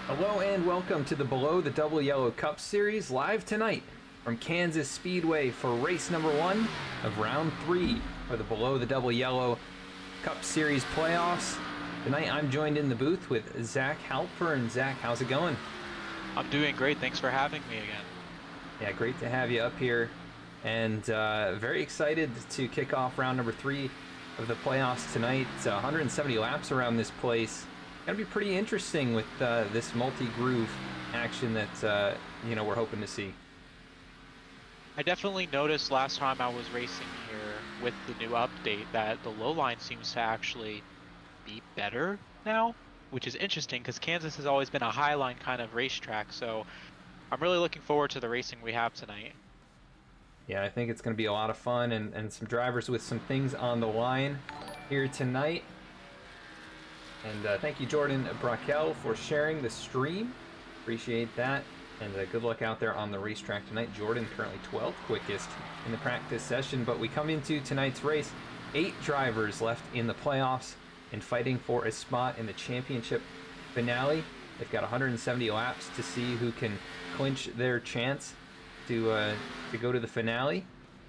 Hello and welcome to the Below the Double Yellow Cup Series, live tonight from Kansas Speedway for race number 1 of round 3 for the Below the Double Yellow Cup Series playoffs. Tonight I'm joined in the booth with Zach Halpern. Zach, how's it going? I'm doing great. Thanks for having me again. Yeah, great to have you up here, and very excited to kick off round number 3 of the playoffs tonight. It's 170 laps around this place. Gonna be pretty interesting with this multi-groove action that we're hoping to see. I definitely noticed last time I was racing here with the new update that the low line seems to actually be better now, which is interesting because Kansas has always been a high line kind of racetrack. So I'm really looking forward to the racing we have tonight. Yeah, I think it's going to be a lot of fun and some drivers with some things on the line here tonight. And thank you, Jordan Brackell, for sharing the stream. Appreciate that. And good luck out there on the racetrack tonight. Jordan currently 12th quickest in the practice session. But we come into tonight's race. 8 drivers left in the playoffs and fighting for a spot in the championship finale. They've got 170 laps to see who can clinch their chance to go to the finale.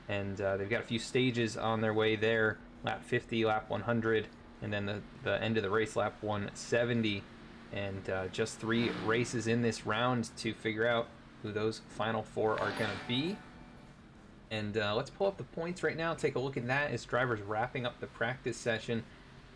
And they've got a few stages on their way there. Lap 50, lap 100. And then the end of the race, lap 170, and just 3 races in this round to figure out who those final 4 are going to be. And let's pull up the points right now, take a look at that as drivers wrapping up the practice session.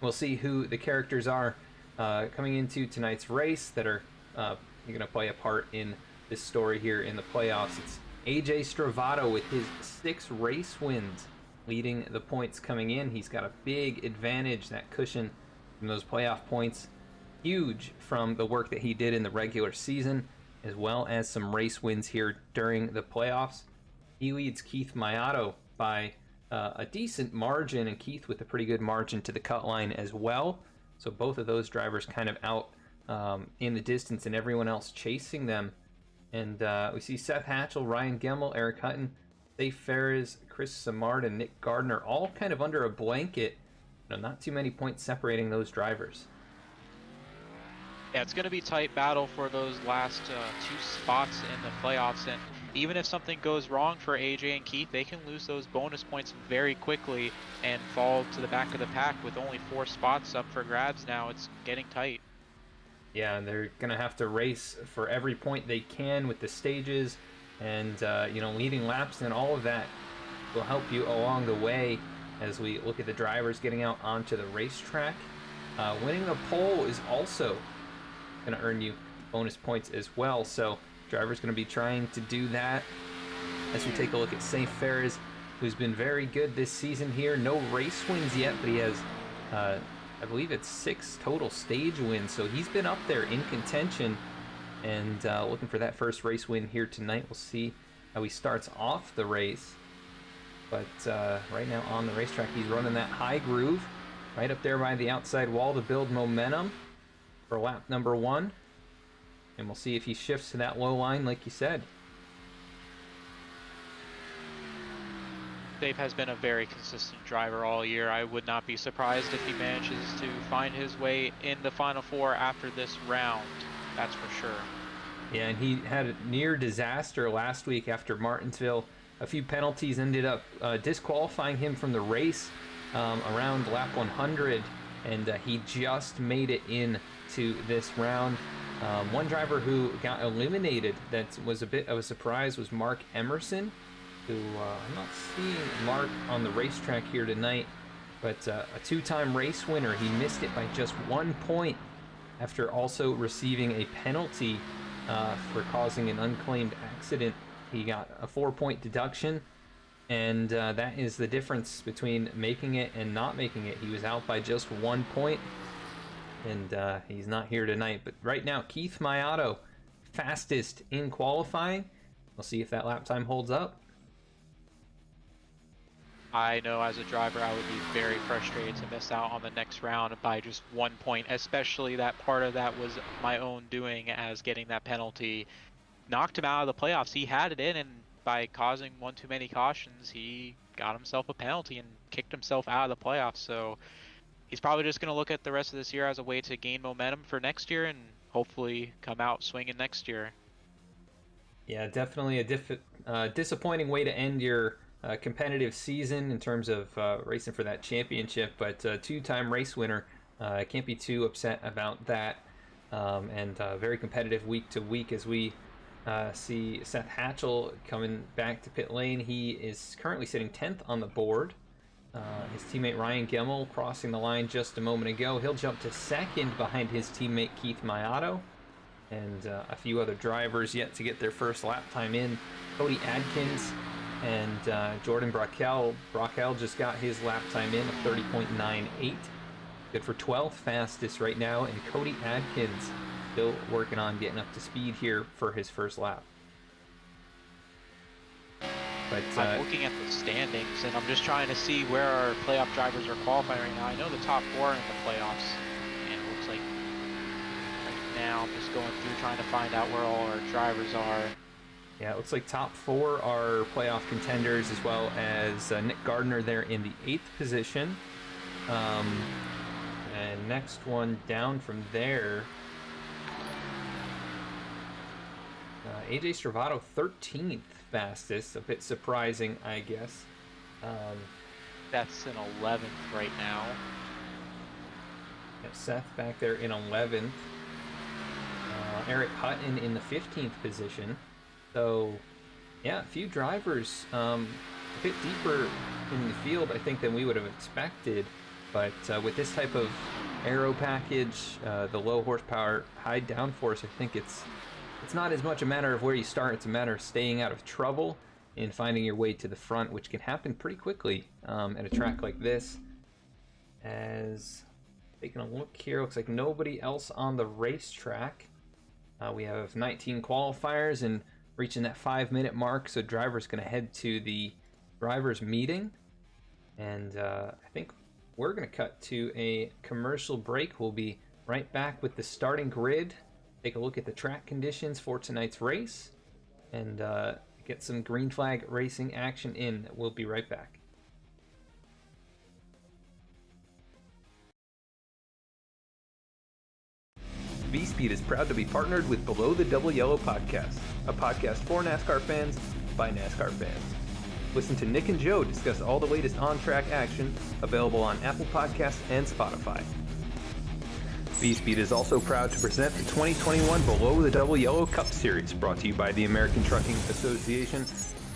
We'll see who the characters are coming into tonight's race that are going to play a part in this story here in the playoffs. It's AJ Stravato with his 6 race wins, leading the points coming in. He's got a big advantage, that cushion from those playoff points, huge from the work that he did in the regular season, as well as some race wins here during the playoffs. He leads Keith Mayato by a decent margin, and Keith with a pretty good margin to the cut line as well. So both of those drivers kind of out in the distance and everyone else chasing them. And we see Seth Hatchell, Ryan Gemmel, Eric Hutton, Dave Ferris, Chris Samard, and Nick Gardner, all kind of under a blanket. Not too many points separating those drivers. Yeah, it's going to be a tight battle for those last 2 spots in the playoffs. And even if something goes wrong for AJ and Keith, they can lose those bonus points very quickly and fall to the back of the pack with only 4 spots up for grabs now. It's getting tight. Yeah, and they're going to have to race for every point they can with the stages. And, leading laps and all of that will help you along the way as we look at the drivers getting out onto the racetrack. Winning the pole is also going to earn you bonus points as well. So, drivers going to be trying to do that. As we take a look at St. Ferris, who's been very good this season here. No race wins yet, but he has, I believe it's 6 total stage wins. So, he's been up there in contention. And looking for that first race win here tonight. We'll see how he starts off the race. But right now on the racetrack, he's running that high groove right up there by the outside wall to build momentum for lap number 1. And we'll see if he shifts to that low line like you said. Dave has been a very consistent driver all year. I would not be surprised if he manages to find his way in the Final 4 after this round. That's for sure. Yeah, and he had a near disaster last week after Martinsville. A few penalties ended up disqualifying him from the race around lap 100, and he just made it into this round. One driver who got eliminated that was a bit of a surprise was Mark Emerson, who I'm not seeing Mark on the racetrack here tonight, but a 2-time race winner. He missed it by just 1 point after also receiving a penalty for causing an unclaimed accident. He got a 4-point deduction, and that is the difference between making it and not making it. He was out by just 1 point, and he's not here tonight. But right now, Keith Mayato, fastest in qualifying. We'll see if that lap time holds up. I know as a driver I would be very frustrated to miss out on the next round by just 1 point, especially that part of that was my own doing, as getting that penalty knocked him out of the playoffs. He had it in, and by causing one too many cautions, he got himself a penalty and kicked himself out of the playoffs. So he's probably just going to look at the rest of this year as a way to gain momentum for next year and hopefully come out swinging next year. Yeah, definitely a disappointing way to end your competitive season in terms of racing for that championship, but two-time race winner, can't be too upset about that. And very competitive week to week as we see Seth Hatchell coming back to pit lane. He is currently sitting 10th on the board. His teammate Ryan Gemmel crossing the line just a moment ago. He'll jump to second behind his teammate Keith Mayato. And a few other drivers yet to get their first lap time in. Cody Adkins and Jordan Brackel. Brackel just got his lap time in of 30.98. Good for 12th fastest right now. And Cody Adkins still working on getting up to speed here for his first lap. But I'm looking at the standings, and I'm just trying to see where our playoff drivers are qualifying right now. I know the top 4 are in the playoffs, and it looks like right now I'm just going through trying to find out where all our drivers are. Yeah, it looks like top 4 are playoff contenders, as well as Nick Gardner there in the 8th position. And next one down from there, AJ Stravato 13th fastest, a bit surprising, I guess. That's in 11th right now. Seth back there in 11th. Eric Hutton in the 15th position. So, yeah, a few drivers a bit deeper in the field, I think, than we would have expected. But with this type of aero package, the low horsepower, high downforce, I think it's not as much a matter of where you start, it's a matter of staying out of trouble and finding your way to the front, which can happen pretty quickly at a track like this. As taking a look here, looks like nobody else on the racetrack. We have 19 qualifiers and reaching that 5-minute mark, so driver's going to head to the driver's meeting. And I think we're going to cut to a commercial break. We'll be right back with the starting grid, take a look at the track conditions for tonight's race, and get some green flag racing action in. We'll be right back. V-Speed is proud to be partnered with Below the Double Yellow podcast, a podcast for NASCAR fans by NASCAR fans. Listen to Nick and Joe discuss all the latest on-track action, available on Apple Podcasts and Spotify. V-Speed is also proud to present the 2021 Below the Double Yellow Cup Series, brought to you by the American Trucking Association,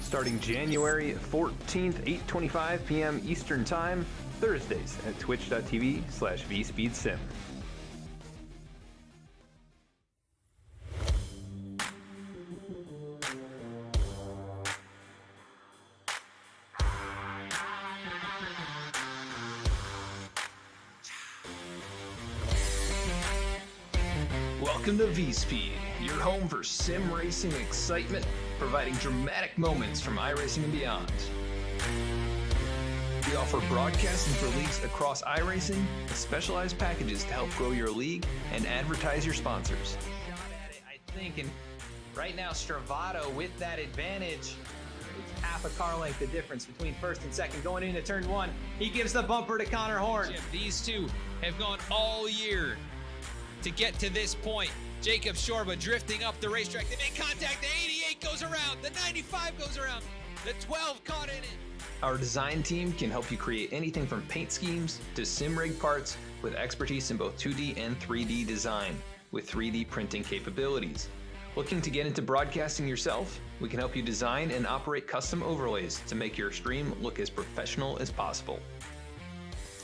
starting January 14th, 8:25 p.m. Eastern Time, Thursdays at twitch.tv/VSpeedSim. Welcome to V-Speed, your home for sim racing excitement, providing dramatic moments from iRacing and beyond. We offer broadcasting for leagues across iRacing, with specialized packages to help grow your league and advertise your sponsors. Shot at it, I think, and right now Stravato with that advantage. It's half a car length the difference between first and second going into turn 1. He gives the bumper to Connor Horn. These two have gone all year to get to this point. Jacob Shorba drifting up the racetrack. They make contact. The 88 goes around. The 95 goes around. The 12 caught in it. Our design team can help you create anything from paint schemes to sim rig parts with expertise in both 2D and 3D design with 3D printing capabilities. Looking to get into broadcasting yourself? We can help you design and operate custom overlays to make your stream look as professional as possible.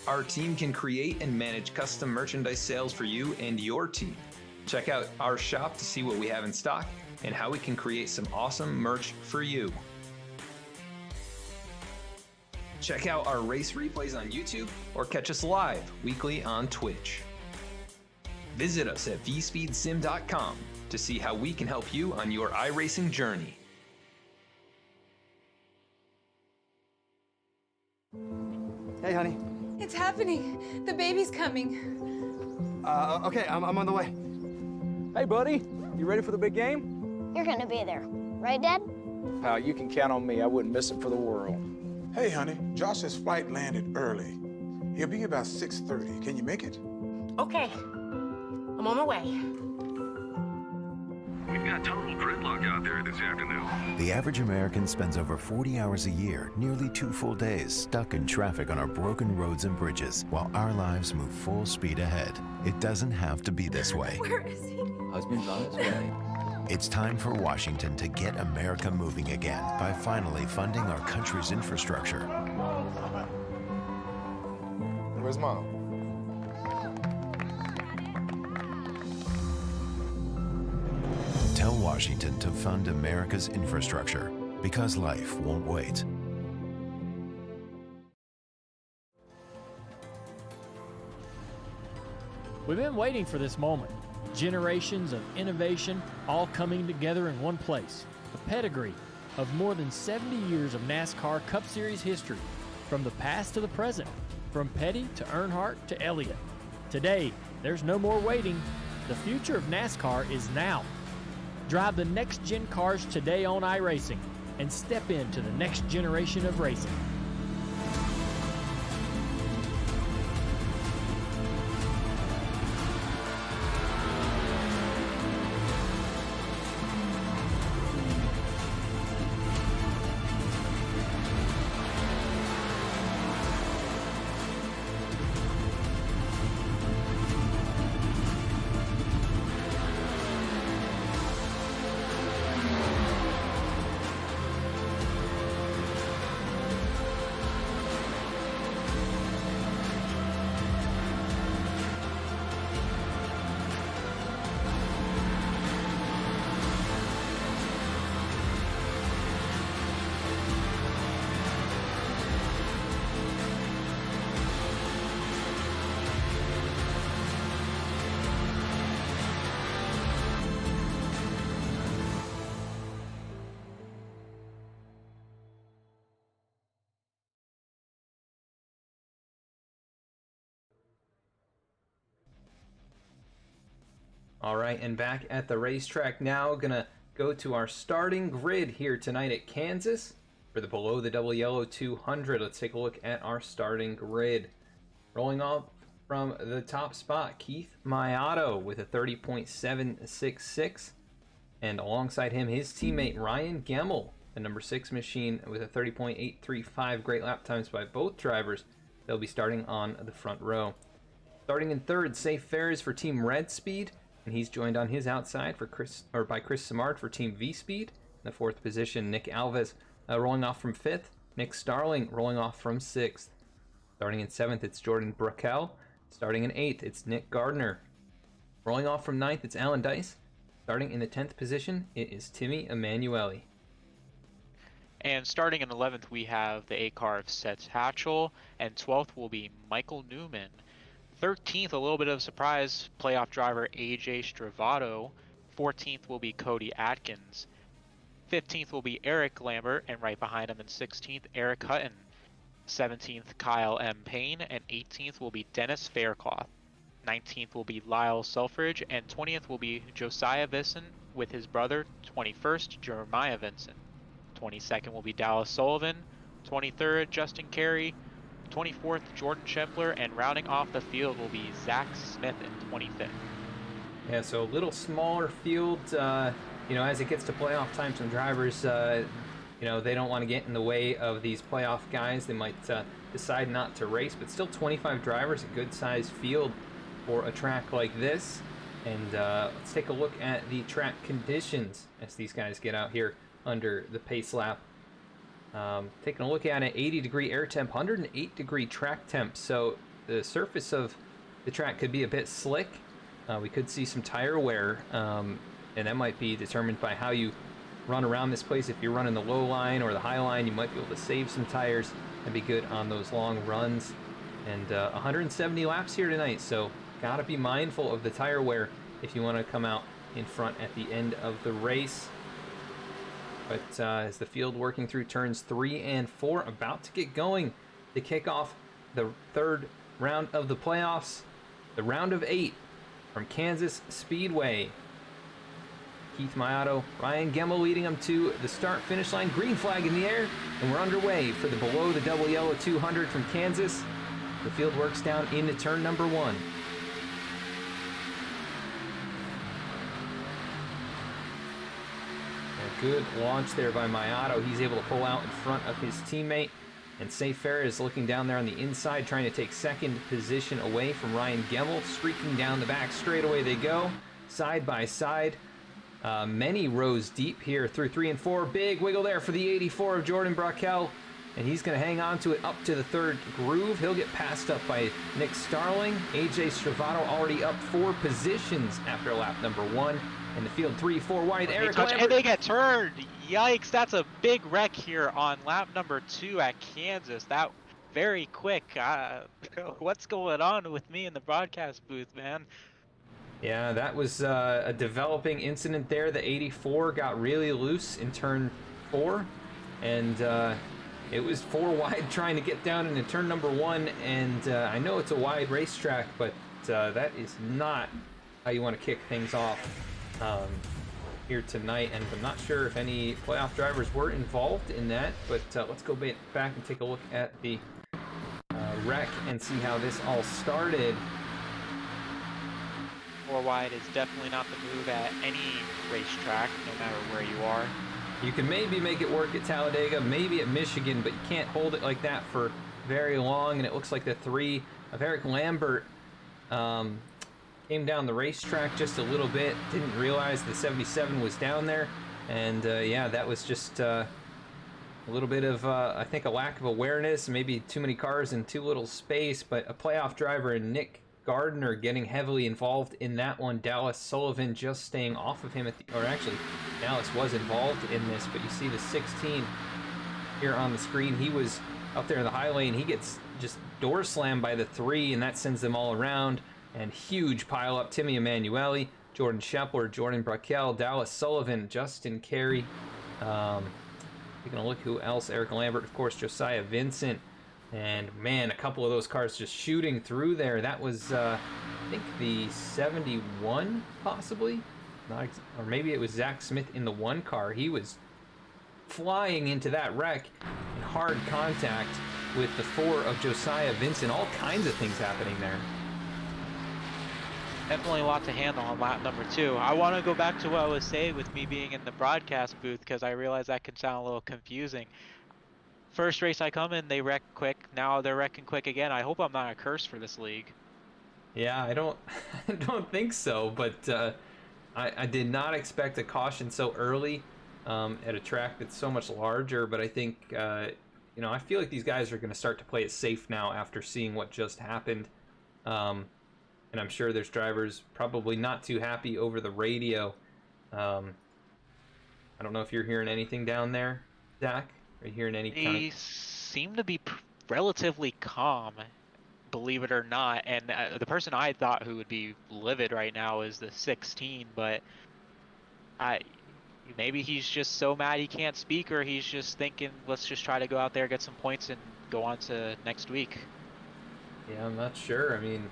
Our team can create and manage custom merchandise sales for you and your team. Check out our shop to see what we have in stock and how we can create some awesome merch for you. Check out our race replays on YouTube or catch us live weekly on Twitch. Visit us at vspeedsim.com to see how we can help you on your iRacing journey. Hey, honey. It's happening. The baby's coming. Okay, I'm on the way. Hey, buddy, you ready for the big game? You're gonna be there, right, Dad? Pal, you can count on me. I wouldn't miss it for the world. Hey, honey, Josh's flight landed early. He'll be about 6:30. Can you make it? Okay, I'm on my way. We've got total gridlock out there this afternoon. The average American spends over 40 hours a year, nearly 2 full days, stuck in traffic on our broken roads and bridges, while our lives move full speed ahead. It doesn't have to be this way. Where is he? Husband's on his way. It's time for Washington to get America moving again by finally funding our country's infrastructure. Where's Mom? Tell Washington to fund America's infrastructure, because life won't wait. We've been waiting for this moment. Generations of innovation all coming together in one place. A pedigree of more than 70 years of NASCAR Cup Series history, from the past to the present, from Petty to Earnhardt to Elliott. Today, there's no more waiting. The future of NASCAR is now. Drive the next-gen cars today on iRacing and step into the next generation of racing. All right, and back at the racetrack now, gonna go to our starting grid here tonight at Kansas for the Below the Double Yellow 200. Let's take a look at our starting grid. Rolling off from the top spot, Keith Mayato with a 30.766, and alongside him, his teammate Ryan Gemmel, the number 6 machine, with a 30.835. Great lap times by both drivers. They'll be starting on the front row. Starting in third, Safe Fares for Team Red Speed, and he's joined on his outside by Chris Simard for Team V Speed. In the fourth position, Nick Alves rolling off from fifth. Nick Starling rolling off from sixth. Starting in seventh, it's Jordan Brackel. Starting in eighth, it's Nick Gardner. Rolling off from ninth, it's Alan Dice. Starting in the 10th position, it is Timmy Emanuele. And starting in 11th, we have the A-car of Seth Hatchell, and 12th will be Michael Newman. 13th, a little bit of a surprise, playoff driver AJ Stravato. 14th will be Cody Atkins. 15th will be Eric Lambert, and right behind him in 16th, Eric Hutton. 17th, Kyle M. Payne, and 18th will be Dennis Faircloth. 19th will be Lyle Selfridge, and 20th will be Josiah Vincent with his brother. 21st, Jeremiah Vincent. 22nd will be Dallas Sullivan. 23rd, Justin Carey. 24th, Jordan Schempler, and rounding off the field will be Zach Smith in 25th. Yeah, so a little smaller field. As it gets to playoff time, some drivers, they don't want to get in the way of these playoff guys. They might decide not to race, but still 25 drivers, a good-sized field for a track like this. And let's take a look at the track conditions as these guys get out here under the pace lap. Taking a look at it, 80-degree air temp, 108-degree track temp. So the surface of the track could be a bit slick. We could see some tire wear, and that might be determined by how you run around this place. If you're running the low line or the high line, you might be able to save some tires and be good on those long runs. And 170 laps here tonight, so gotta be mindful of the tire wear if you want to come out in front at the end of the race. But as the field working through turns 3 and 4, about to get going to kick off the third round of the playoffs, the round of 8 from Kansas Speedway. Keith Mayato, Ryan Gemmel leading them to the start-finish line. Green flag in the air, and we're underway for the Below the Double Yellow 200 from Kansas. The field works down into turn number 1. good launch there by Mayato. He's able to pull out in front of his teammate. And Safe Fair is looking down there on the inside, trying to take second position away from Ryan Gemmel. Streaking down the back straightaway they go, side by side. Many rows deep here through 3 and 4. Big wiggle there for the 84 of Jordan Brackel. And he's going to hang on to it up to the third groove. He'll get passed up by Nick Starling. AJ Stravato already up 4 positions after lap number 1. In the field 3-4 wide. Eric Lambert. And they get turned. Yikes, that's a big wreck here on lap number 2 at Kansas. That very quick. What's going on with me in the broadcast booth, man? Yeah, that was a developing incident there. The 84 got really loose in turn 4. And it was 4 wide trying to get down into turn number 1. And I know it's a wide racetrack, but that is not how you want to kick things off here tonight. And I'm not sure if any playoff drivers were involved in that, but let's go back and take a look at the wreck and see how this all started. 4 wide is definitely not the move at any racetrack, no matter where you are. You can maybe make it work at Talladega, maybe at Michigan, but you can't hold it like that for very long. And it looks like the 3 of Eric Lambert came down the racetrack just a little bit, didn't realize the 77 was down there, and yeah, that was just a little bit of I think a lack of awareness, maybe too many cars in too little space. But a playoff driver in Nick Gardner getting heavily involved in that one. Dallas Sullivan just staying off of him or actually Dallas was involved in this, but you see the 16 here on the screen. He was up there in the high lane. He gets just door slammed by the 3, and that sends them all around. And huge pile up. Timmy Emanuele, Jordan Shepler, Jordan Brackel, Dallas Sullivan, Justin Carey. Taking a look who else. Eric Lambert, of course, Josiah Vincent. And man, a couple of those cars just shooting through there. That was, I think, the 71, possibly? Or maybe it was Zach Smith in the 1 car. He was flying into that wreck in hard contact with the 4 of Josiah Vincent. All kinds of things happening there. Definitely a lot to handle on lap number 2. I want to go back to what I was saying with me being in the broadcast booth, because I realize that can sound a little confusing. First race I come in, they wreck quick. Now they're wrecking quick again. I hope I'm not a curse for this league. Yeah, I don't think so, but I did not expect a caution so early at a track that's so much larger. But I think, you know, I feel like these guys are going to start to play it safe now after seeing what just happened. And I'm sure there's drivers probably not too happy over the radio. I don't know if you're hearing anything down there, Zach. Are you hearing any kind of... They seem to be relatively calm, believe it or not. And the person I thought who would be livid right now is the 16, but maybe he's just so mad he can't speak, or he's just thinking, let's just try to go out there, get some points, and go on to next week. Yeah, I'm not sure. I mean,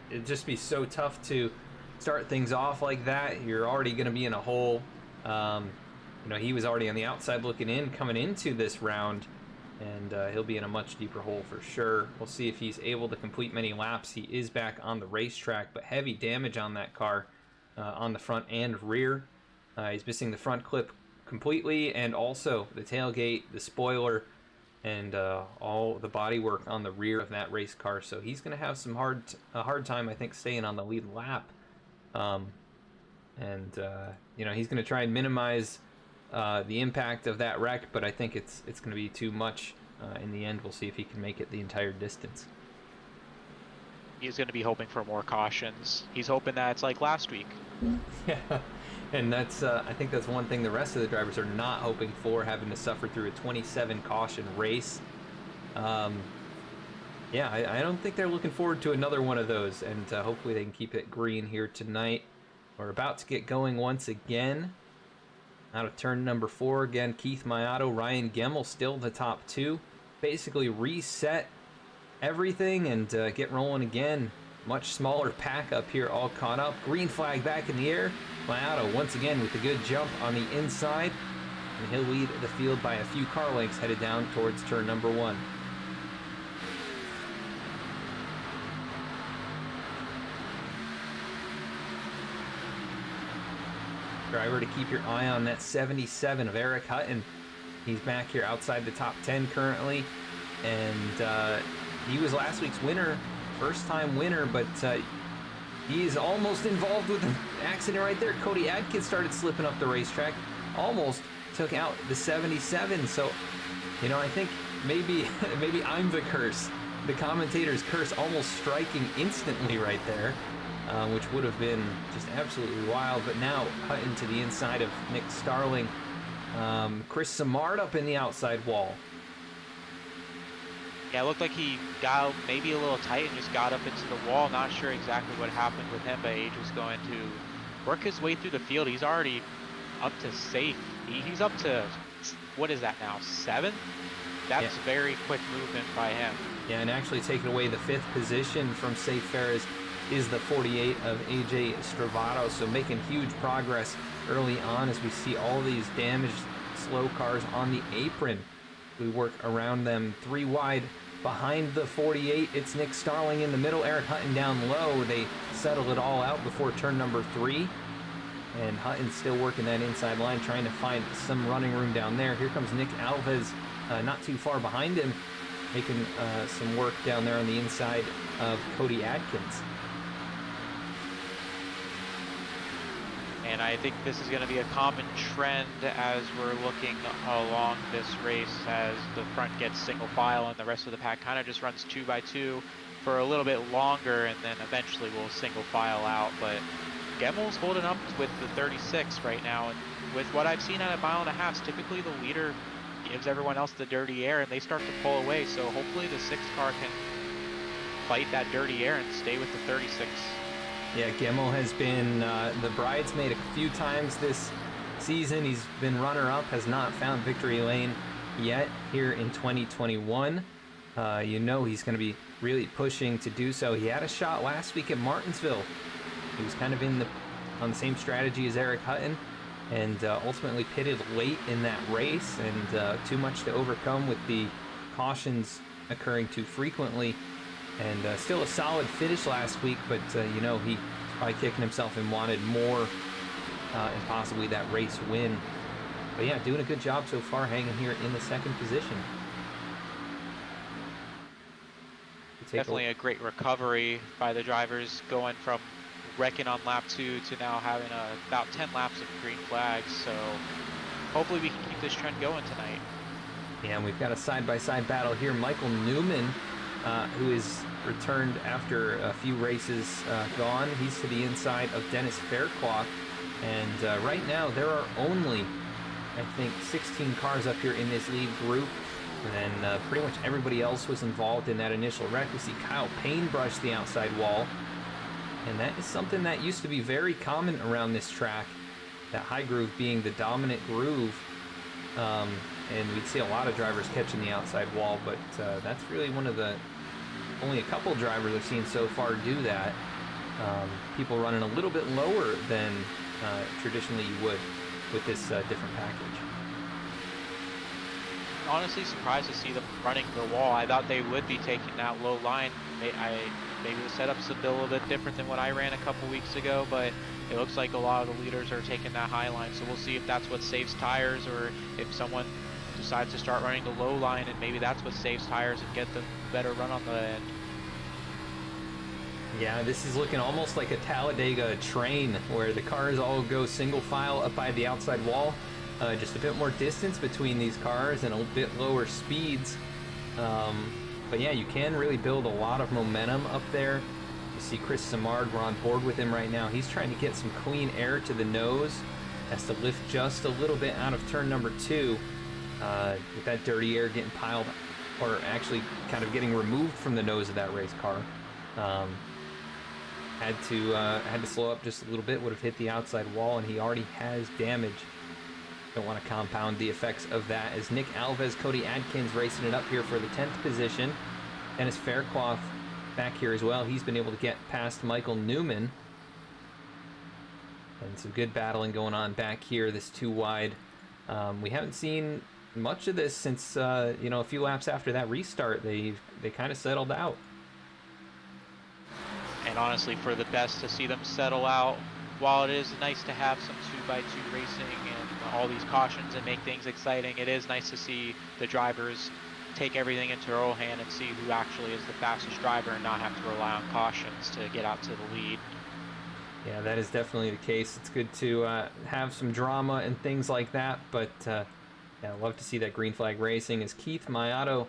it'd just be so tough to start things off like that. You're already going to be in a hole. You know, he was already on the outside looking in coming into this round, and he'll be in a much deeper hole for sure. We'll see if he's able to complete many laps. He is back on the racetrack, but heavy damage on that car on the front and rear. He's missing the front clip completely, and also the tailgate, the spoiler, and all the bodywork on the rear of that race car. So he's going to have some hard time, I think, staying on the lead lap. You know, he's going to try and minimize the impact of that wreck, but I think it's going to be too much in the end. We'll see if he can make it the entire distance. He's going to be hoping for more cautions. He's hoping that it's like last week. Yeah, and that's I think that's one thing the rest of the drivers are not hoping for, having to suffer through a 27 caution race. Yeah, I don't think they're looking forward to another one of those, and hopefully they can keep it green here tonight. We're about to get going once again. Out of turn number 4 again, Keith Mayato, Ryan Gemmel still the top 2. Basically reset everything and get rolling again. Much smaller pack up here, all caught up. Green flag back in the air. Mayato once again with a good jump on the inside. And he'll lead the field by a few car lengths headed down towards turn number 1. driver to keep your eye on. That 77 of Eric Hutton. He's back here outside the top 10 currently, and he was last week's winner, first-time winner, but he is almost involved with an accident right there. Cody Adkins started slipping up the racetrack, almost took out the 77. So, you know, I think maybe I'm the curse, the commentator's curse, almost striking instantly right there, which would have been just absolutely wild. But now Hutton to the inside of Nick Starling. Chris Simard up in the outside wall. Yeah, it looked like he got maybe a little tight and just got up into the wall. Not sure exactly what happened with him, but Age was going to work his way through the field. He's already up to safe. He's up to, what is that now, 7th? That's very quick movement by him. Yeah, and actually taking away the 5th position from Safe Ferris is the 48 of AJ Stravato. So making huge progress early on as we see all these damaged slow cars on the apron. We work around them 3 wide behind the 48. It's Nick Starling in the middle, Eric Hutton down low. They settle it all out before turn number 3. And Hutton's still working that inside line, trying to find some running room down there. Here comes Nick Alves, not too far behind him, making some work down there on the inside of Cody Adkins. And I think this is going to be a common trend as we're looking along this race, as the front gets single file and the rest of the pack kind of just runs 2 by 2 for a little bit longer, and then eventually we'll single file out. But Gemmel's holding up with the 36 right now, and with what I've seen at 1.5 miles, typically the leader gives everyone else the dirty air and they start to pull away. So hopefully the 6th car can fight that dirty air and stay with the 36. Yeah, Gemmel has been the bridesmaid a few times this season. He's been runner-up, has not found victory lane yet here in 2021. You know he's going to be really pushing to do so. He had a shot last week at Martinsville. He was kind of on the same strategy as Eric Hutton, and ultimately pitted late in that race, and too much to overcome with the cautions occurring too frequently. And still a solid finish last week, but you know, he's probably kicking himself and wanted more, and possibly that race win. But yeah, doing a good job so far, hanging here in the 2nd position. Definitely a great recovery by the drivers, going from wrecking on lap 2 to now having about 10 laps of green flags. So hopefully we can keep this trend going tonight. Yeah, and we've got a side-by-side battle here. Michael Newman, who is returned after a few races gone. He's to the inside of Dennis Faircloth. And right now there are only, I think, 16 cars up here in this lead group. And then pretty much everybody else was involved in that initial wreck. We see Kyle Payne brush the outside wall. And that is something that used to be very common around this track, that high groove being the dominant groove. And we'd see a lot of drivers catching the outside wall, but that's really one of the only a couple drivers I've seen so far do that. People running a little bit lower than traditionally you would with this different package. Honestly surprised to see them running the wall. I thought they would be taking that low line. Maybe the setup's a little bit different than what I ran a couple weeks ago, but it looks like a lot of the leaders are taking that high line. So we'll see if that's what saves tires, or if someone decides to start running the low line and maybe that's what saves tires and get the better run on the end. Yeah, this is looking almost like a Talladega train, where the cars all go single file up by the outside wall. Just a bit more distance between these cars and a bit lower speeds. But yeah, you can really build a lot of momentum up there. You see Chris Simard, we're on board with him right now. He's trying to get some clean air to the nose. Has to lift just a little bit out of turn number 2. With that dirty air getting piled, or actually kind of getting removed from the nose of that race car. Had to slow up just a little bit, would have hit the outside wall, and he already has damage. Don't want to compound the effects of that, as Nick Alves, Cody Adkins racing it up here for the 10th position. Dennis Faircloth back here as well. He's been able to get past Michael Newman. And some good battling going on back here, this 2 wide. We haven't seen much of this since, you know, a few laps after that restart. They kind of settled out. And honestly, for the best to see them settle out, while it is nice to have some 2x2 racing and all these cautions and make things exciting, it is nice to see the drivers take everything into their own hand and see who actually is the fastest driver and not have to rely on cautions to get out to the lead. Yeah, that is definitely the case. It's good to have some drama and things like that, but yeah, I love to see that green flag racing as Keith Mayato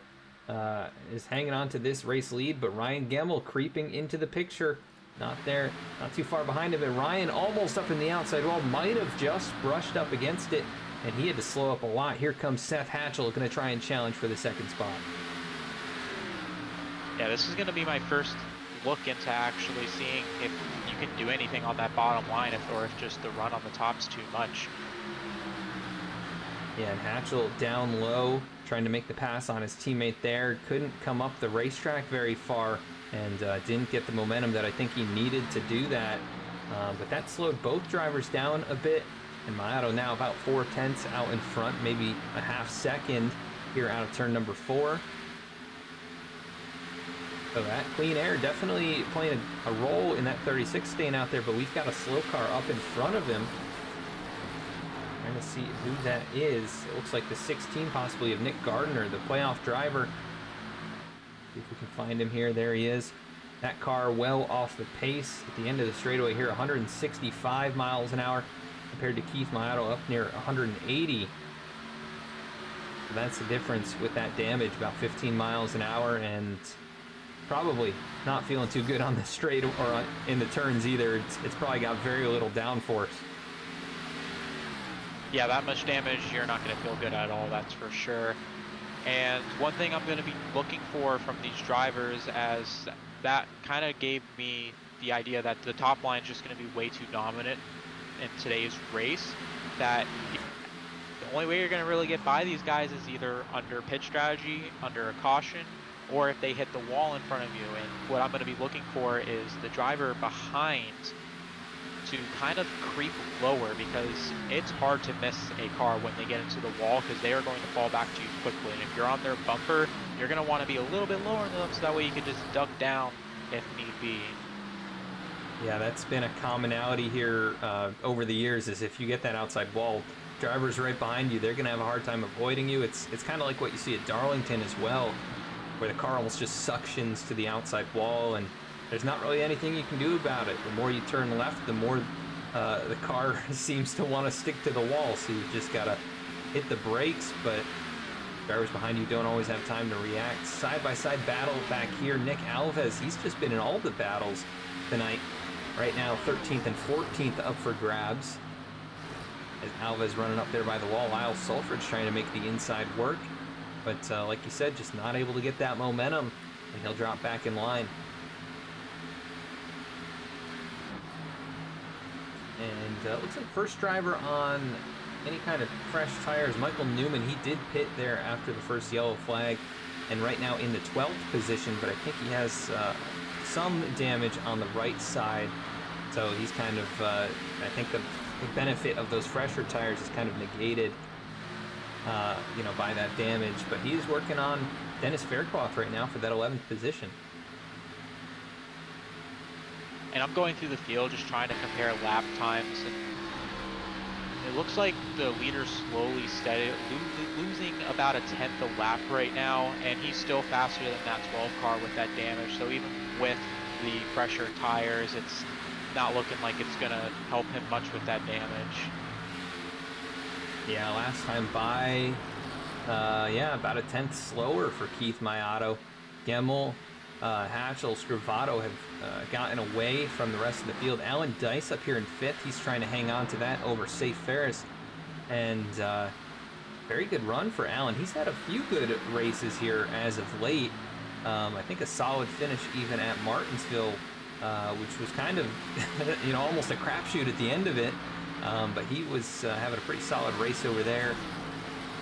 is hanging on to this race lead, but Ryan Gemmel creeping into the picture. Not there, not too far behind him, and Ryan almost up in the outside wall, might have just brushed up against it, and he had to slow up a lot. Here comes Seth Hatchell, going to try and challenge for the second spot. Yeah, this is going to be my first look into actually seeing if you can do anything on that bottom line, or if just the run on the top's too much. Yeah, and Hatchell down low, trying to make the pass on his teammate there. Couldn't come up the racetrack very far, and didn't get the momentum that I think he needed to do that. But that slowed both drivers down a bit, and Mayato now about 4/10 out in front, maybe a half second here out of turn number 4. So that clean air definitely playing a role in that 36 staying out there, but we've got a slow car up in front of him. Trying to see who that is. It looks like the 16 possibly of Nick Gardner, the playoff driver. See if we can find him here. There he is. That car well off the pace at the end of the straightaway here, 165 miles an hour compared to Keith Mayato up near 180. So that's the difference with that damage, about 15 miles an hour, and probably not feeling too good on the straight or in the turns either. It's probably got very little downforce. Yeah, that much damage, you're not going to feel good at all, that's for sure. And one thing I'm going to be looking for from these drivers, as that kind of gave me the idea that the top line is just going to be way too dominant in today's race, that the only way you're going to really get by these guys is either under pit strategy, under a caution, or if they hit the wall in front of you. And what I'm going to be looking for is the driver behind to kind of creep lower, because it's hard to miss a car when they get into the wall, because they are going to fall back to you quickly. And if you're on their bumper, you're going to want to be a little bit lower than them, so that way you can just duck down if need be. Yeah, that's been a commonality here over the years, is if you get that outside wall, drivers right behind you, they're going to have a hard time avoiding you. It's kind of like what you see at Darlington as well, where the car almost just suctions to the outside wall, and there's not really anything you can do about it. The more you turn left, the more the car seems to want to stick to the wall, so you just got to hit the brakes, but drivers behind you don't always have time to react. Side-by-side battle back here. Nick Alves, he's just been in all the battles tonight. Right now, 13th and 14th up for grabs. As Alves running up there by the wall. Lyle Sulfridge trying to make the inside work. But like you said, just not able to get that momentum, and he'll drop back in line. And looks like first driver on any kind of fresh tires, Michael Newman. He did pit there after the first yellow flag, and right now in the 12th position, but I think he has some damage on the right side. So he's kind of, I think the benefit of those fresher tires is kind of negated, you know, by that damage. But he's working on Dennis Faircloth right now for that 11th position. And I'm going through the field just trying to compare lap times, and it looks like the leader's slowly losing about a 10th a lap right now, and he's still faster than that 12 car with that damage. So even with the fresher tires, it's not looking like it's going to help him much with that damage. Yeah, last time by, yeah, about a 10th slower for Keith Mayato. Gemmel, Hatchell, Scrivato have gotten away from the rest of the field. Alan Dice up here in 5th. He's trying to hang on to that over Safe Ferris. And very good run for Alan. He's had a few good races here as of late. I think a solid finish even at Martinsville, which was kind of, you know, almost a crapshoot at the end of it. But he was having a pretty solid race over there.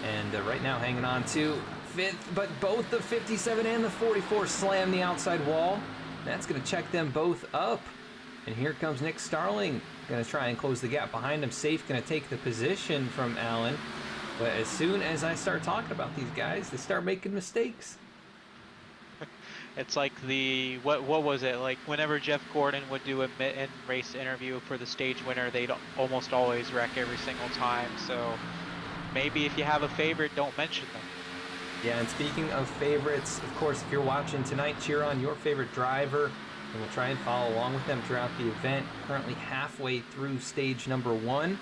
And right now hanging on to 5th, but both the 57 and the 44 slam the outside wall. That's going to check them both up. And here comes Nick Starling, going to try and close the gap behind him. Safe going to take the position from Allen. But as soon as I start talking about these guys, they start making mistakes. It's like the what was it like? Whenever Jeff Gordon would do a mid race interview for the stage winner, they'd almost always wreck every single time. So maybe if you have a favorite, don't mention them. Yeah, and speaking of favorites, of course, if you're watching tonight, cheer on your favorite driver, and we'll try and follow along with them throughout the event. Currently halfway through stage number 1,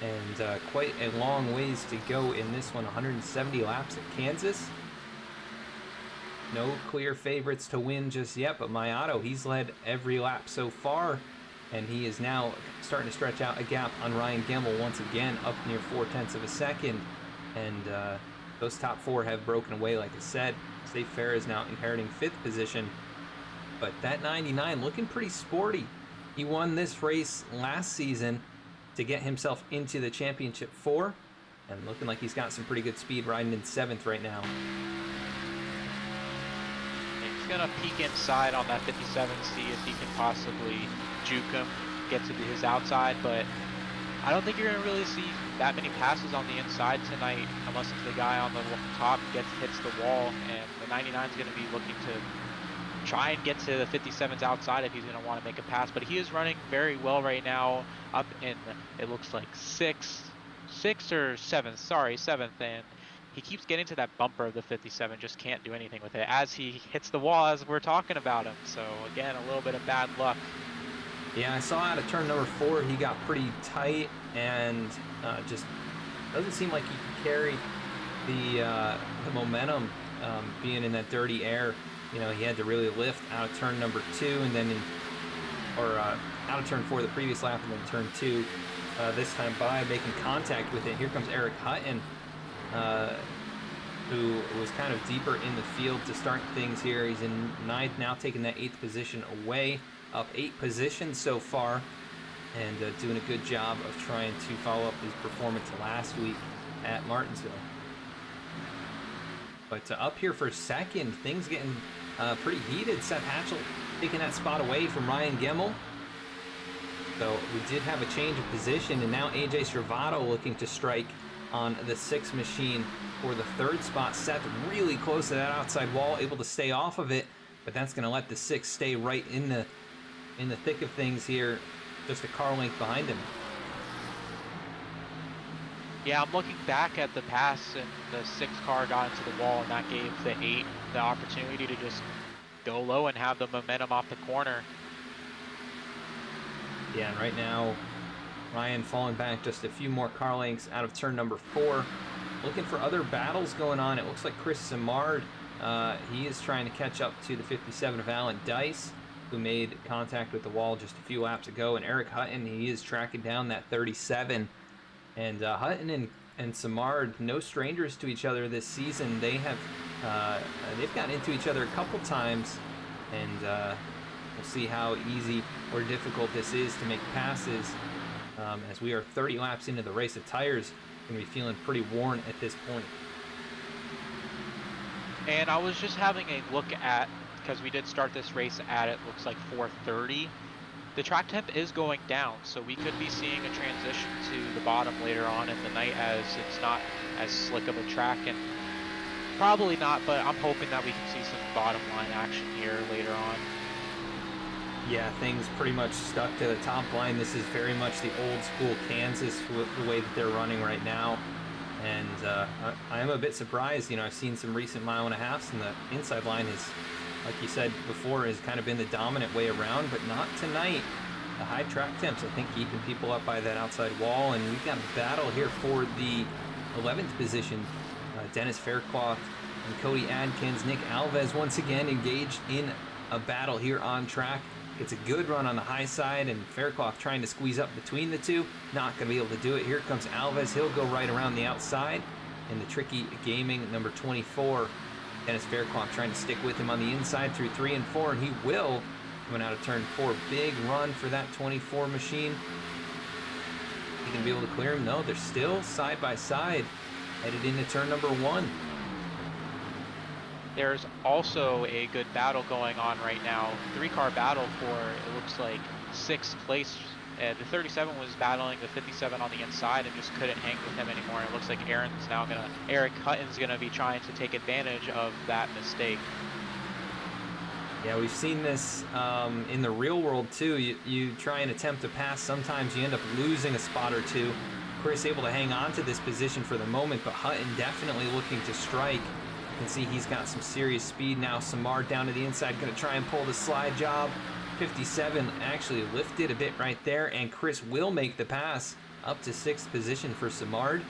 and quite a long ways to go in this one. 170 laps at Kansas. No clear favorites to win just yet, but Mayato, he's led every lap so far, and he is now starting to stretch out a gap on Ryan Gemmel once again, up near 0.4 of a second, and those top 4 have broken away, like I said. State Fair is now inheriting 5th position, but that 99 looking pretty sporty. He won this race last season to get himself into the championship 4, and looking like he's got some pretty good speed, riding in 7th right now. He's gonna peek inside on that 57, see if he can possibly juke him, get to his outside, but I don't think you're gonna really see that many passes on the inside tonight, unless if the guy on the top hits the wall, and the 99 is gonna be looking to try and get to the 57's outside if he's gonna want to make a pass. But he is running very well right now, up in, it looks like 6th or 7th, sorry, 7th, and he keeps getting to that bumper of the 57, just can't do anything with it as he hits the wall as we're talking about him. So again, a little bit of bad luck. Yeah, I saw out of turn number 4, he got pretty tight and just doesn't seem like he can carry the momentum being in that dirty air. You know, he had to really lift out of turn number 2 and then out of turn 4 the previous lap, and then turn 2 this time by making contact with it. Here comes Eric Hutton, who was kind of deeper in the field to start things here. He's in 9th now, taking that 8th position away, up 8 positions so far, and doing a good job of trying to follow up his performance last week at Martinsville. But up here for 2nd, things getting pretty heated. Seth Hatchell taking that spot away from Ryan Gemmel. So we did have a change of position, and now AJ Stravato looking to strike on the 6 machine for the 3rd spot. Seth really close to that outside wall, able to stay off of it, but that's going to let the 6 stay right in the thick of things here, just a car length behind him. Yeah, I'm looking back at the pass, and the 6th car got into the wall, and that gave the 8 the opportunity to just go low and have the momentum off the corner. Yeah, and right now, Ryan falling back just a few more car lengths out of turn number 4. Looking for other battles going on. It looks like Chris Simard, he is trying to catch up to the 57 of Alan Dice, who made contact with the wall just a few laps ago. And Eric Hutton, he is tracking down that 37. And Hutton and Simard, no strangers to each other this season. They have they've gotten into each other a couple times, and we'll see how easy or difficult this is to make passes. As we are 30 laps into the race, the tires are going to be feeling pretty worn at this point. And I was just having a look at, because we did start this race at, it looks like 4:30. The track temp is going down, so we could be seeing a transition to the bottom later on in the night, as it's not as slick of a track, and probably not, but I'm hoping that we can see some bottom line action here later on. Yeah, things pretty much stuck to the top line. This is very much the old school Kansas, the way that they're running right now. And I am a bit surprised. You know, I've seen some recent 1.5 miles, and the inside line is, like you said before, has kind of been the dominant way around, but not tonight. The high track temps, I think, keeping people up by that outside wall, and we've got a battle here for the 11th position. Dennis Faircloth and Cody Adkins. Nick Alves once again engaged in a battle here on track. It's a good run on the high side, and Faircloth trying to squeeze up between the two. Not going to be able to do it. Here comes Alves. He'll go right around the outside. And the Tricky Gaming, number 24, Dennis Faircloth trying to stick with him on the inside through 3 and 4, and he will. Coming out of turn 4, big run for that 24 machine. He can be able to clear him? No, they're still side by side, headed into turn number 1. There's also a good battle going on right now. 3-car battle for, it looks like, 6th place. The 37 was battling the 57 on the inside and just couldn't hang with him anymore. It looks like Eric Hutton's gonna be trying to take advantage of that mistake. Yeah, we've seen this in the real world too. You try and attempt to pass, sometimes you end up losing a spot or two. Chris able to hang on to this position for the moment, but Hutton definitely looking to strike. You can see he's got some serious speed now. Samar down to the inside, gonna try and pull the slide job. 57 actually lifted a bit right there, and Chris will make the pass up to 6th position for Samard.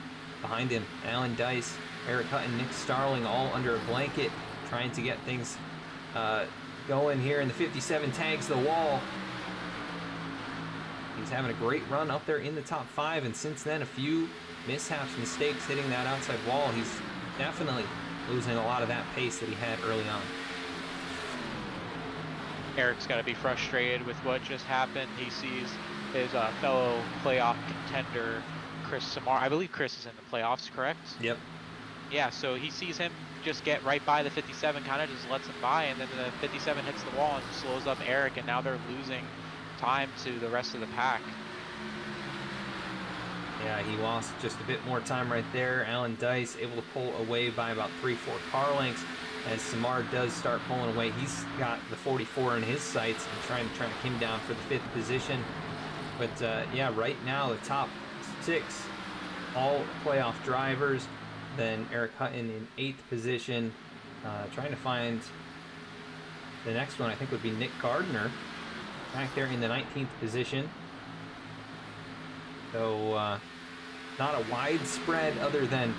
Behind him, Alan Dice, Eric Hutton, Nick Starling all under a blanket, trying to get things going here, and the 57 tags the wall. He's having a great run up there in the top 5, and since then a few mishaps, mistakes hitting that outside wall. He's definitely losing a lot of that pace that he had early on. Eric's got to be frustrated with what just happened. He sees his fellow playoff contender, Chris Samar. I believe Chris is in the playoffs, correct? Yep. Yeah, so he sees him just get right by the 57, kind of just lets him by, and then the 57 hits the wall and slows up Eric, and now they're losing time to the rest of the pack. Yeah, he lost just a bit more time right there. Alan Dice able to pull away by about 3-4 car lengths as Samar does start pulling away. He's got the 44 in his sights and trying to track him down for the 5th position. But yeah, right now the top 6, all playoff drivers. Then Eric Hutton in 8th position, trying to find the next one. I think would be Nick Gardner, back there in the 19th position. So not a widespread other than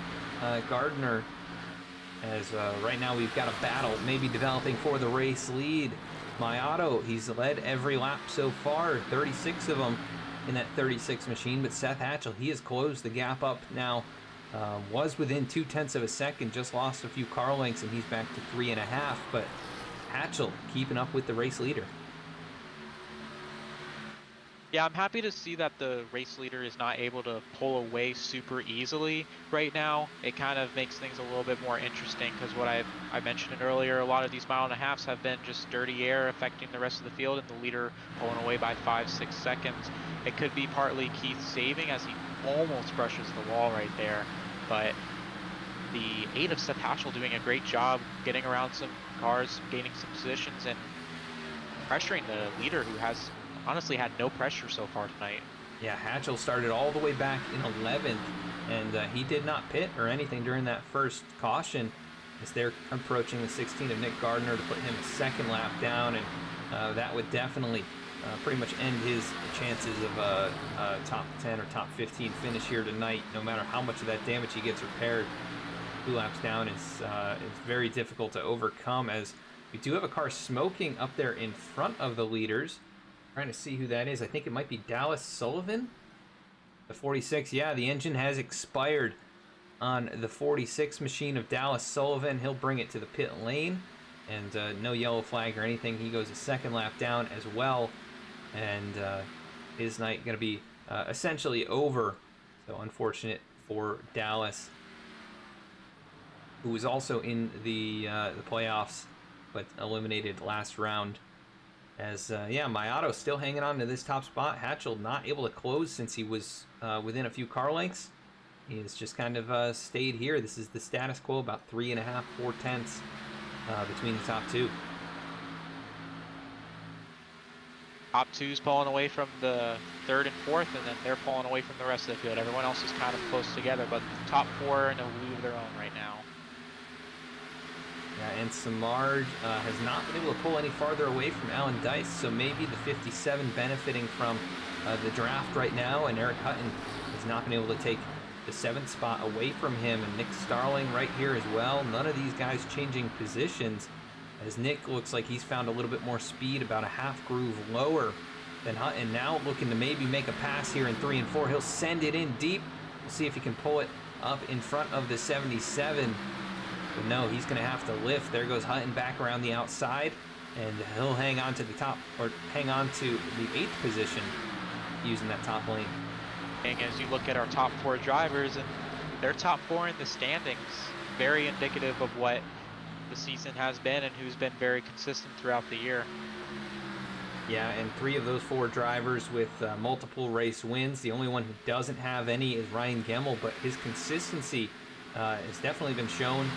Gardner, as right now we've got a battle maybe developing for the race lead. Mayato, he's led every lap so far, 36 of them in that 36 machine, but Seth Hatchell, he has closed the gap up now. Was within 0.2 of a second, just lost a few car lengths, and he's back to 3.5, but Hatchell keeping up with the race leader. Yeah, I'm happy to see that the race leader is not able to pull away super easily right now. It kind of makes things a little bit more interesting, because what I mentioned it earlier, a lot of these 1.5 miles have been just dirty air affecting the rest of the field, and the leader pulling away by 5-6 seconds. It could be partly Keith saving as he almost brushes the wall right there, but the 8 of Seth Hatchell doing a great job getting around some cars, gaining some positions, and pressuring the leader, who has honestly had no pressure so far tonight. Yeah, Hatchell started all the way back in 11th, and he did not pit or anything during that first caution, as they're approaching the 16 of Nick Gardner to put him a 2nd lap down, and that would definitely pretty much end his chances of a top 10 or top 15 finish here tonight. No matter how much of that damage he gets repaired, 2 laps down is very difficult to overcome, as we do have a car smoking up there in front of the leaders. Trying to see who that is. I think it might be Dallas Sullivan. The 46, yeah, the engine has expired on the 46 machine of Dallas Sullivan. He'll bring it to the pit lane, and no yellow flag or anything. He goes a 2nd lap down as well, and his night going to be essentially over. So unfortunate for Dallas, who was also in the playoffs, but eliminated last round. As, yeah, Mayato still hanging on to this top spot. Hatchell not able to close since he was within a few car lengths. He has just kind of stayed here. This is the status quo, about 3.5, 4 tenths between the top 2. Top 2's pulling away from the 3rd and 4th, and then they're pulling away from the rest of the field. Everyone else is kind of close together, but the top 4 are in a league of their own right now. Yeah, and Samard has not been able to pull any farther away from Alan Dice, so maybe the 57 benefiting from the draft right now, and Eric Hutton has not been able to take the 7th spot away from him, and Nick Starling right here as well. None of these guys changing positions, as Nick looks like he's found a little bit more speed, about a half groove lower than Hutton. Now looking to maybe make a pass here in 3 and 4. He'll send it in deep. We'll see if he can pull it up in front of the 77. But no, he's going to have to lift. There goes Hutton back around the outside, and he'll hang on to the top, or hang on to the 8th position using that top lane. And as you look at our top 4 drivers, and their top 4 in the standings, very indicative of what the season has been and who's been very consistent throughout the year. Yeah, and 3 of those 4 drivers with multiple race wins. The only one who doesn't have any is Ryan Gemmel, but his consistency has definitely been shown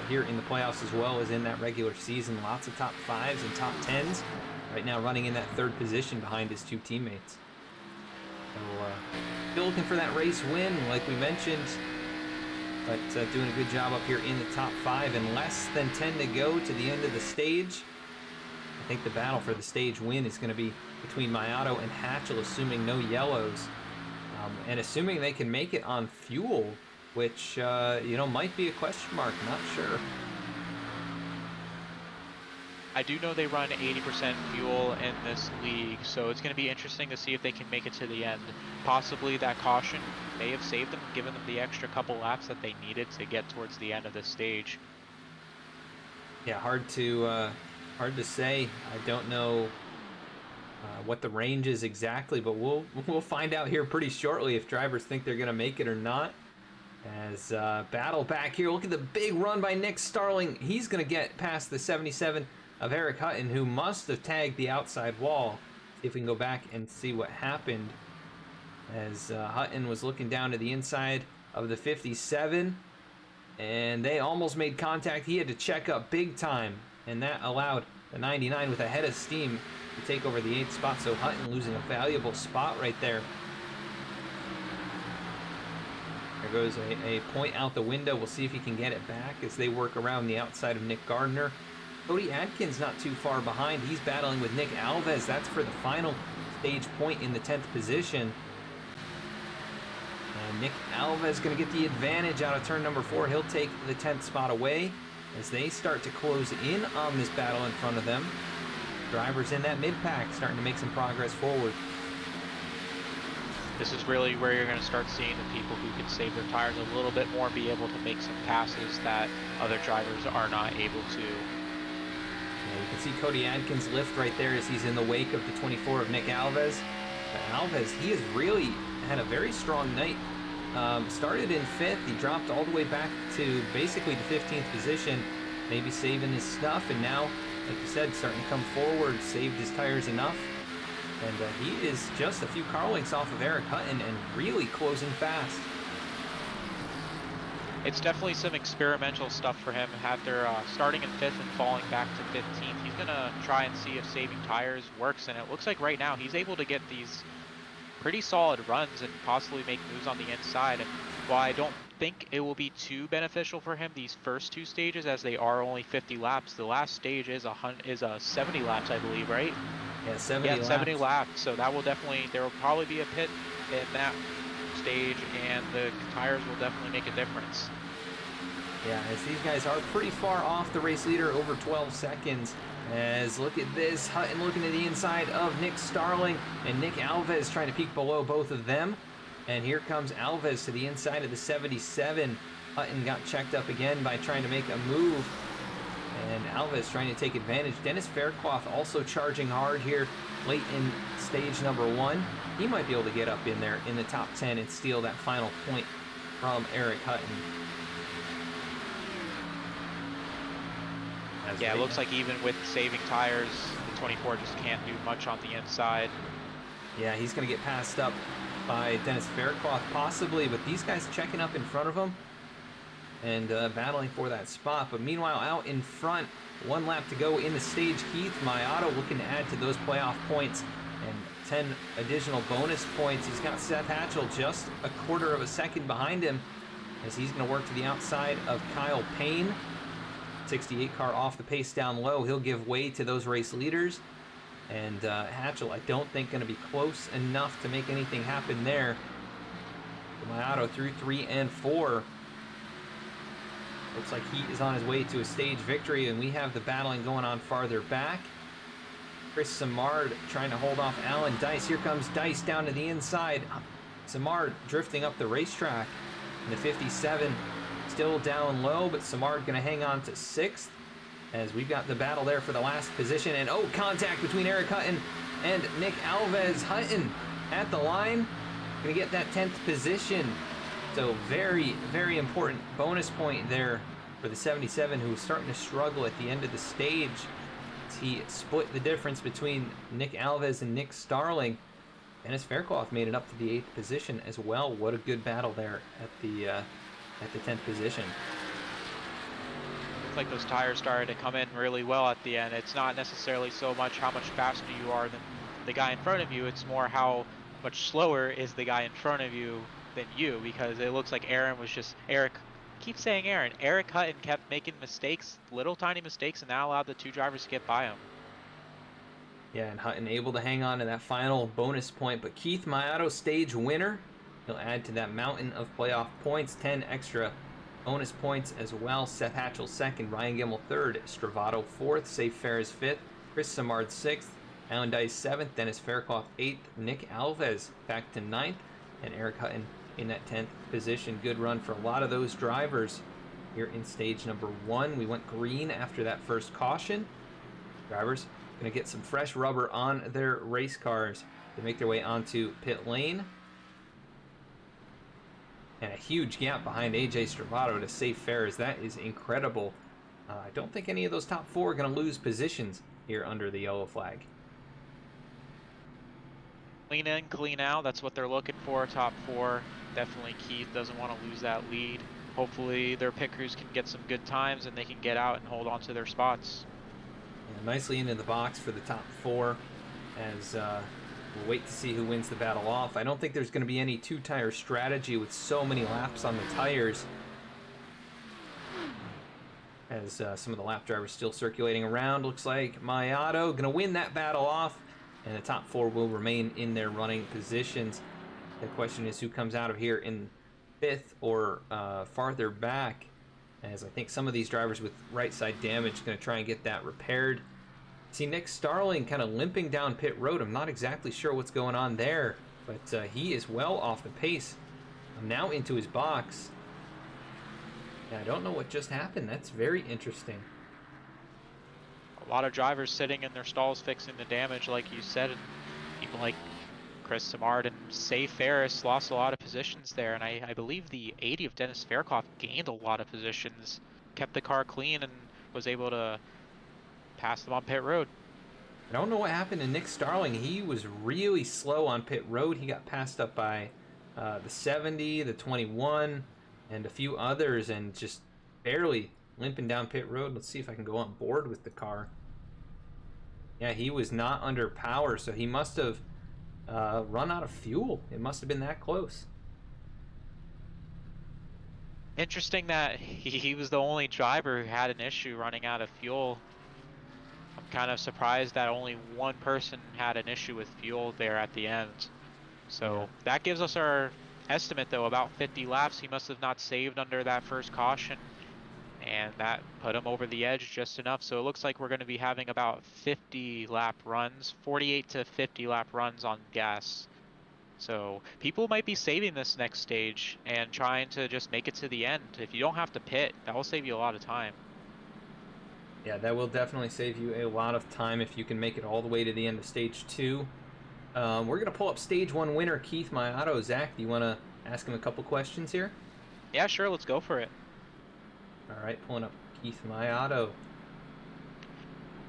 here in the playoffs as well as in that regular season. Lots of top 5s and top 10s. Right now running in that 3rd position behind his 2 teammates. So still looking for that race win, like we mentioned. But doing a good job up here in the top 5 and less than 10 to go to the end of the stage. I think the battle for the stage win is going to be between Mayato and Hatchel, assuming no yellows. And assuming they can make it on fuel, which, you know, might be a question mark, not sure. I do know they run 80% fuel in this league, so it's going to be interesting to see if they can make it to the end. Possibly that caution may have saved them, given them the extra couple laps that they needed to get towards the end of the stage. Yeah, hard to say. I don't know what the range is exactly, but we'll find out here pretty shortly if drivers think they're going to make it or not. As battle back here, look at the big run by Nick Starling. He's going to get past the 77 of Eric Hutton, who must have tagged the outside wall. See if we can go back and see what happened. As Hutton was looking down to the inside of the 57, and they almost made contact. He had to check up big time, and that allowed the 99 with a head of steam to take over the 8th spot. So Hutton losing a valuable spot right there. There goes a point out the window. We'll see if he can get it back as they work around the outside of Nick Gardner. Cody Adkins not too far behind. He's battling with Nick Alves. That's for the final stage point in the 10th position. And Nick Alves going to get the advantage out of turn number 4. He'll take the 10th spot away as they start to close in on this battle in front of them. Drivers in that mid-pack starting to make some progress forward. This is really where you're going to start seeing the people who can save their tires a little bit more, be able to make some passes that other drivers are not able to. Yeah, you can see Cody Adkins lift right there as he's in the wake of the 24 of Nick Alves. But Alves, he has really had a very strong night. Started in 5th, he dropped all the way back to basically the 15th position, maybe saving his stuff, and now, like you said, starting to come forward, saved his tires enough. And he is just a few car lengths off of Eric Hutton and really closing fast. It's definitely some experimental stuff for him. After starting in 5th and falling back to 15th, he's going to try and see if saving tires works, and it looks like right now he's able to get these pretty solid runs and possibly make moves on the inside. And while I don't think it will be too beneficial for him these first 2 stages, as they are only 50 laps, the last stage is 70 laps, I believe, right? Yeah, 70 laps. So that will definitely, there will probably be a pit in that stage, and the tires will definitely make a difference. Yeah, as these guys are pretty far off the race leader, over 12 seconds. As look at this, Hutton looking to the inside of Nick Starling, and Nick Alves trying to peek below both of them. And here comes Alves to the inside of the 77. Hutton got checked up again by trying to make a move, and Alves trying to take advantage. Dennis Faircloth also charging hard here late in stage number 1. He might be able to get up in there in the top 10 and steal that final point from Eric Hutton. Yeah, it looks like even with saving tires, the 24 just can't do much on the inside. Yeah, he's going to get passed up by Dennis Faircloth possibly, but these guys checking up in front of him and battling for that spot. But meanwhile, out in front, 1 lap to go in the stage. Keith Mayato looking to add to those playoff points and 10 additional bonus points. He's got Seth Hatchel just a 1/4 of a second behind him as he's going to work to the outside of Kyle Payne. 68 car off the pace down low. He'll give way to those race leaders. And Hatchel, I don't think going to be close enough to make anything happen there. Mayato through 3 and 4. Looks like he is on his way to a stage victory, and we have the battling going on farther back. Chris Samard trying to hold off Alan Dice. Here comes Dice down to the inside. Samard drifting up the racetrack in the 57. Still down low, but Samard going to hang on to 6th as we've got the battle there for the last position. And oh, contact between Eric Hutton and Nick Alves. Hutton at the line, going to get that 10th position. So very, very important bonus point there for the 77, who was starting to struggle at the end of the stage. He split the difference between Nick Alves and Nick Starling. Dennis Faircloth made it up to the 8th position as well. What a good battle there at the 10th position. looked like those tires started to come in really well at the end. It's not necessarily so much how much faster you are than the guy in front of you, it's more how much slower is the guy in front of you than you, because it looks like Eric keep saying Eric Hutton kept making mistakes, little tiny mistakes, and that allowed the two drivers to get by him. Yeah, and Hutton able to hang on to that final bonus point, but Keith Mayato, stage winner. He'll add to that mountain of playoff points, 10 extra bonus points as well. Seth Hatchell second, Ryan Gimmel third, Stravato fourth, Safe Ferris fifth, Chris Samard sixth, Alan Dice seventh, Dennis Fairclough eighth, Nick Alves back to ninth, and Eric Hutton in that 10th position. Good run for a lot of those drivers here in stage number 1. We went green after that first caution. Drivers going to get some fresh rubber on their race cars to make their way onto pit lane. And a huge gap behind AJ Stravato to Safe Ferris. That is incredible. I don't think any of those top 4 are going to lose positions here under the yellow flag. Clean in, clean out, that's what they're looking for, top 4. Definitely Keith doesn't want to lose that lead. Hopefully their pit crews can get some good times and they can get out and hold on to their spots. Yeah, nicely into the box for the top 4 as we'll wait to see who wins the battle off. I don't think there's going to be any two-tire strategy with so many laps on the tires, as some of the lap drivers still circulating around. Looks like Mayato going to win that battle off, and the top 4 will remain in their running positions. The question is who comes out of here in 5th or farther back, as I think some of these drivers with right side damage going to try and get that repaired. See Nick Starling kind of limping down pit road. I'm not exactly sure what's going on there, but he is well off the pace. I'm now into his box. And I don't know what just happened. That's very interesting. A lot of drivers sitting in their stalls fixing the damage, like you said, and people like Chris Samard and Safe Ferris lost a lot of positions there, and I believe the 80 of Dennis Fairclough gained a lot of positions, kept the car clean, and was able to pass them on pit road. I don't know what happened to Nick Starling. He was really slow on pit road. He got passed up by the 70, the 21, and a few others, and just barely limping down pit road. Let's see if I can go on board with the car. Yeah, he was not under power, so he must have run out of fuel. It must have been that close. Interesting that he was the only driver who had an issue running out of fuel. I'm kind of surprised that only one person had an issue with fuel there at the end. So that gives us our estimate, though, about 50 laps. He must have not saved under that first caution, and that put him over the edge just enough. So it looks like we're going to be having about 50 lap runs, 48 to 50 lap runs on gas. So people might be saving this next stage and trying to just make it to the end. If you don't have to pit, that will save you a lot of time. Yeah, that will definitely save you a lot of time if you can make it all the way to the end of stage 2. We're going to pull up stage 1 winner, Keith Mayato. Zach, do you want to ask him a couple questions here? Yeah, sure. Let's go for it. All right, pulling up Keith Mayato.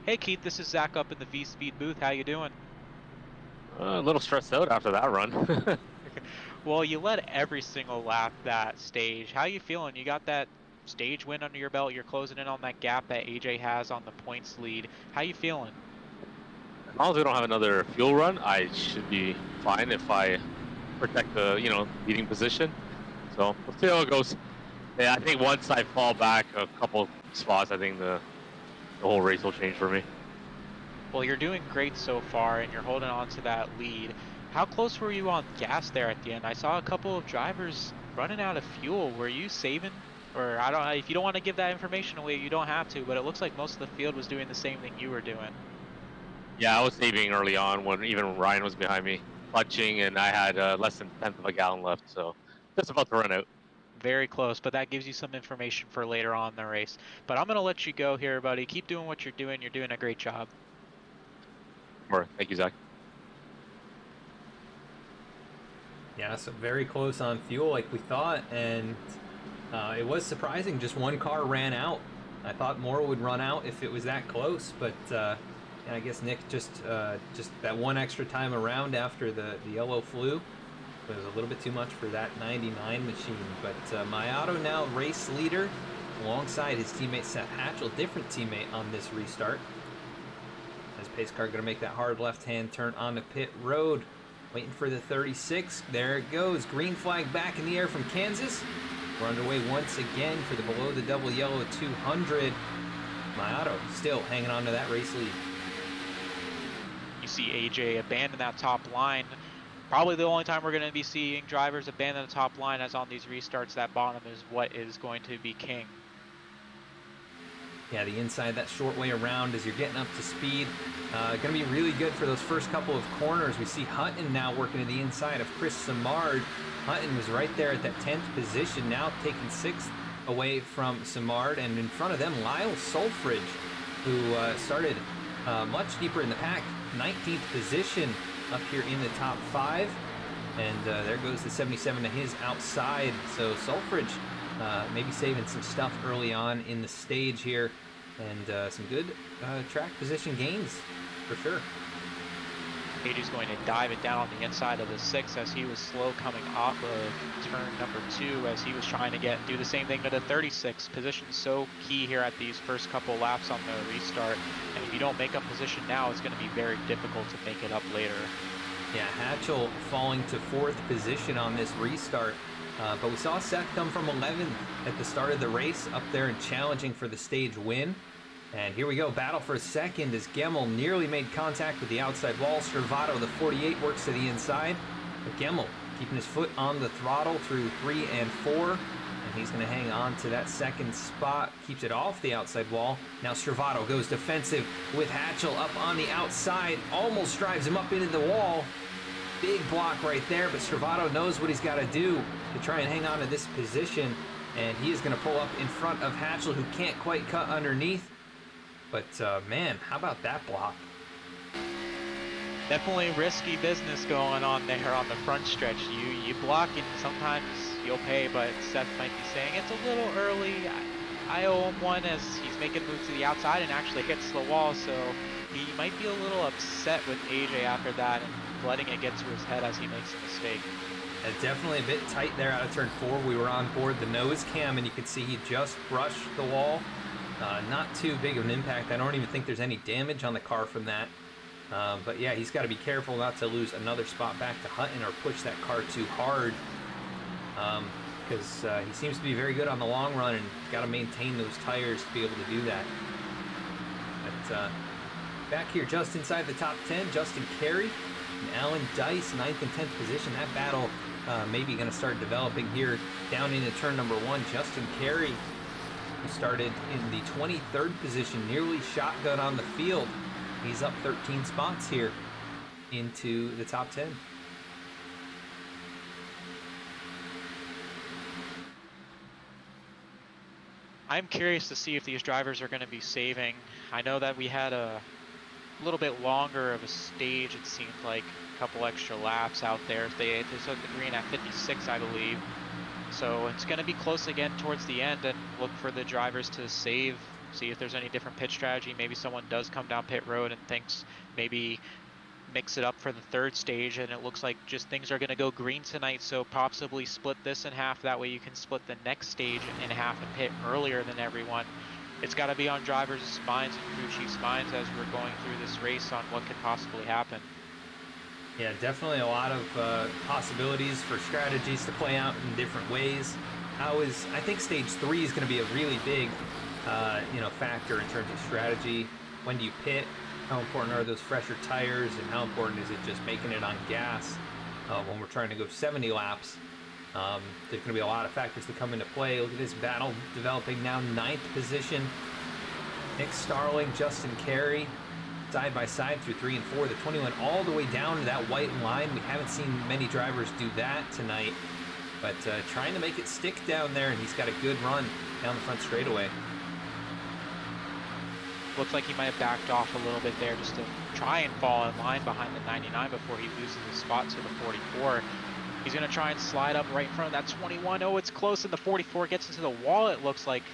Hey, Keith, this is Zach up in the V-Speed booth. How you doing? A little stressed out after that run. Well, you led every single lap that stage. How you feeling? You got that stage win under your belt. You're closing in on that gap that AJ has on the points lead. How you feeling? As long as we don't have another fuel run, I should be fine if I protect the leading position. So we'll see how it goes. Yeah, I think once I fall back a couple spots, I think the whole race will change for me. Well, you're doing great so far, and you're holding on to that lead. How close were you on gas there at the end? I saw a couple of drivers running out of fuel. Were you saving? Or I don't know, if you don't want to give that information away, you don't have to, but it looks like most of the field was doing the same thing you were doing. Yeah, I was saving early on when even Ryan was behind me, clutching, and I had less than 1/10 of a gallon left, so just about to run out. Very close, but that gives you some information for later on in the race. But I'm going to let you go here, buddy. Keep doing what you're doing. You're doing a great job. Sure. Thank you, Zach. Yeah, so very close on fuel like we thought, and it was surprising. Just one car ran out. I thought more would run out if it was that close, but I guess Nick just that one extra time around after the yellow flew was a little bit too much for that 99 machine. But Mayato now race leader alongside his teammate Seth Hatchell, different teammate on this restart. As pace car going to make that hard left-hand turn onto pit road. Waiting for the 36. There it goes. Green flag back in the air from Kansas. We're underway once again for the below the double yellow 200. Mayato still hanging on to that race lead. You see AJ abandon that top line. Probably the only time we're going to be seeing drivers abandon the top line, as on these restarts, that bottom is what is going to be king. Yeah, the inside, that short way around as you're getting up to speed. Going to be really good for those first couple of corners. We see Hutton now working to the inside of Chris Simard. Hutton was right there at that 10th position, now taking 6th away from Simard. And in front of them, Lyle Solfridge, who started much deeper in the pack, 19th position up here in the top 5. And there goes the 77 to his outside. So Solfridge maybe saving some stuff early on in the stage here, and some good track position gains for sure. AJ's going to dive it down on the inside of the 6 as he was slow coming off of turn number 2, as he was trying to do the same thing to the 36. Position so key here at these first couple laps on the restart, and if you don't make up position now, it's going to be very difficult to make it up later. Yeah, Hatchell falling to 4th position on this restart. But we saw Seth come from 11th at the start of the race, up there and challenging for the stage win. And here we go, battle for 2nd as Gemmel nearly made contact with the outside wall. Stravato, the 48, works to the inside. But Gemmel keeping his foot on the throttle through 3 and 4. And he's going to hang on to that 2nd spot, keeps it off the outside wall. Now Stravato goes defensive with Hatchell up on the outside, almost drives him up into the wall. Big block right there, but Stravato knows what he's got to do to try and hang on to this position, and he is going to pull up in front of Hatchell, who can't quite cut underneath. But man, how about that block? Definitely risky business going on there on the front stretch. You block and sometimes you'll pay, but Seth might be saying it's a little early. I owe him one, as he's making a move to the outside and actually hits the wall, so he might be a little upset with AJ after that and letting it get to his head as he makes a mistake. Definitely a bit tight there out of turn 4. We were on board the nose cam, and you could see he just brushed the wall. Not too big of an impact. I don't even think there's any damage on the car from that. But yeah, he's got to be careful not to lose another spot back to Hutton or push that car too hard. Because he seems to be very good on the long run, and got to maintain those tires to be able to do that. But back here just inside the top 10, Justin Carey and Alan Dice, 9th and 10th position. That battle maybe going to start developing here down into turn number 1. Justin Carey, who started in the 23rd position, nearly shotgun on the field. He's up 13 spots here into the top 10. I'm curious to see if these drivers are going to be saving. I know that we had a little bit longer of a stage, it seemed like, a couple extra laps out there. They set the green at 56, I believe. So it's going to be close again towards the end, and look for the drivers to save, see if there's any different pit strategy. Maybe someone does come down pit road and thinks maybe mix it up for the 3rd stage, and it looks like just things are going to go green tonight, so possibly split this in half. That way you can split the next stage in half and pit earlier than everyone. It's got to be on drivers' minds and crew chiefs' minds as we're going through this race on what could possibly happen. Yeah, definitely a lot of possibilities for strategies to play out in different ways. I think stage 3 is going to be a really big factor in terms of strategy. When do you pit? How important are those fresher tires, and how important is it just making it on gas when we're trying to go 70 laps? There's going to be a lot of factors that come into play. Look at this battle developing now. 9th position, Nick Starling, Justin Carey, side by side through 3 and 4. The 21 all the way down to that white line. We haven't seen many drivers do that tonight, but trying to make it stick down there, and he's got a good run down the front straightaway. Looks like he might have backed off a little bit there just to try and fall in line behind the 99 before he loses his spot to the 44. He's going to try and slide up right in front of that 21. Oh, it's close, and the 44 gets into the wall, it looks like.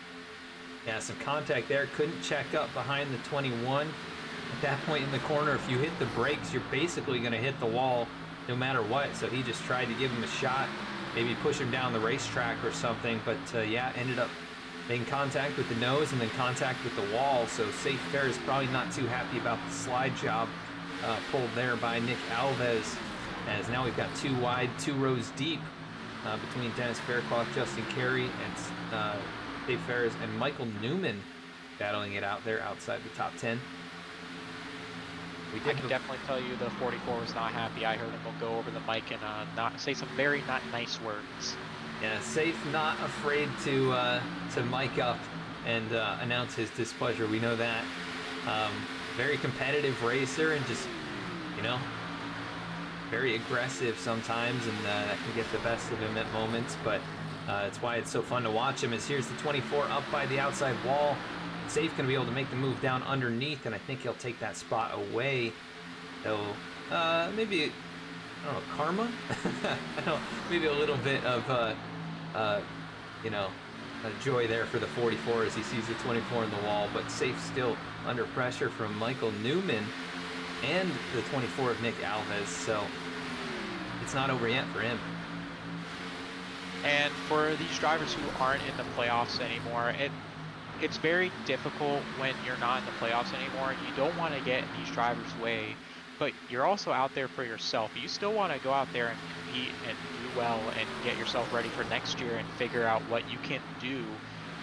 Yeah, some contact there. Couldn't check up behind the 21. At that point in the corner, if you hit the brakes, you're basically going to hit the wall no matter what. So he just tried to give him a shot, maybe push him down the racetrack or something. But yeah, ended up making contact with the nose and then contact with the wall. So Safe Fair is probably not too happy about the slide job pulled there by Nick Alves, as now we've got 2 wide, 2 rows deep between Dennis Faircloth, Justin Carey, and Dave Ferris and Michael Newman battling it out there outside the top 10. I can definitely tell you the 44 was not happy. I heard him go over the mic and not say some very not nice words. Yeah, Safe not afraid to mic up and announce his displeasure. We know that. Very competitive racer and just, you know, very aggressive sometimes, and that can get the best of him at moments. But that's why it's so fun to watch him. As here's the 24 up by the outside wall. Safe gonna be able to make the move down underneath, and I think he'll take that spot away. He'll maybe, I don't know, karma. I don't know, maybe a little bit of you know, joy there for the 44 as he sees the 24 in the wall. But Safe still under pressure from Michael Newman and the 24 of Nick Alves, so it's not over yet for him. And for these drivers who aren't in the playoffs anymore, it's very difficult when you're not in the playoffs anymore. You don't want to get in these drivers' way, but you're also out there for yourself. You still want to go out there and compete and do well and get yourself ready for next year and figure out what you can do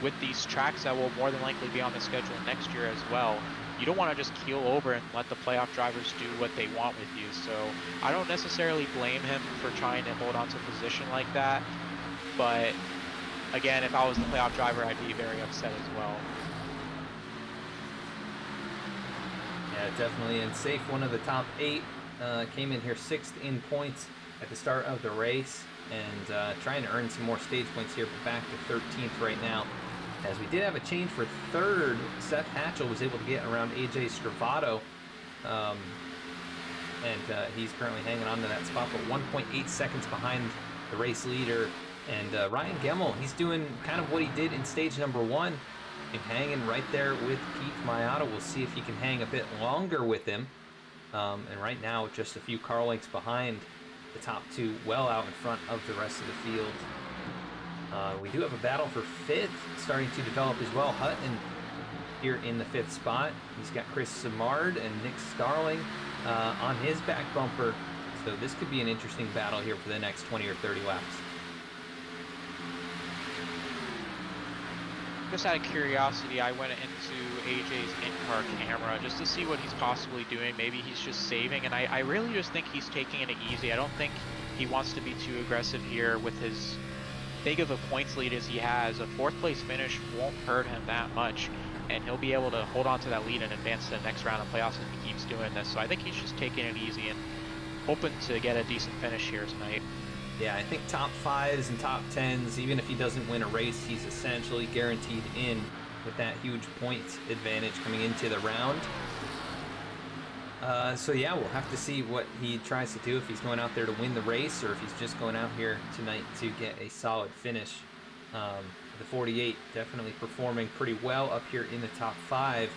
with these tracks that will more than likely be on the schedule next year as well. You don't want to just keel over and let the playoff drivers do what they want with you. So I don't necessarily blame him for trying to hold on to a position like that. But again, if I was the playoff driver, I'd be very upset as well. Yeah, definitely. And Safe, one of the top 8, came in here 6th in points at the start of the race, and trying to earn some more stage points here, but back to 13th right now. As we did have a change for 3rd, Seth Hatchell was able to get around AJ Stravato, and he's currently hanging on to that spot, but 1.8 seconds behind the race leader. And Ryan Gemmel, he's doing kind of what he did in stage number 1, and hanging right there with Keith Maiotta. We'll see if he can hang a bit longer with him. And right now, just a few car lengths behind the top 2, well out in front of the rest of the field. We do have a battle for 5th starting to develop as well. Hutton here in the 5th spot. He's got Chris Simard and Nick Starling on his back bumper. So this could be an interesting battle here for the next 20 or 30 laps. Just out of curiosity, I went into AJ's in-car camera just to see what he's possibly doing. Maybe he's just saving, and I really just think he's taking it easy. I don't think he wants to be too aggressive here with his big of a points lead as he has. A 4th place finish won't hurt him that much, and he'll be able to hold on to that lead and advance to the next round of playoffs if he keeps doing this. So I think he's just taking it easy and hoping to get a decent finish here tonight. Yeah, I think top 5s and top 10s, even if he doesn't win a race, he's essentially guaranteed in with that huge points advantage coming into the round. So yeah, we'll have to see what he tries to do, if he's going out there to win the race or if he's just going out here tonight to get a solid finish. The 48 definitely performing pretty well up here in the top 5,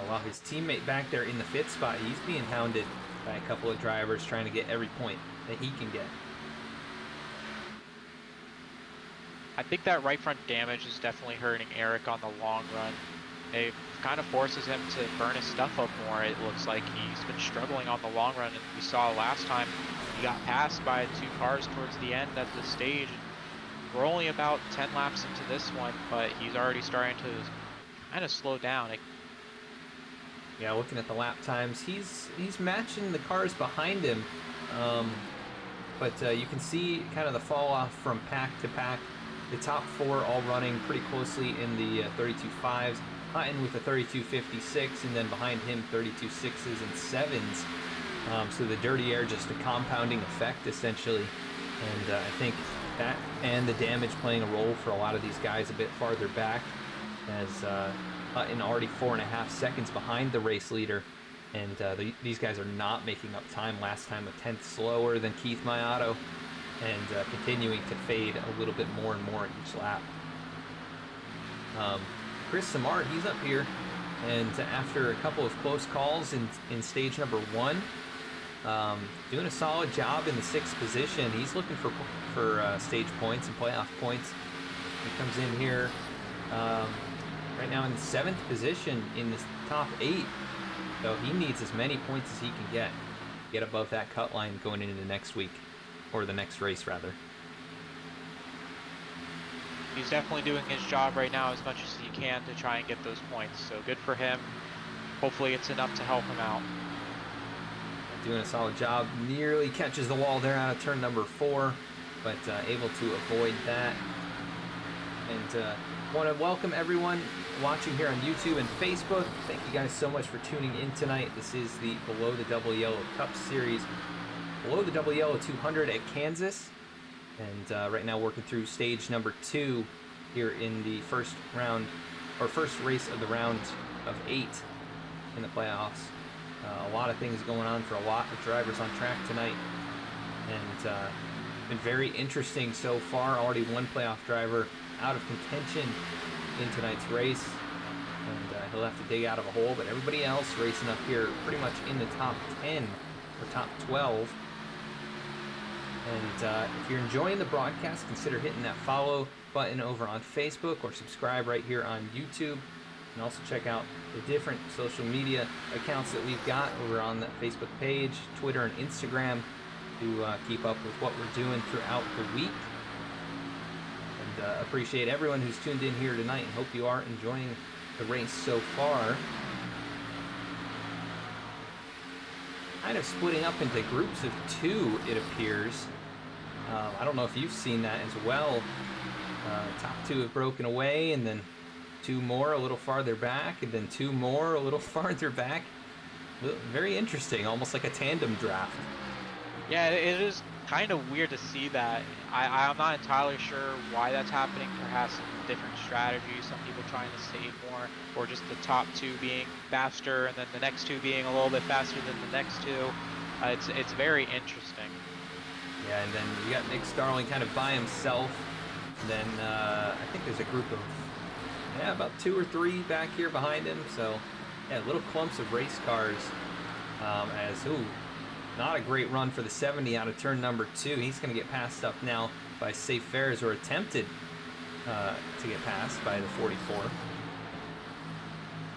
while his teammate back there in the 5th spot, he's being hounded by a couple of drivers trying to get every point that he can get. I think that right front damage is definitely hurting Eric on the long run. It kind of forces him to burn his stuff up more. It looks like he's been struggling on the long run, and we saw last time he got passed by 2 cars towards the end of the stage. We're only about 10 laps into this one, but he's already starting to kind of slow down. Yeah, looking at the lap times, he's matching the cars behind him, but you can see kind of the fall off from pack to pack. The top 4 all running pretty closely in the 32.5s, Hutton with the 32.56, and then behind him 32.6s and 7s. So the dirty air, just a compounding effect essentially, and I think that and the damage playing a role for a lot of these guys a bit farther back, as Hutton already 4.5 seconds behind the race leader, and these guys are not making up time. Last time a 10th slower than Keith Maiotta, and continuing to fade a little bit more and more each lap. Chris Simard, he's up here, and after a couple of close calls in stage number 1, doing a solid job in the 6th position. He's looking for stage points and playoff points. He comes in here right now in 7th position in the top 8. So he needs as many points as he can get above that cut line going into the next week, or the next race rather. He's definitely doing his job right now as much as he can to try and get those points. So good for him. Hopefully it's enough to help him out. Doing a solid job. Nearly catches the wall there out of turn number 4, but able to avoid that. And want to welcome everyone watching here on YouTube and Facebook. Thank you guys so much for tuning in tonight. This is the Below the Double Yellow Cup Series. Below the Double Yellow 200 at Kansas. And right now working through stage number 2 here in the first round, or first race of the round of 8 in the playoffs. A lot of things going on for a lot of drivers on track tonight. And been very interesting so far. Already one playoff driver out of contention in tonight's race. And he'll have to dig out of a hole, but everybody else racing up here pretty much in the top 10 or top 12. And if you're enjoying the broadcast, consider hitting that follow button over on Facebook or subscribe right here on YouTube. And also check out the different social media accounts that we've got over on that Facebook page, Twitter, and Instagram to keep up with what we're doing throughout the week. And appreciate everyone who's tuned in here tonight and hope you are enjoying the race so far. Kind of splitting up into groups of 2, it appears. I don't know if you've seen that as well. Top 2 have broken away, and then 2 more a little farther back, and then 2 more a little farther back. Very interesting, almost like a tandem draft. Yeah, it is kind of weird to see that. I'm not entirely sure why that's happening. Perhaps different strategies, some people trying to save more, or just the top 2 being faster and then the next 2 being a little bit faster than the next 2. It's very interesting. Yeah, and then you got Nick Starling kind of by himself. And then I think there's a group of, about 2 or 3 back here behind him. So, yeah, little clumps of race cars. Not a great run for the 70 out of turn number 2. He's going to get passed up now by Safe Fares, or attempted to get passed by the 44.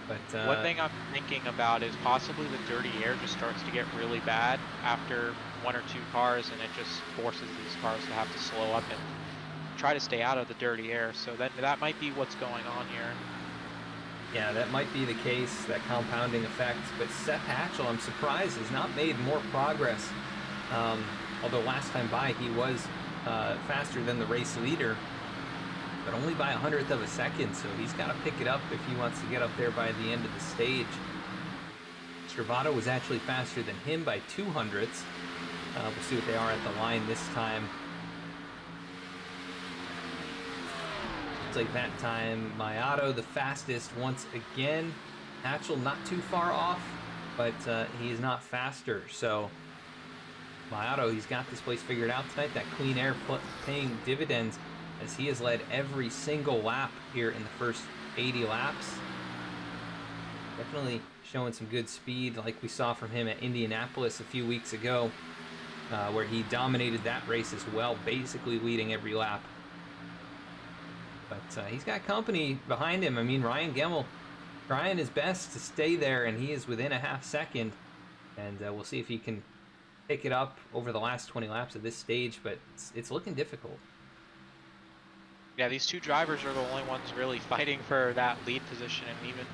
But one thing I'm thinking about is possibly the dirty air just starts to get really bad after 1 or 2 cars, and it just forces these cars to have to slow up and try to stay out of the dirty air. So that might be what's going on here. Yeah, that might be the case, that compounding effect. But Seth Hatchell, I'm surprised, has not made more progress. Although last time by he was faster than the race leader, but only by 100th of a second. So he's got to pick it up if he wants to get up there by the end of the stage. Stravato was actually faster than him by 200ths. We'll see what they are at the line this time. Looks like that time Mayato the fastest once again. Hatchell not too far off, but he is not faster. So Mayato, he's got this place figured out tonight. That clean air paying dividends as he has led every single lap here in the first 80 laps. Definitely showing some good speed like we saw from him at Indianapolis a few weeks ago, where he dominated that race as well, basically leading every lap. But he's got company behind him. I mean, Ryan Gemmel trying his best to stay there, and he is within a half second. And we'll see if he can pick it up over the last 20 laps of this stage, but it's looking difficult. Yeah, these 2 drivers are the only ones really fighting for that lead position, and even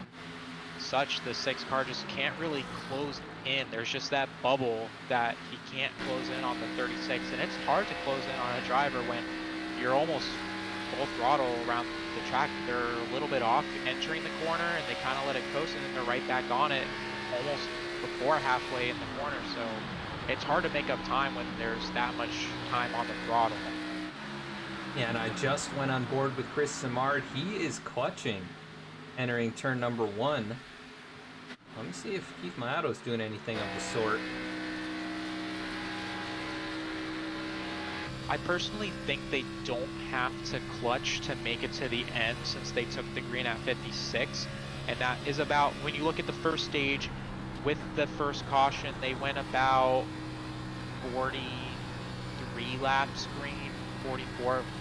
such, the 6 car just can't really close in. There's just that bubble that he can't close in on the 36, and it's hard to close in on a driver when you're almost full throttle around the track. They're a little bit off entering the corner, and they kind of let it coast, and then they're right back on it almost before halfway in the corner. So it's hard to make up time when there's that much time on the throttle. Yeah, and I just went on board with Chris Simard. He is clutching entering turn number 1. Let me see if Keith Mayato's doing anything of the sort. I personally think they don't have to clutch to make it to the end, since they took the green at 56. And that is about, when you look at the first stage, with the first caution, they went about 43 laps green,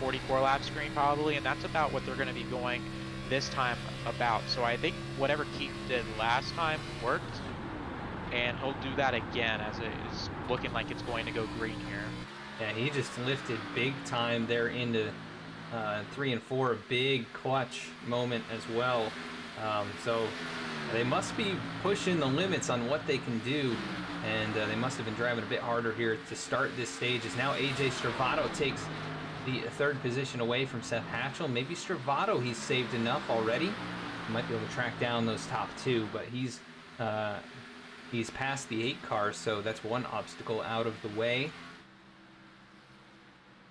44 laps green probably, and that's about what they're going to be going this time about. So I think whatever Keith did last time worked, and he'll do that again as it is looking like it's going to go green here. Yeah, he just lifted big time there into 3 and 4, a big clutch moment as well. So they must be pushing the limits on what they can do, and they must have been driving a bit harder here to start this stage, as now AJ Stravato takes the 3rd position away from Seth Hatchell. Maybe Stravato, he's saved enough already. He might be able to track down those top 2, but he's past the 8 cars, so that's one obstacle out of the way.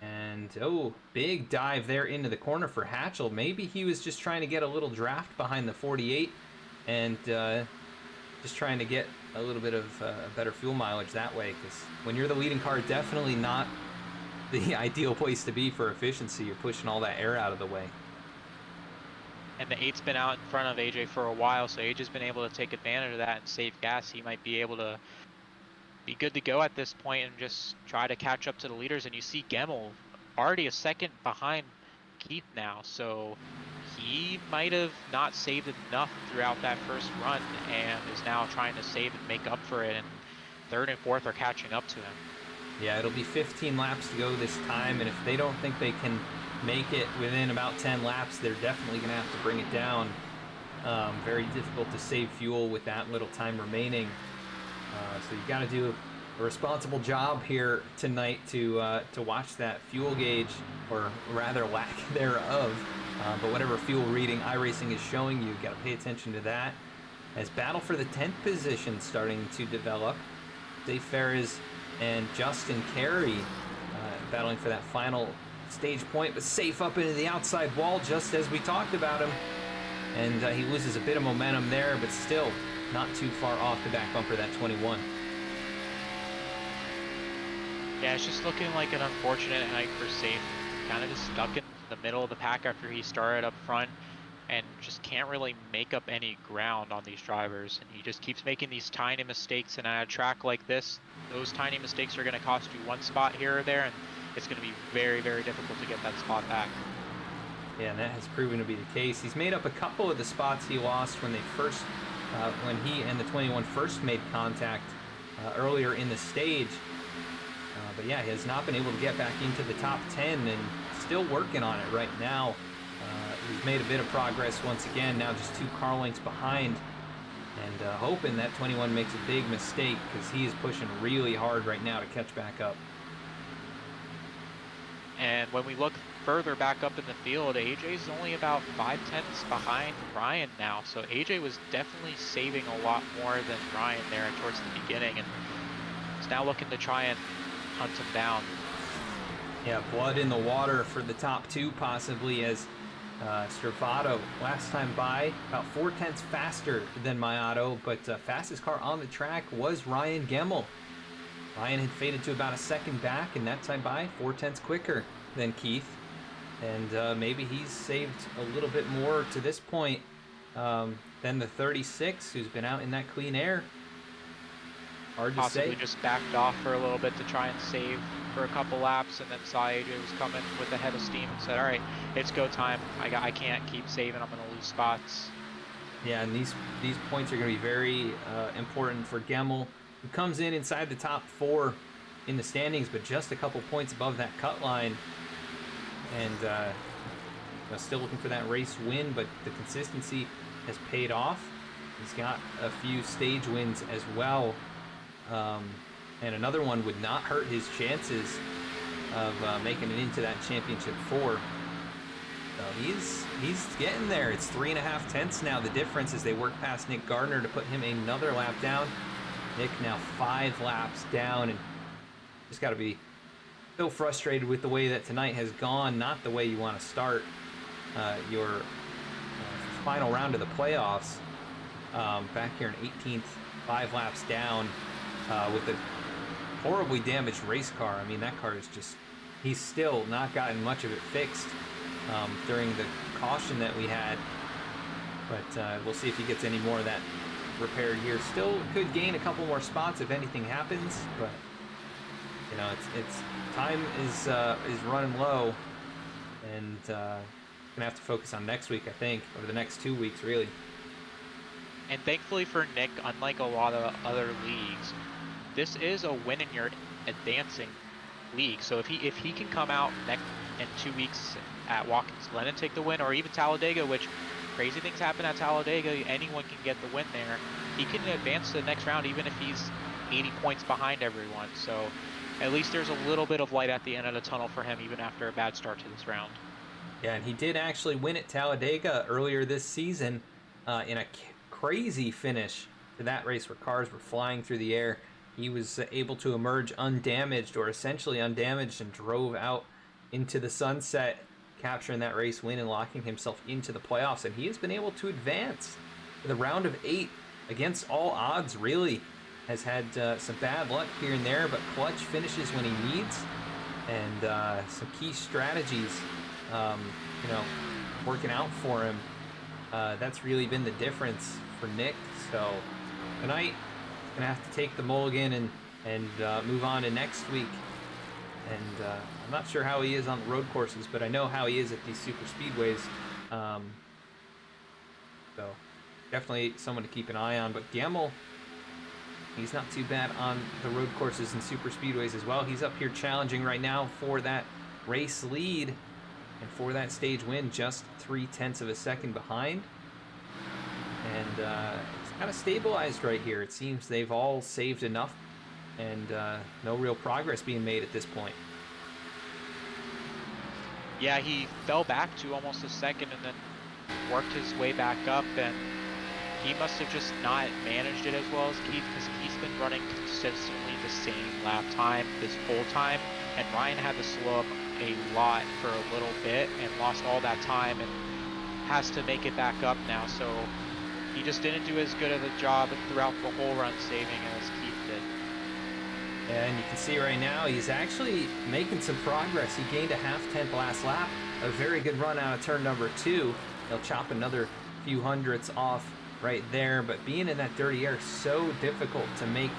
And, oh, big dive there into the corner for Hatchell. Maybe he was just trying to get a little draft behind the 48 and just trying to get a little bit of better fuel mileage that way, because when you're the leading car, definitely not the ideal place to be for efficiency. You're pushing all that air out of the way. And the 8's been out in front of AJ for a while, so AJ's been able to take advantage of that and save gas. He might be able to be good to go at this point and just try to catch up to the leaders. And you see Gemmel already a second behind Keith now, so he might have not saved enough throughout that first run and is now trying to save and make up for it, and 3rd and 4th are catching up to him. Yeah, it'll be 15 laps to go this time, and if they don't think they can make it within about 10 laps, they're definitely going to have to bring it down. Very difficult to save fuel with that little time remaining. So you got to do a responsible job here tonight to watch that fuel gauge, or rather lack thereof. But whatever fuel reading iRacing is showing you, got to pay attention to that. As battle for the 10th position starting to develop, Dave Ferris and Justin Carey battling for that final stage point, but safe up into the outside wall just as we talked about him. And he loses a bit of momentum there, but still not too far off the back bumper, that 21. Yeah, it's just looking like an unfortunate night for Safe. Kind of just stuck in the middle of the pack after he started up front, and just can't really make up any ground on these drivers. And he just keeps making these tiny mistakes, and at a track like this, those tiny mistakes are going to cost you 1 spot here or there, and it's going to be very, very difficult to get that spot back. Yeah, and that has proven to be the case. He's made up a couple of the spots he lost when they first, when he and the 21 first made contact earlier in the stage. But yeah, he has not been able to get back into the top 10, and still working on it right now. He's made a bit of progress once again, now just 2 car lengths behind, and hoping that 21 makes a big mistake, because he is pushing really hard right now to catch back up. And when we look further back up in the field, AJ's only about 5/10 behind Ryan now. So AJ was definitely saving a lot more than Ryan there towards the beginning, and is now looking to try and hunt him down. Yeah, blood in the water for the top 2 possibly, as Stravato last time by about 4/10 faster than Mayato, but fastest car on the track was Ryan Gemmel. Ryan had faded to about a second back, and that time by 4/10 quicker than Keith. And maybe he's saved a little bit more to this point than the 36, who's been out in that clean air. Hard to say. Possibly just backed off for a little bit to try and save for a couple laps, and then saw AJ was coming with a head of steam and said, all right, it's go time. I can't keep saving. I'm going to lose spots. Yeah, and these points are going to be very important for Gemmel, who comes in inside the top 4 in the standings, but just a couple points above that cut line. And still looking for that race win, but the consistency has paid off. He's got a few stage wins as well. And another one would not hurt his chances of making it into that championship 4. So he's getting there. It's 3.5 tenths now, the difference, as they work past Nick Gardner to put him another lap down. Nick now 5 laps down, and just got to be so frustrated with the way that tonight has gone. Not the way you want to start your final round of the playoffs. Back here in 18th, 5 laps down with a horribly damaged race car. I mean, that car is just, he's still not gotten much of it fixed during the caution that we had. But we'll see if he gets any more of that repaired here. Still could gain a couple more spots if anything happens, but it's time is running low, and gonna have to focus on next week, I think, over the next 2 weeks, really. And thankfully for Nick, unlike a lot of other leagues, this is a win in your advancing league. So if he can come out in 2 weeks at Watkins Glen and take the win, or even Talladega, which crazy things happen at Talladega, anyone can get the win there. He can advance to the next round even if he's 80 points behind everyone. So at least there's a little bit of light at the end of the tunnel for him, even after a bad start to this round. Yeah, and he did actually win at Talladega earlier this season in a crazy finish to that race where cars were flying through the air. He was able to emerge undamaged, or essentially undamaged, and drove out into the sunset, capturing that race win and locking himself into the playoffs. And he has been able to advance to the round of 8 against all odds, really. Has had some bad luck here and there, but clutch finishes when he needs, and some key strategies, working out for him. That's really been the difference for Nick. So tonight, gonna have to take the mulligan and move on to next week. And I'm not sure how he is on the road courses, but I know how he is at these super speedways. So definitely someone to keep an eye on. But Gemmel, he's not too bad on the road courses and super speedways as well. He's up here challenging right now for that race lead and for that stage win, just 0.3 of a second behind. And it's kind of stabilized right here. It seems they've all saved enough, and no real progress being made at this point. Yeah, he fell back to almost a second and then worked his way back up, and he must have just not managed it as well as Keith, because Keith's been running consistently the same lap time this whole time, and Ryan had to slow up a lot for a little bit and lost all that time and has to make it back up now. So he just didn't do as good of a job throughout the whole run saving as Keith did. And you can see right now he's actually making some progress. He gained a 0.5 last lap. A very good run out of turn number 2. He'll chop another few hundredths off right there, but being in that dirty air is so difficult to make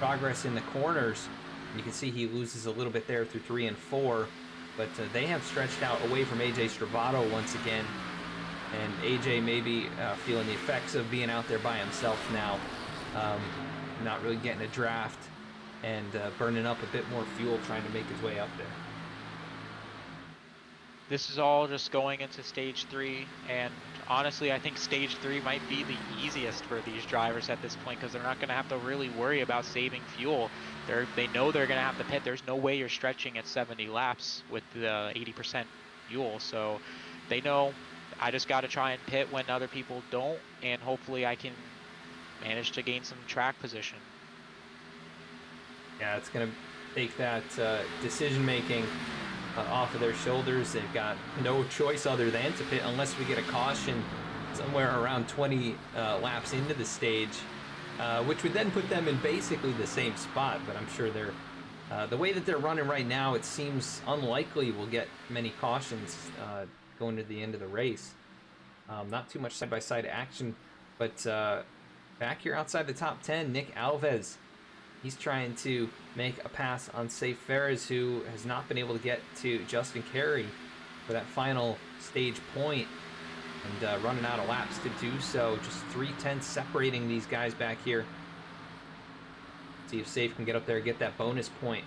progress in the corners. You can see he loses a little bit there through 3 and 4, but they have stretched out away from AJ Stravato once again, and AJ may be feeling the effects of being out there by himself now, not really getting a draft, and burning up a bit more fuel trying to make his way up there. This is all just going into stage 3, and honestly I think stage 3 might be the easiest for these drivers at this point, because they're not going to have to really worry about saving fuel. They know they're going to have to pit. There's no way you're stretching at 70 laps with the 80% fuel, so they know I just got to try and pit when other people don't, and hopefully I can manage to gain some track position. Yeah, it's going to take that decision making off of their shoulders. They've got no choice other than to pit unless we get a caution somewhere around 20 laps into the stage, which would then put them in basically the same spot. But I'm sure they're the way that they're running right now, it seems unlikely we'll get many cautions going to the end of the race. Not too much side-by-side action, but back here outside the top 10, Nick Alves. He's trying to make a pass on Safe Ferris, who has not been able to get to Justin Carey for that final stage point, and running out of laps to do so. Just 0.3 separating these guys back here. See if Safe can get up there and get that bonus point.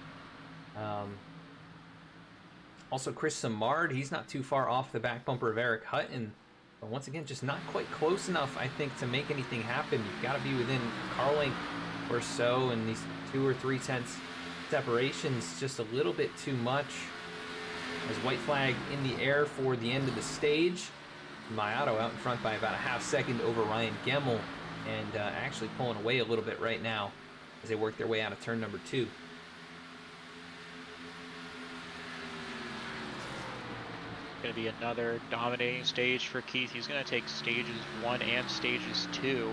Also, Chris Samard, he's not too far off the back bumper of Eric Hutton, but once again, just not quite close enough, I think, to make anything happen. You've got to be within a car length or so, and these 2 or 3 separations just a little bit too much. As white flag in the air for the end of the stage. Mayato out in front by about a 0.5 second over Ryan Gemmel, and actually pulling away a little bit right now as they work their way out of turn number 2. Going to be another dominating stage for Keith. He's going to take stages 1 and stages 2,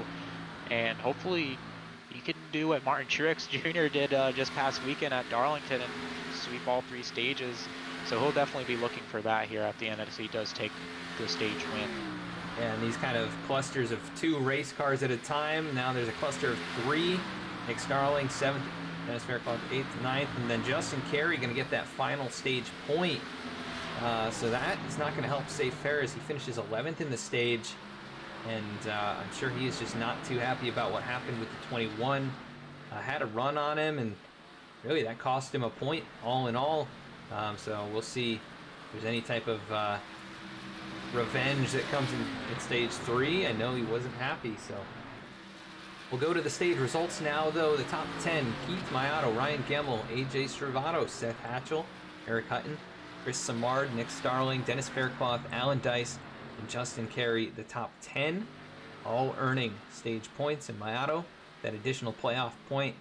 and hopefully he can do what Martin Truex Jr. did just past weekend at Darlington and sweep all 3 stages. So he'll definitely be looking for that here at the end as he does take the stage win. And these kind of clusters of 2 race cars at a time. Now there's a cluster of 3. Nick Starling, 7th, Dennis Fairclough, 8th, 9th, and then Justin Carey going to get that final stage point. So that is not going to help Safe Ferris. He finishes 11th in the stage, and I'm sure he is just not too happy about what happened with the 21. Had a run on him, and really that cost him a point all in all. So we'll see if there's any type of revenge that comes in stage 3. I know he wasn't happy, so we'll go to the stage results now, though. The top 10: Keith Mayato, Ryan Gemmel, AJ Stravato, Seth Hatchell, Eric Hutton, Chris Samard, Nick Starling, Dennis Faircloth, Alan Dice, and Justin Carey. The top 10 all earning stage points, and Mayato that additional playoff point,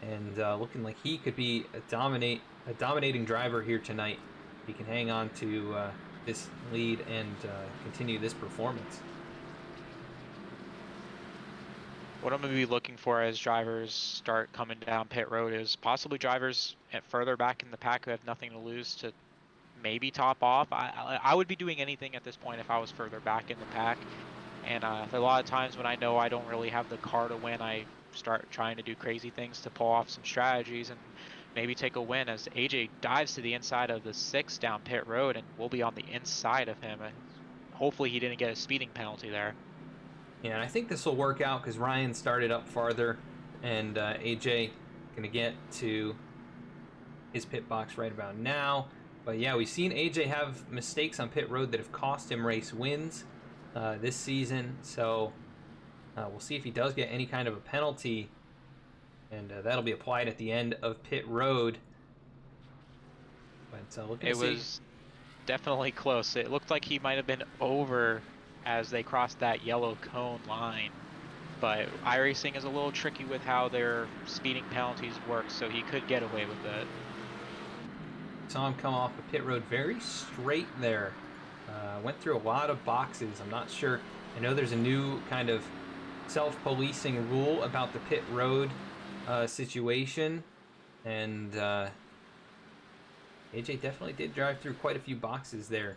and looking like he could be a dominating driver here tonight. He can hang on to this lead and continue this performance. What I'm going to be looking for as drivers start coming down pit road is possibly drivers further back in the pack who have nothing to lose to maybe top off. I would be doing anything at this point if I was further back in the pack. And a lot of times when I know I don't really have the car to win, I start trying to do crazy things to pull off some strategies and maybe take a win, as AJ dives to the inside of the 6 down pit road, and we'll be on the inside of him. And hopefully he didn't get a speeding penalty there. Yeah, and I think this will work out because Ryan started up farther, and AJ gonna get to his pit box right about now. But yeah, we've seen AJ have mistakes on pit road that have cost him race wins this season, so we'll see if he does get any kind of a penalty, and that'll be applied at the end of pit road. But looking it was definitely close. It looked like he might have been over as they crossed that yellow cone line, but iRacing is a little tricky with how their speeding penalties work, so he could get away with it. Saw him come off the pit road very straight there. Went through a lot of boxes. I'm not sure. I know there's a new kind of self-policing rule about the pit road situation, and AJ definitely did drive through quite a few boxes there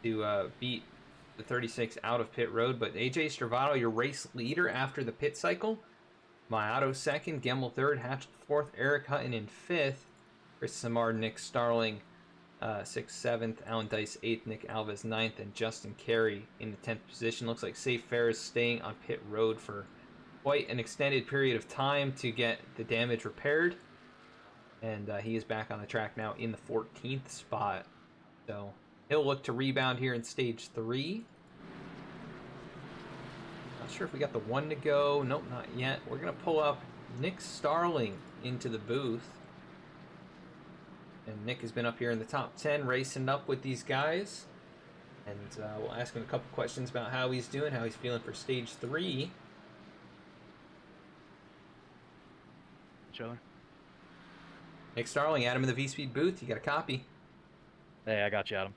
to beat the 36 out of pit road. But AJ Stravato, your race leader after the pit cycle. Mayato second, Gemmel third, Hatch fourth, Eric Hutton in fifth, Chris Samard, Nick Starling 6th, 7th, Alan Dice 8th, Nick Alves 9th, and Justin Carey in the 10th position. Looks like Safe Ferris staying on pit road for quite an extended period of time to get the damage repaired. And he is back on the track now in the 14th spot. So he'll look to rebound here in stage 3. Not sure if we got the 1 to go. Nope, not yet. We're going to pull up Nick Starling into the booth. And Nick has been up here in the top 10 racing up with these guys. And we'll ask him a couple questions about how he's doing, how he's feeling for stage 3. Chiller. Nick Starling, Adam in the V-Speed booth. You got a copy? Hey, I got you, Adam.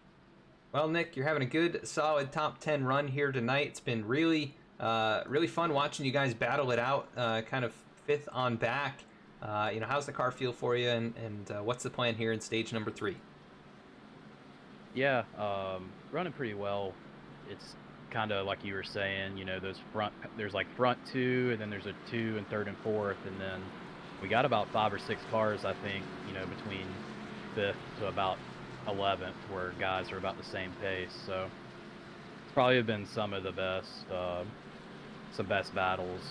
Well, Nick, you're having a good, solid top 10 run here tonight. It's been really fun watching you guys battle it out, kind of 5th on back. How's the car feel for you, and what's the plan here in stage number 3? Yeah, running pretty well. It's kind of like you were saying, there's like front 2, and then there's a 2 and 3rd and 4th, and then we got about 5 or 6 cars, I think, between 5th to about 11th, where guys are about the same pace. So it's probably been some of the best battles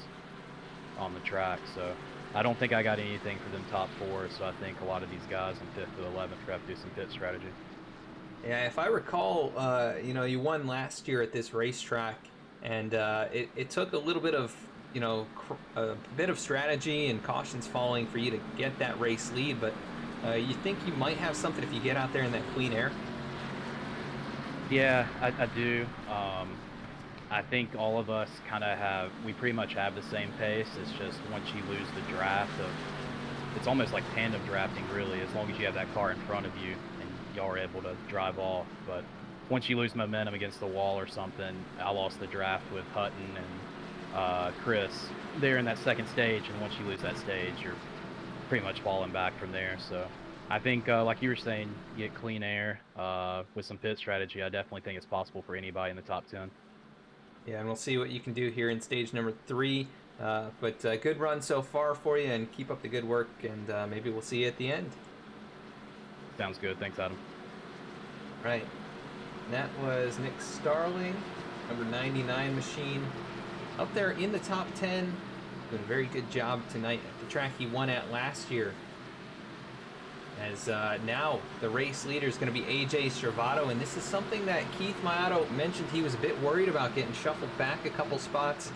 on the track. So I don't think I got anything for them top 4, so I think a lot of these guys in 5th to 11th have to do some pit strategy. Yeah, if I recall, you won last year at this racetrack, and it took a little bit of, a bit of strategy and cautions falling for you to get that race lead, but you think you might have something if you get out there in that clean air? Yeah, I do. I think all of us we pretty much have the same pace. It's just once you lose the draft it's almost like tandem drafting, really, as long as you have that car in front of you and y'all are able to drive off. But once you lose momentum against the wall or something, I lost the draft with Hutton and Chris there in that second stage, and once you lose that stage, you're pretty much falling back from there. So I think, like you were saying, get clean air with some pit strategy. I definitely think it's possible for anybody in the top 10. Yeah, and we'll see what you can do here in stage number 3. But good run so far for you, and keep up the good work, and maybe we'll see you at the end. Sounds good. Thanks, Adam. Right. That was Nick Starling, number 99 machine. Up there in the top 10. Doing a very good job tonight at the track he won at last year. As now the race leader is going to be AJ Stravato, and this is something that Keith Mayato mentioned he was a bit worried about, getting shuffled back a couple spots.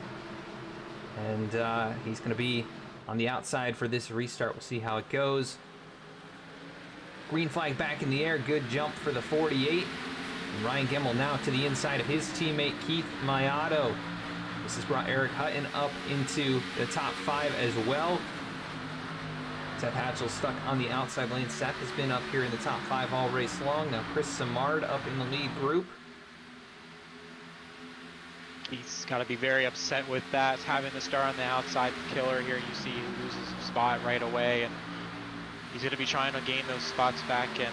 And he's going to be on the outside for this restart. We'll see how it goes. Green flag back in the air, good jump for the 48. And Ryan Gemmel now to the inside of his teammate Keith Mayato. This has brought Eric Hutton up into the top 5 as well. Seth Hatchell stuck on the outside lane. Seth has been up here in the top 5 all race long. Now Chris Samard up in the lead group. He's got to be very upset with that, having the star on the outside killer here. You see he loses a spot right away, and he's going to be trying to gain those spots back. And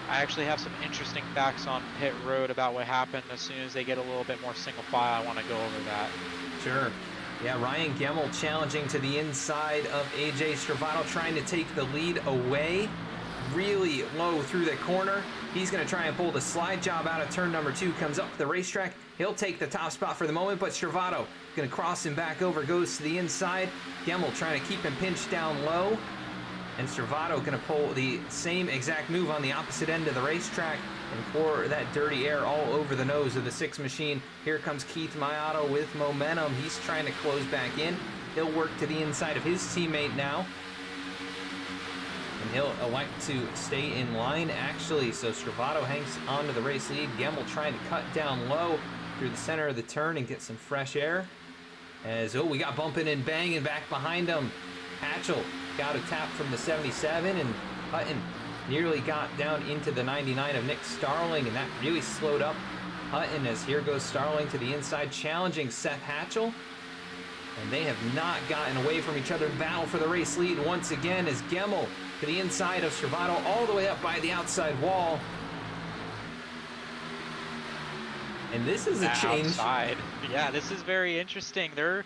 I actually have some interesting facts on pit road about what happened. As soon as they get a little bit more single file, I want to go over that. Sure. Yeah, Ryan Gemmel challenging to the inside of AJ Stravato, trying to take the lead away. Really low through the corner. He's going to try and pull the slide job out of turn number 2. Comes up the racetrack. He'll take the top spot for the moment, but Stravato going to cross him back over, goes to the inside. Gemmel trying to keep him pinched down low. And Stravato going to pull the same exact move on the opposite end of the racetrack and pour that dirty air all over the nose of the 6 machine. Here comes Keith Mayato with momentum. He's trying to close back in. He'll work to the inside of his teammate now. And he'll elect to stay in line, actually. So Stravato hangs on to the race lead. Gemmel trying to cut down low through the center of the turn and get some fresh air. As, oh, we got bumping and banging back behind him. Hatchell got a tap from the 77, and Hutton nearly got down into the 99 of Nick Starling, and that really slowed up Hutton. As here goes Starling to the inside, challenging Seth Hatchell. And they have not gotten away from each other. Battle for the race lead once again as Gemmel to the inside of Stravato, all the way up by the outside wall. And this is a change. Outside. Yeah, this is very interesting. They're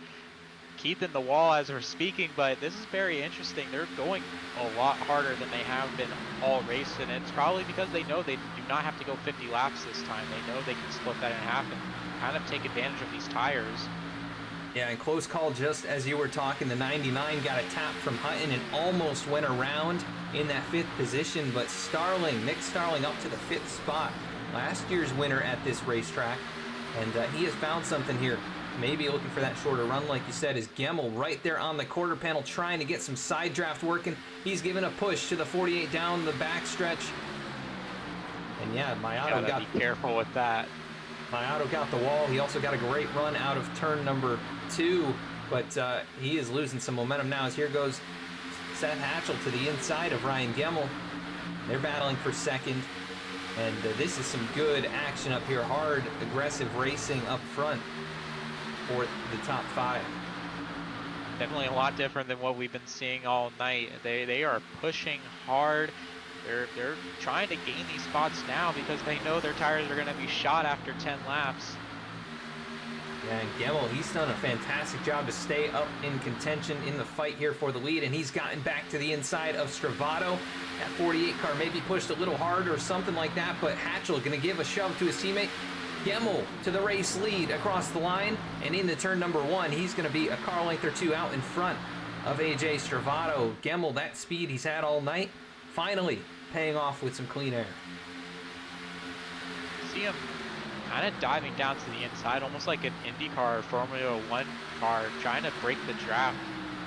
keeping the wall as we're speaking, but this is very interesting. They're going a lot harder than they have been all race, and it's probably because they know they do not have to go 50 laps this time. They know they can split that in half and kind of take advantage of these tires. Yeah, and close call just as you were talking. The 99 got a tap from Hutton and almost went around in that 5th position, but Starling, Nick Starling, up to the 5th spot. Last year's winner at this racetrack, and he has found something here. Maybe looking for that shorter run, like you said, is Gemmel right there on the quarter panel trying to get some side draft working. He's giving a push to the 48 down the backstretch. And yeah, Mayato got... be careful with that. Mayato got the wall. He also got a great run out of turn number 2, but he is losing some momentum now as here goes Seth Hatchell to the inside of Ryan Gemmel. They're battling for second, and this is some good action up here. Hard, aggressive racing up front for the top 5. Definitely a lot different than what we've been seeing all night. They are pushing hard. They're trying to gain these spots now because they know their tires are going to be shot after 10 laps. Yeah, and Gemmel, he's done a fantastic job to stay up in contention in the fight here for the lead, and he's gotten back to the inside of Stravato. That 48 car maybe pushed a little hard or something like that, but Hatchell going to give a shove to his teammate. Gemmel to the race lead across the line, and into turn number 1, he's going to be a car length or 2 out in front of AJ Stravato. Gemmel, that speed he's had all night, finally paying off with some clean air. See him kind of diving down to the inside, almost like an IndyCar or Formula 1 car, trying to break the draft,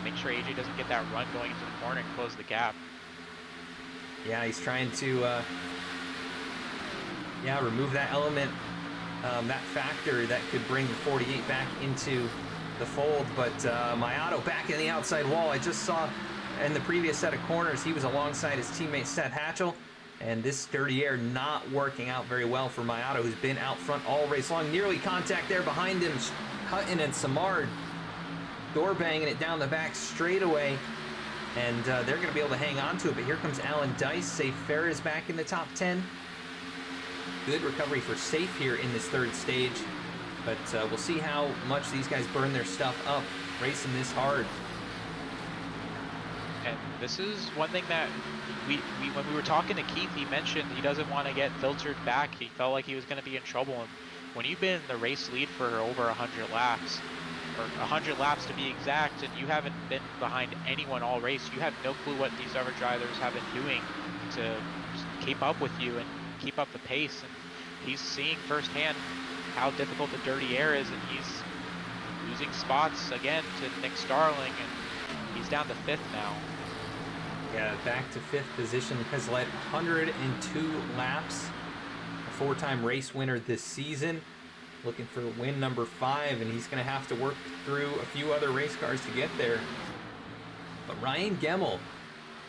make sure AJ doesn't get that run going into the corner and close the gap. Yeah, he's trying to remove that element, that factor that could bring the 48 back into the fold. But Mayato back in the outside wall. I just saw in the previous set of corners, he was alongside his teammate Seth Hatchell, and this dirty air not working out very well for Mayato, who's been out front all race long. Nearly contact there behind him. Hutton and Samard door banging it down the back straightaway, and they're going to be able to hang on to it. But here comes Alan Dice. Safe Ferris back in the top 10. Good recovery for Safe here in this 3rd stage, but we'll see how much these guys burn their stuff up racing this hard. And this is one thing that we when we were talking to Keith, he mentioned he doesn't want to get filtered back. He felt like he was going to be in trouble. And when you've been in the race lead for over 100 laps, or 100 laps to be exact, and you haven't been behind anyone all race, you have no clue what these other drivers have been doing to keep up with you and keep up the pace. And he's seeing firsthand how difficult the dirty air is, and he's losing spots again to Nick Starling, and he's down to 5th now. Yeah, back to 5th position, has led 102 laps, a 4-time race winner this season, looking for win number 5, and he's going to have to work through a few other race cars to get there. But Ryan Gemmel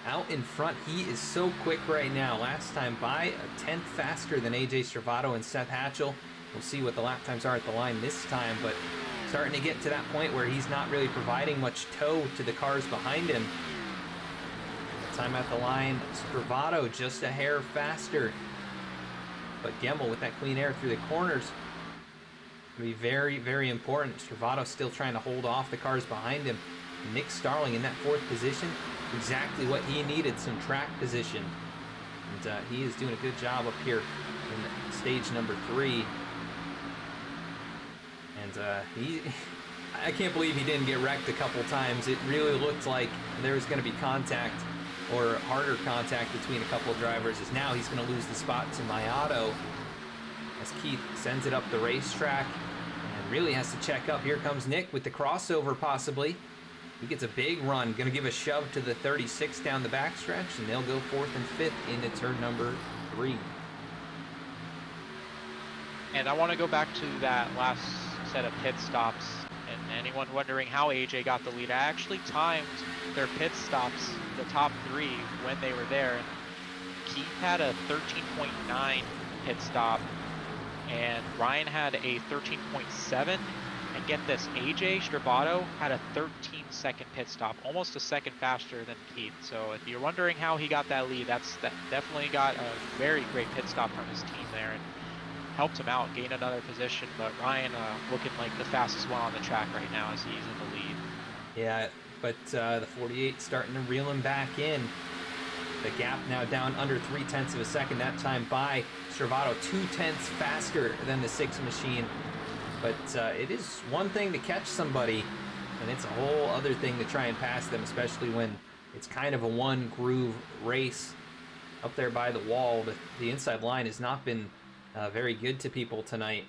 out in front, he is so quick right now. Last time by a 10th faster than AJ Stravato and Seth Hatchell. We'll see what the lap times are at the line this time, but starting to get to that point where he's not really providing much tow to the cars behind him. Time at the line, Stravato just a hair faster, but Gemmel with that clean air through the corners will be very, very important. Stravato still trying to hold off the cars behind him. Nick Starling in that 4th position, exactly what he needed, some track position. And he is doing a good job up here in stage number 3. And I can't believe he didn't get wrecked a couple times. It really looked like there was going to be contact, or harder contact, between a couple of drivers, as now he's going to lose the spot to Mayato as Keith sends it up the racetrack and really has to check up. Here comes Nick with the crossover possibly. He gets a big run, going to give a shove to the 36 down the backstretch, and they'll go 4th and 5th into turn number 3. And I want to go back to that last set of pit stops, and anyone wondering how AJ got the lead, I actually timed their pit stops, the top 3, when they were there. And Keith had a 13.9 pit stop, and Ryan had a 13.7. And get this, AJ Stravato had a 13-second pit stop, almost a second faster than Keith. So if you're wondering how he got that lead, that definitely got a very great pit stop from his team there, and helped him out, gain another position. But Ryan looking like the fastest one on the track right now as he's in the lead. Yeah, but the 48 starting to reel him back in. The gap now down under 0.3 of a second. That time by Stravato, 0.2 faster than the 6 machine. But it is one thing to catch somebody, and it's a whole other thing to try and pass them, especially when it's kind of a one groove race up there by the wall. The inside line has not been very good to people tonight,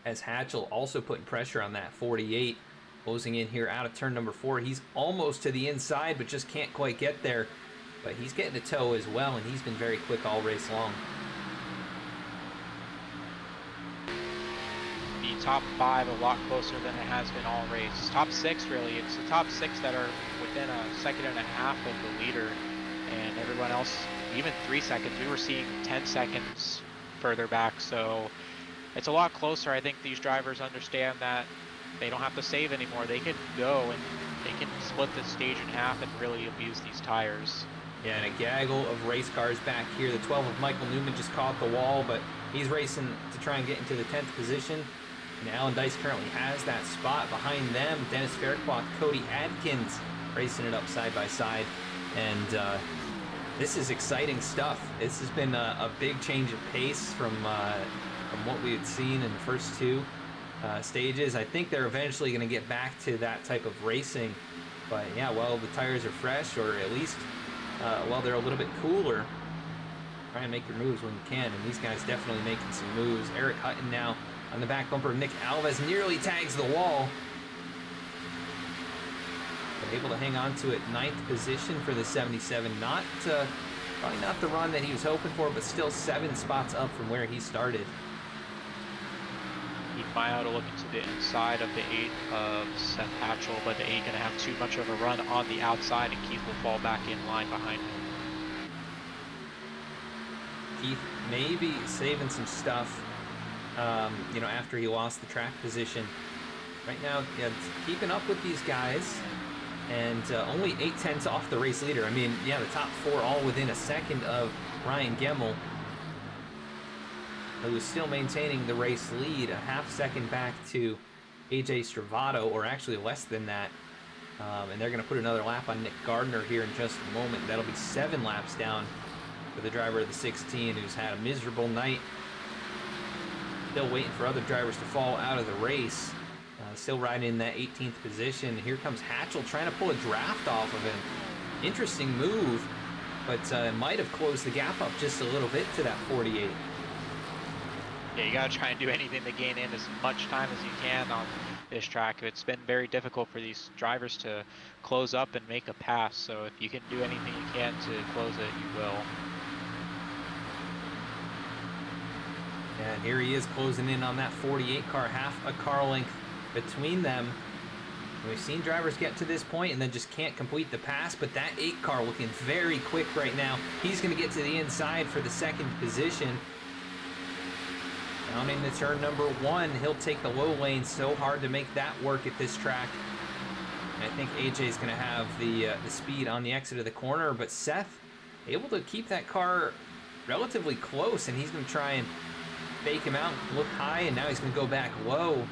as Hatchell also putting pressure on that 48, closing in here out of turn number 4. He's almost to the inside, but just can't quite get there. But he's getting a tow as well, and he's been very quick all race long. The top 5 a lot closer than it has been all race. Top 6 really. It's the top 6 that are within a second and a half of the leader, and everyone else even 3 seconds. We were seeing 10 seconds further back, so it's a lot closer. I think these drivers understand that they don't have to save anymore. They can go and they can split this stage in half and really abuse these tires. Yeah, and a gaggle of race cars back here. The 12 of Michael Newman just caught the wall, but he's racing to try and get into the 10th position. And Alan Dice currently has that spot. Behind them, Dennis Faircloth, Cody Adkins racing it up side by side. And this is exciting stuff. This has been a big change of pace from what we had seen in the first 2 stages. I think they're eventually going to get back to that type of racing. But yeah, well, the tires are fresh, or at least while they're a little bit cooler, try and make your moves when you can. And these guys definitely making some moves. Eric Hutton now on the back bumper. Nick Alves nearly tags the wall, but able to hang on to it. 9th position for the 77. Not probably not the run that he was hoping for, but still 7 spots up from where he started. Keith Mayato looking to the inside of the 8 of Seth Hatchell, but the 8 going to have too much of a run on the outside, and Keith will fall back in line behind him. Keith Maybe saving some stuff, you know, after he lost the track position. Right now, yeah, keeping up with these guys, and only 0.8 off the race leader. I mean, yeah, the top 4 all within a second of Ryan Gemmel, who is still maintaining the race lead, a half second back to AJ Stravato, or actually less than that. And they're going to put another lap on Nick Gardner here in just a moment. That'll be 7 laps down for the driver of the 16, who's had a miserable night. Still waiting for other drivers to fall out of the race. Still riding in that 18th position. Here comes Hatchell trying to pull a draft off of him. Interesting move, but might have closed the gap up just a little bit to that 48. Yeah, you gotta try and do anything to gain in as much time as you can on this track. It's been very difficult for these drivers to close up and make a pass, so if you can do anything you can to close it, you will. And here he is closing in on that 48 car, half a car length between them. We've seen drivers get to this point and then just can't complete the pass, but that 8 car looking very quick right now. He's going to get to the inside for the 2nd position. Down into turn number 1, he'll take the low lane. So hard to make that work at this track. And I think AJ's going to have the speed on the exit of the corner, but Seth able to keep that car relatively close, and he's going to try and fake him out, look high, and now he's going to go back low.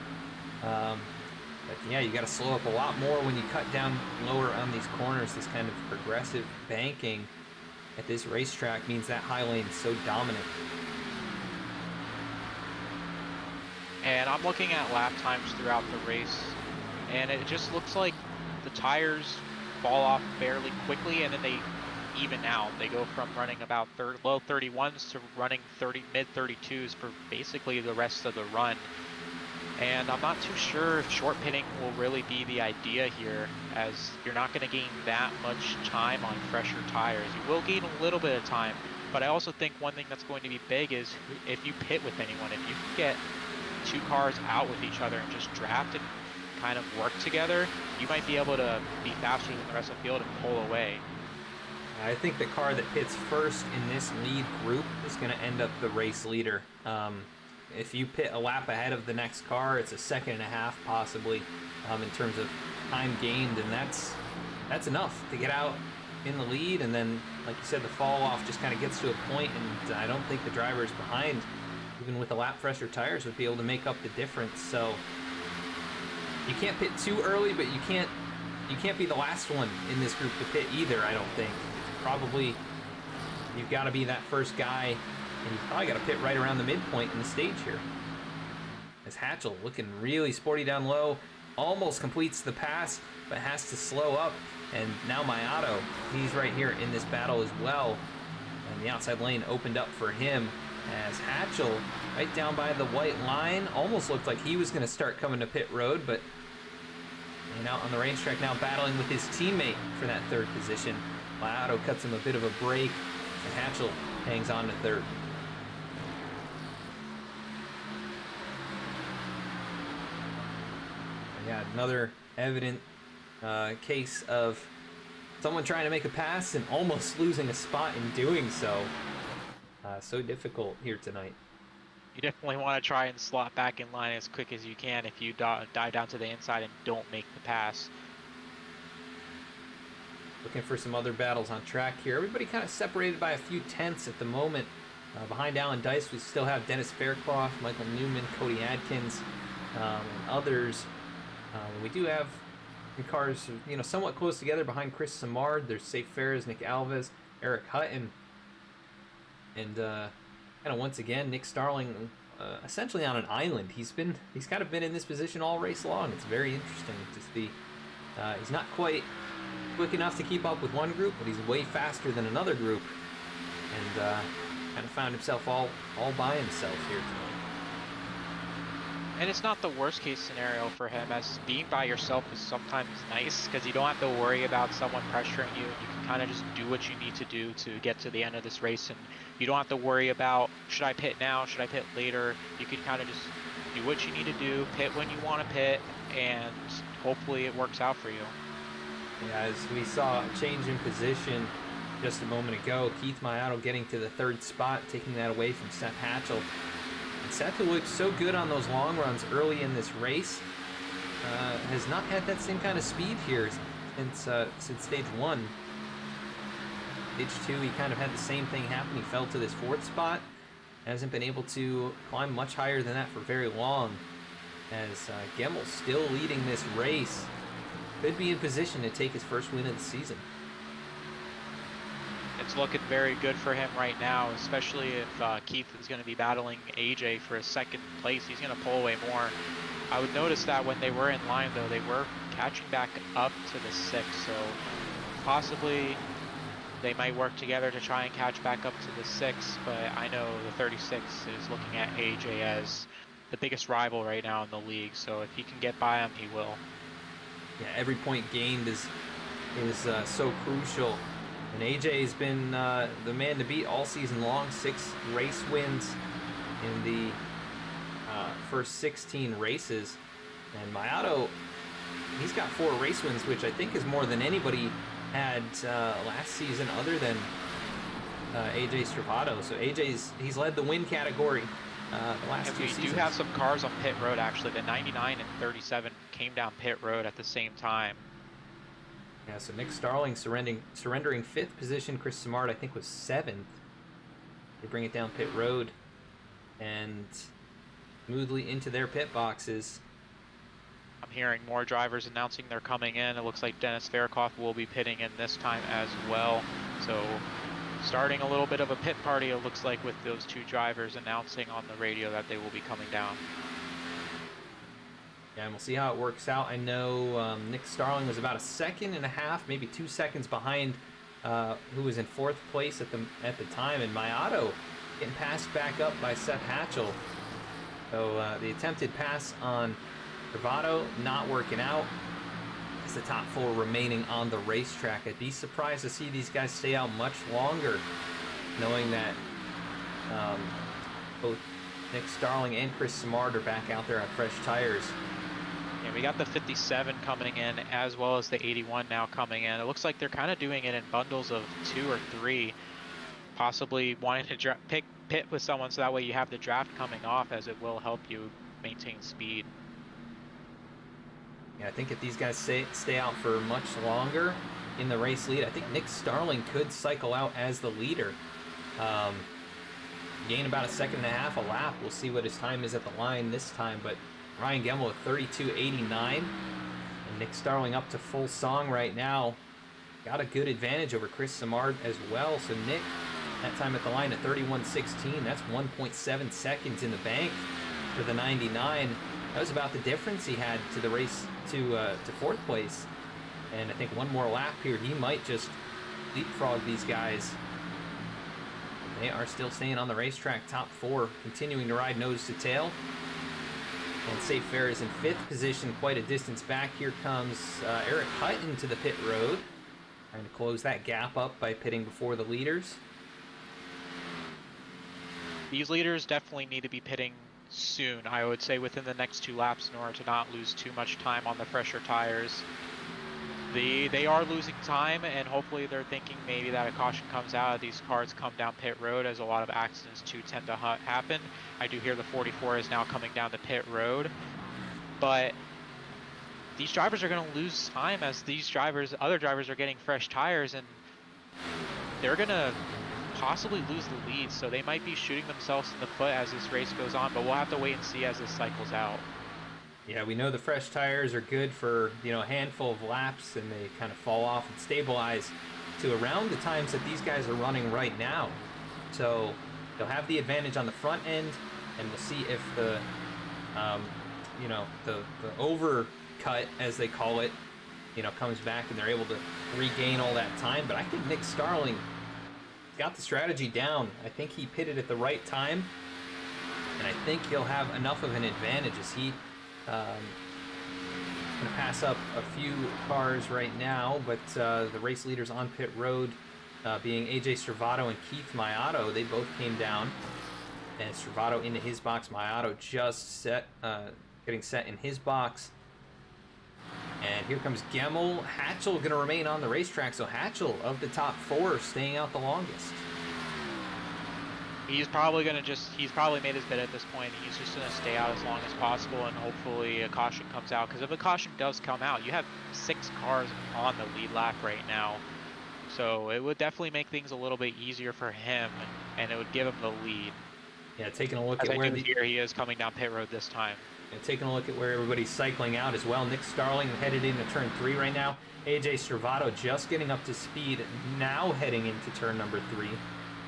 But yeah, you got to slow up a lot more when you cut down lower on these corners. This kind of progressive banking at this racetrack means that high lane is so dominant. And I'm looking at lap times throughout the race, and it just looks like the tires fall off fairly quickly, and then they even out. They go from running about low 31s to running mid 32s for basically the rest of the run. And I'm not too sure if short pitting will really be the idea here, as you're not going to gain that much time on fresher tires. You will gain a little bit of time, but I also think one thing that's going to be big is if you pit with anyone, if you can get 2 cars out with each other and just draft and kind of work together, you might be able to be faster than the rest of the field and pull away. I think the car that pits first in this lead group is going to end up the race leader. If you pit a lap ahead of the next car, it's a 1.5 seconds possibly in terms of time gained, and that's enough to get out in the lead. And then, like you said, the fall off just kind of gets to a point, and I don't think the drivers behind, even with the lap fresher tires, would be able to make up the difference. So you can't pit too early, but you can't be the last one in this group to pit either, I don't think. Probably you've got to be that first guy, and you've probably got to pit right around the midpoint in the stage here. As Hatchell looking really sporty down low, almost completes the pass, but has to slow up. And now Mayato, he's right here in this battle as well. And the outside lane opened up for him as Hatchell, right down by the white line, almost looked like he was going to start coming to pit road, but and out on the racetrack now battling with his teammate for that 3rd position. Mayato cuts him a bit of a break, and Hatchell hangs on to 3rd. Yeah, another evident case of someone trying to make a pass and almost losing a spot in doing so. So difficult here tonight. You definitely want to try and slot back in line as quick as you can if you dive down to the inside and don't make the pass. Looking for some other battles on track here. Everybody kind of separated by a few tenths at the moment. Behind Alan Dice, we still have Dennis Faircloth, Michael Newman, Cody Adkins, and others. We do have cars, somewhat close together behind Chris Samard. There's Safe Ferris, Nick Alves, Eric Hutton, and kind of once again Nick Starling, essentially on an island. He's kind of been in this position all race long. It's very interesting to see. He's not quite quick enough to keep up with one group, but he's way faster than another group, and kind of found himself all by himself here tonight. And it's not the worst case scenario for him, as being by yourself is sometimes nice because you don't have to worry about someone pressuring you. You can kind of just do what you need to do to get to the end of this race, and you don't have to worry about, should I pit now, should I pit later? You can kind of just do what you need to do, pit when you want to pit, and hopefully it works out for you. Yeah, as we saw a change in position just a moment ago, Keith Mayato getting to the 3rd spot, taking that away from Seth Hatchell. And Seth, who looked so good on those long runs early in this race, has not had that same kind of speed here since stage 1. Stage 2, he kind of had the same thing happen. He fell to this 4th spot. Hasn't been able to climb much higher than that for very long, as Gemmel's still leading this race. could be in position to take his first win of the season. It's looking very good for him right now, especially if Keith is going to be battling AJ for a second place. He's going to pull away more. I would notice that when they were in line, though, they were catching back up to the 6, so possibly they might work together to try and catch back up to the 6, but I know the 36 is looking at AJ as the biggest rival right now in the league, so if he can get by him, he will. Yeah, every point gained is so crucial. And AJ has been the man to beat all season long. 6 race wins in the first 16 races. And Mayato, he's got 4 race wins, which I think is more than anybody had last season other than AJ Stravato. So he's led the win category the last 2 seasons. We do have some cars on pit road, actually. The 99 and 37 came down pit road at the same time. Yeah, so Nick Starling surrendering 5th position. Chris Simard, I think, was 7th. They bring it down pit road and smoothly into their pit boxes. I'm hearing more drivers announcing they're coming in. It looks like Dennis Fairclough will be pitting in this time as well. So starting a little bit of a pit party, it looks like, with those 2 drivers announcing on the radio that they will be coming down. Yeah, and we'll see how it works out. I know Nick Starling was about 1.5 seconds, maybe 2 seconds behind who was in 4th place at the time, and Mayato getting passed back up by Seth Hatchell. So the attempted pass on Travato not working out. It's the top 4 remaining on the racetrack. I'd be surprised to see these guys stay out much longer, knowing that both Nick Starling and Chris Simard are back out there on fresh tires. Yeah, we got the 57 coming in as well as the 81 now coming in. It looks like they're kind of doing it in bundles of 2 or 3, possibly wanting to pit with someone so that way you have the draft coming off, as it will help you maintain speed. Yeah, I think if these guys stay out for much longer in the race lead, I think Nick Starling could cycle out as the leader. Gain about 1.5 seconds a lap. We'll see what his time is at the line this time, but Ryan Gemmel with 32.89, and Nick Starling up to full song right now. Got a good advantage over Chris Simard as well. So Nick, that time at the line at 31.16, that's 1.7 seconds in the bank for the 99. That was about the difference he had to the race to 4th place. And I think one more lap here, he might just leapfrog these guys. They are still staying on the racetrack, top 4, continuing to ride nose to tail. And Safe Fair is in 5th position, quite a distance back. Here comes Eric Hutton to the pit road, trying to close that gap up by pitting before the leaders. These leaders definitely need to be pitting soon, I would say within the next 2 laps, in order to not lose too much time on the fresher tires. They are losing time, and hopefully they're thinking maybe that a caution comes out. These cars come down pit road, as a lot of accidents do tend to happen. I do hear the 44 is now coming down to pit road, but these drivers are going to lose time as other drivers are getting fresh tires, and they're going to possibly lose the lead, so they might be shooting themselves in the foot as this race goes on, but we'll have to wait and see as this cycles out. Yeah, we know the fresh tires are good for, a handful of laps, and they kind of fall off and stabilize to around the times that these guys are running right now. So they'll have the advantage on the front end, and we'll see if the overcut, as they call it, comes back and they're able to regain all that time. But I think Nick Starling got the strategy down. I think he pitted at the right time, and I think he'll have enough of an advantage as he going to pass up a few cars right now, but the race leaders on pit road being AJ Stravato and Keith Mayato, they both came down, and Stravato into his box, Mayato just getting set in his box. And here comes Gemmel. Hatchell going to remain on the racetrack, so Hatchell of the top 4 staying out the longest. He's probably made his bid at this point. He's just going to stay out as long as possible, and hopefully a caution comes out. Because if a caution does come out, you have 6 cars on the lead lap right now. So it would definitely make things a little bit easier for him, and it would give him the lead. Yeah, taking a look as at I where do here he is coming down pit road this time. And taking a look at where everybody's cycling out as well. Nick Starling headed into turn 3 right now. AJ Servato just getting up to speed, now heading into turn number 3.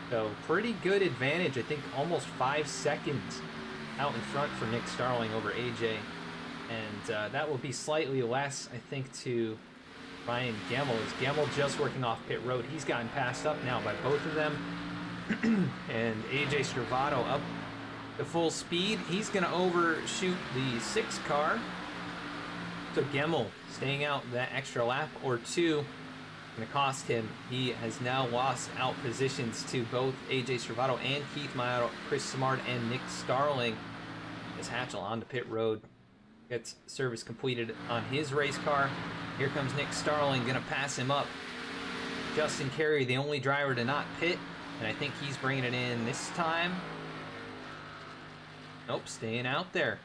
So pretty good advantage. I think almost 5 seconds out in front for Nick Starling over AJ. And that will be slightly less, I think, to Ryan Gemmel. Is Gemmel just working off pit road? He's gotten passed up now by both of them. And AJ Servato up to full speed. He's going to overshoot the 6 car. So Gemmel staying out that extra lap or 2 going to cost him. He has now lost out positions to both AJ Servato and Keith Mayato, Chris Simard, and Nick Starling. As Hatchell onto pit road. Gets service completed on his race car. Here comes Nick Starling, going to pass him up. Justin Carey, the only driver to not pit, and I think he's bringing it in this time. Nope, staying out there.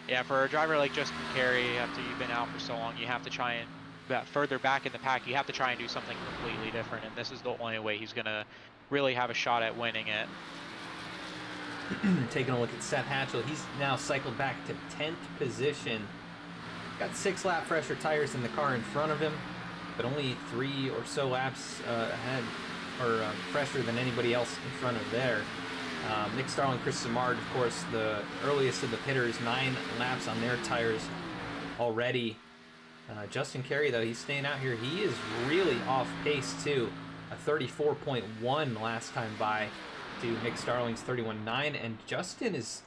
Yeah, for a driver like Justin Carey, after you've been out for so long, you have to try and, further back in the pack, you have to try and do something completely different, and this is the only way he's going to really have a shot at winning it. Taking a look at Seth Hatchell, he's now cycled back to 10th position. Got 6 lap fresher tires in the car in front of him, but only 3 or so laps ahead, or fresher than anybody else in front of there. Nick Starling, Chris Simard, of course, the earliest of the pitters, 9 laps on their tires already. Justin Carey, though, he's staying out here. He is really off pace, too. A 34.1 last time by to Nick Starling's 31.9, and Justin is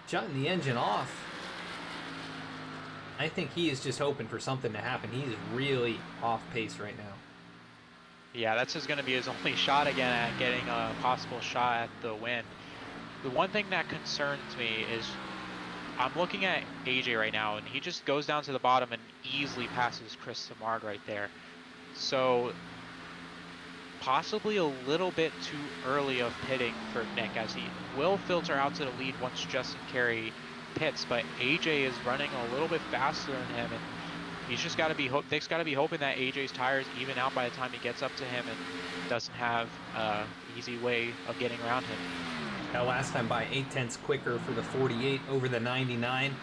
shutting the engine off. I think he is just hoping for something to happen. He's really off pace right now. Yeah, that's just going to be his only shot again at getting a possible shot at the win. The one thing that concerns me is I'm looking at AJ right now, and he just goes down to the bottom and easily passes Chris Simard right there. So possibly a little bit too early of pitting for Nick, as he will filter out to the lead once Justin Carey pits, but AJ is running a little bit faster than him, and he's just got to be Nick's got to be hoping that AJ's tires even out by the time he gets up to him and doesn't have an easy way of getting around him. Now last time by 0.8 quicker for the 48 over the 99.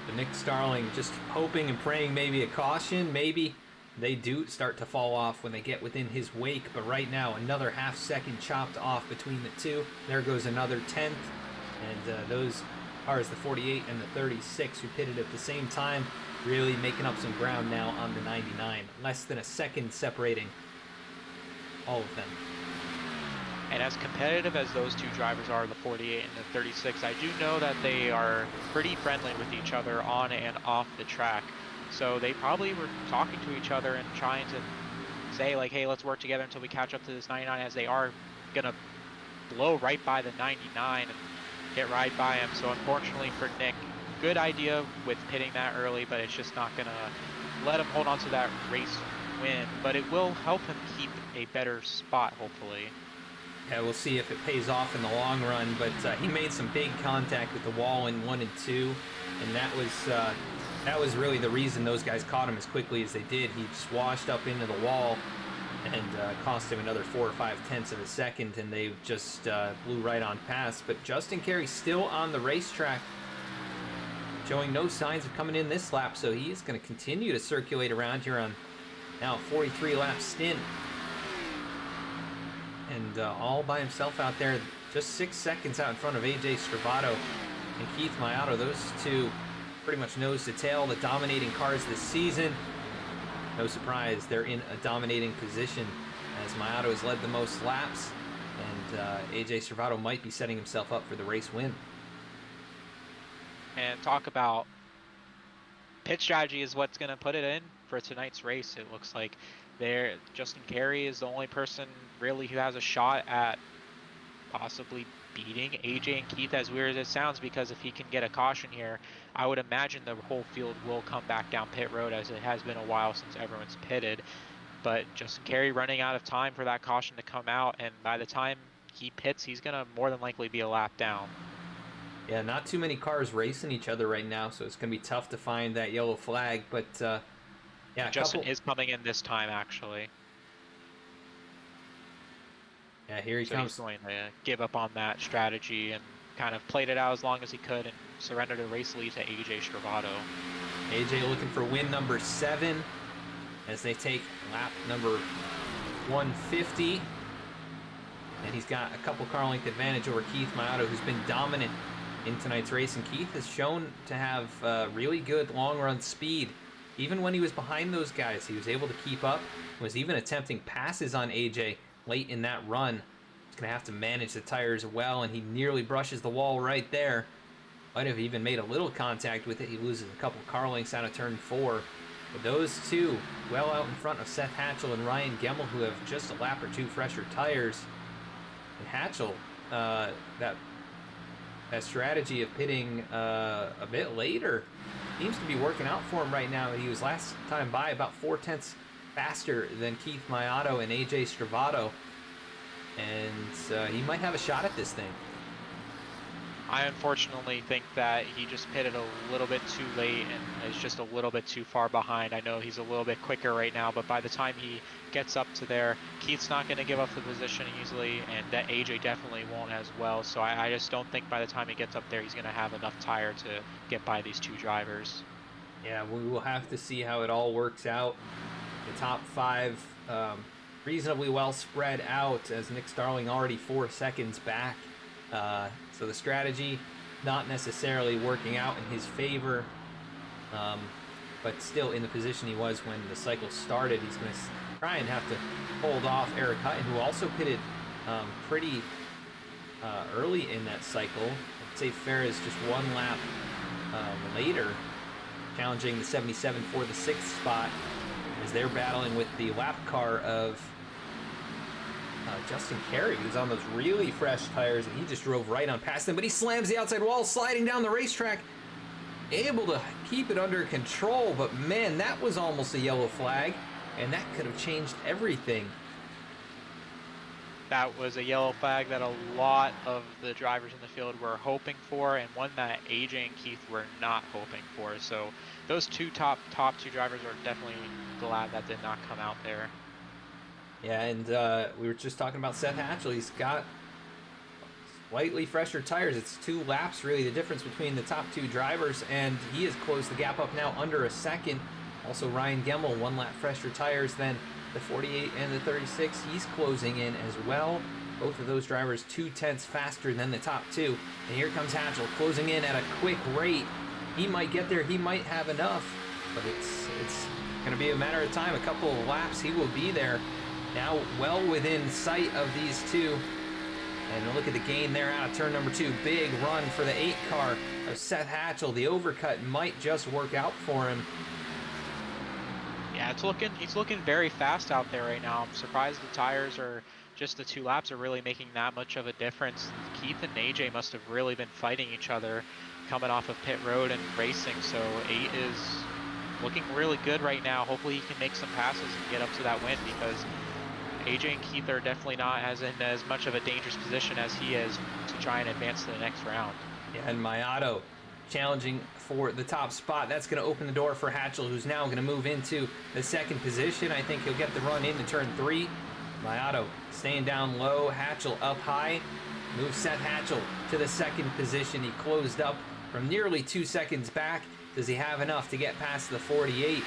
But Nick Starling just hoping and praying maybe a caution, maybe. They do start to fall off when they get within his wake, but right now another half second chopped off between the two. There goes another 10th, and those cars, the 48 and the 36, who pitted at the same time, really making up some ground now on the 99. Less than a second separating all of them. And as competitive as those two drivers are, the 48 and the 36, I do know that they are pretty friendly with each other on and off the track. So they probably were talking to each other and trying to say, like, hey, let's work together until we catch up to this 99, as they are going to blow right by the 99 and get right by him. So unfortunately for Nick, good idea with pitting that early, but it's just not going to let him hold on to that race win. But it will help him keep a better spot, hopefully. Yeah, we'll see if it pays off in the long run, but he made some big contact with the wall in 1 and 2, and that was really the reason those guys caught him as quickly as they did. He just washed up into the wall and cost him another 4 or 5 tenths of a second, and they just blew right on past. But Justin Carey still on the racetrack, showing no signs of coming in this lap, so he is going to continue to circulate around here on now a 43 lap stint. And all by himself out there, just 6 seconds out in front of AJ Stravato and Keith Mayato. Those two pretty much nose to tail, the dominating cars this season. No surprise, they're in a dominating position as Mayato has led the most laps, and AJ Stravato might be setting himself up for the race win. And talk about pit strategy is what's going to put it in for tonight's race. It looks like Justin Carey is the only person really who has a shot at possibly beating AJ and Keith, as weird as it sounds, because if he can get a caution here, I would imagine the whole field will come back down pit road, as it has been a while since everyone's pitted. But Justin Carey running out of time for that caution to come out, and by the time he pits, he's going to more than likely be a lap down. Yeah, not too many cars racing each other right now, so it's going to be tough to find that yellow flag, but yeah, Justin is coming in this time, actually. Yeah, here he so comes. He's going to give up on that strategy and kind of played it out as long as he could and surrendered a race lead to AJ Stravato. AJ looking for win number 7 as they take lap number 150. And he's got a couple car length advantage over Keith Maotto, who's been dominant in tonight's race. And Keith has shown to have really good long run speed. Even when he was behind those guys, he was able to keep up. Was even attempting passes on AJ late in that run. He's going to have to manage the tires well, and he nearly brushes the wall right there. Might have even made a little contact with it. He loses a couple car lengths out of turn 4. But those two well out in front of Seth Hatchell and Ryan Gemmel, who have just a lap or two fresher tires. And Hatchell, that strategy of pitting a bit later seems to be working out for him right now. He was last time by about 4/10 faster than Keith Maotto and AJ Stravato. And he might have a shot at this thing. I unfortunately think that he just pitted a little bit too late and is just a little bit too far behind. I know he's a little bit quicker right now, but by the time he gets up to there, Keith's not going to give up the position easily, and that AJ definitely won't as well. So I just don't think by the time he gets up there, he's going to have enough tire to get by these two drivers. Yeah, we will have to see how it all works out. The top 5 reasonably well spread out, as Nick Starling already 4 seconds back. So the strategy not necessarily working out in his favor, but still in the position he was when the cycle started. He's going to try and have to hold off Eric Hutton, who also pitted pretty early in that cycle. I'd say Ferris just 1 lap later, challenging the 77 for the 6th spot as they're battling with the lap car of Justin Carey, who's on those really fresh tires, and he just drove right on past them, but he slams the outside wall, sliding down the racetrack, able to keep it under control. But man, that was almost a yellow flag, and that could have changed everything. That was a yellow flag that a lot of the drivers in the field were hoping for, and one that AJ and Keith were not hoping for. So those top 2 drivers are definitely glad that did not come out there. Yeah, and we were just talking about Seth Hatchell. He's got slightly fresher tires. It's 2 laps, really, the difference between the top 2 drivers, and he has closed the gap up now under a second. Also, Ryan Gemmel, 1 lap fresher tires than the 48 and the 36. He's closing in as well. Both of those drivers 2/10 faster than the top 2. And here comes Hatchell, closing in at a quick rate. He might get there. He might have enough, but it's going to be a matter of time. A couple of laps, he will be there. Now well within sight of these two. And look at the gain there out of turn number 2. Big run for the 8 car of Seth Hatchell. The overcut might just work out for him. Yeah, he's looking very fast out there right now. I'm surprised the tires are just the 2 laps are really making that much of a difference. Keith and AJ must have really been fighting each other coming off of pit road and racing. So 8 is looking really good right now. Hopefully he can make some passes and get up to that win, because AJ and Keith are definitely not in as much of a dangerous position as he is to try and advance to the next round. Yeah, and Maotto challenging for the top spot. That's going to open the door for Hatchell, who's now going to move into the 2nd position. I think he'll get the run into turn 3. Maotto staying down low, Hatchell up high. Moves Seth Hatchell to the 2nd position. He closed up from nearly 2 seconds back. Does he have enough to get past the 48?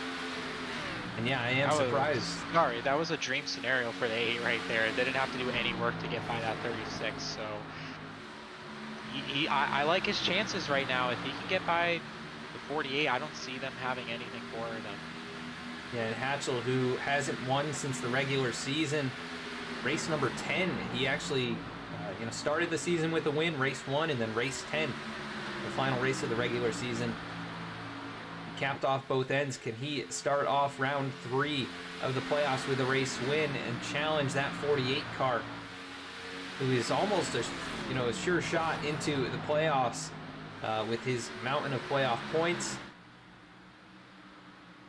And yeah, I am surprised. That was a dream scenario for the 8 right there. They didn't have to do any work to get by that 36. So I like his chances right now. If he can get by the 48, I don't see them having anything for them. Yeah, and Hatchell, who hasn't won since the regular season, race number 10. He actually started the season with a win, race 1, and then race 10, the final race of the regular season. Capped off both ends. Can he start off round 3 of the playoffs with a race win and challenge that 48 car, who is almost a sure shot into the playoffs with his mountain of playoff points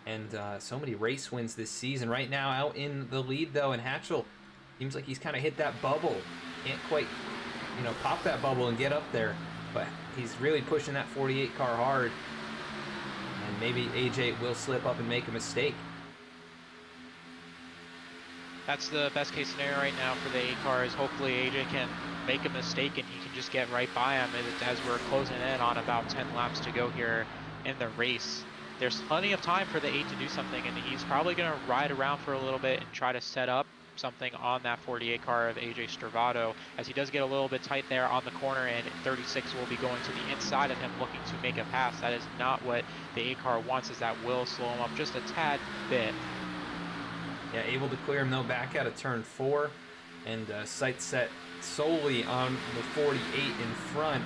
and so many race wins this season. Right now out in the lead though, and Hatchell seems like he's kind of hit that bubble. Can't quite pop that bubble and get up there, but he's really pushing that 48 car hard. And maybe AJ will slip up and make a mistake. That's the best case scenario right now for the 8 cars. Hopefully AJ can make a mistake and he can just get right by him as we're closing in on about 10 laps to go here in the race. There's plenty of time for the 8 to do something, and he's probably going to ride around for a little bit and try to set up something on that 48 car of AJ Stravado, as he does get a little bit tight there on the corner, and 36 will be going to the inside of him looking to make a pass. That is not what the 8 car wants, as that will slow him up just a tad bit. Yeah, able to clear him though back out of turn 4, and sights set solely on the 48 in front.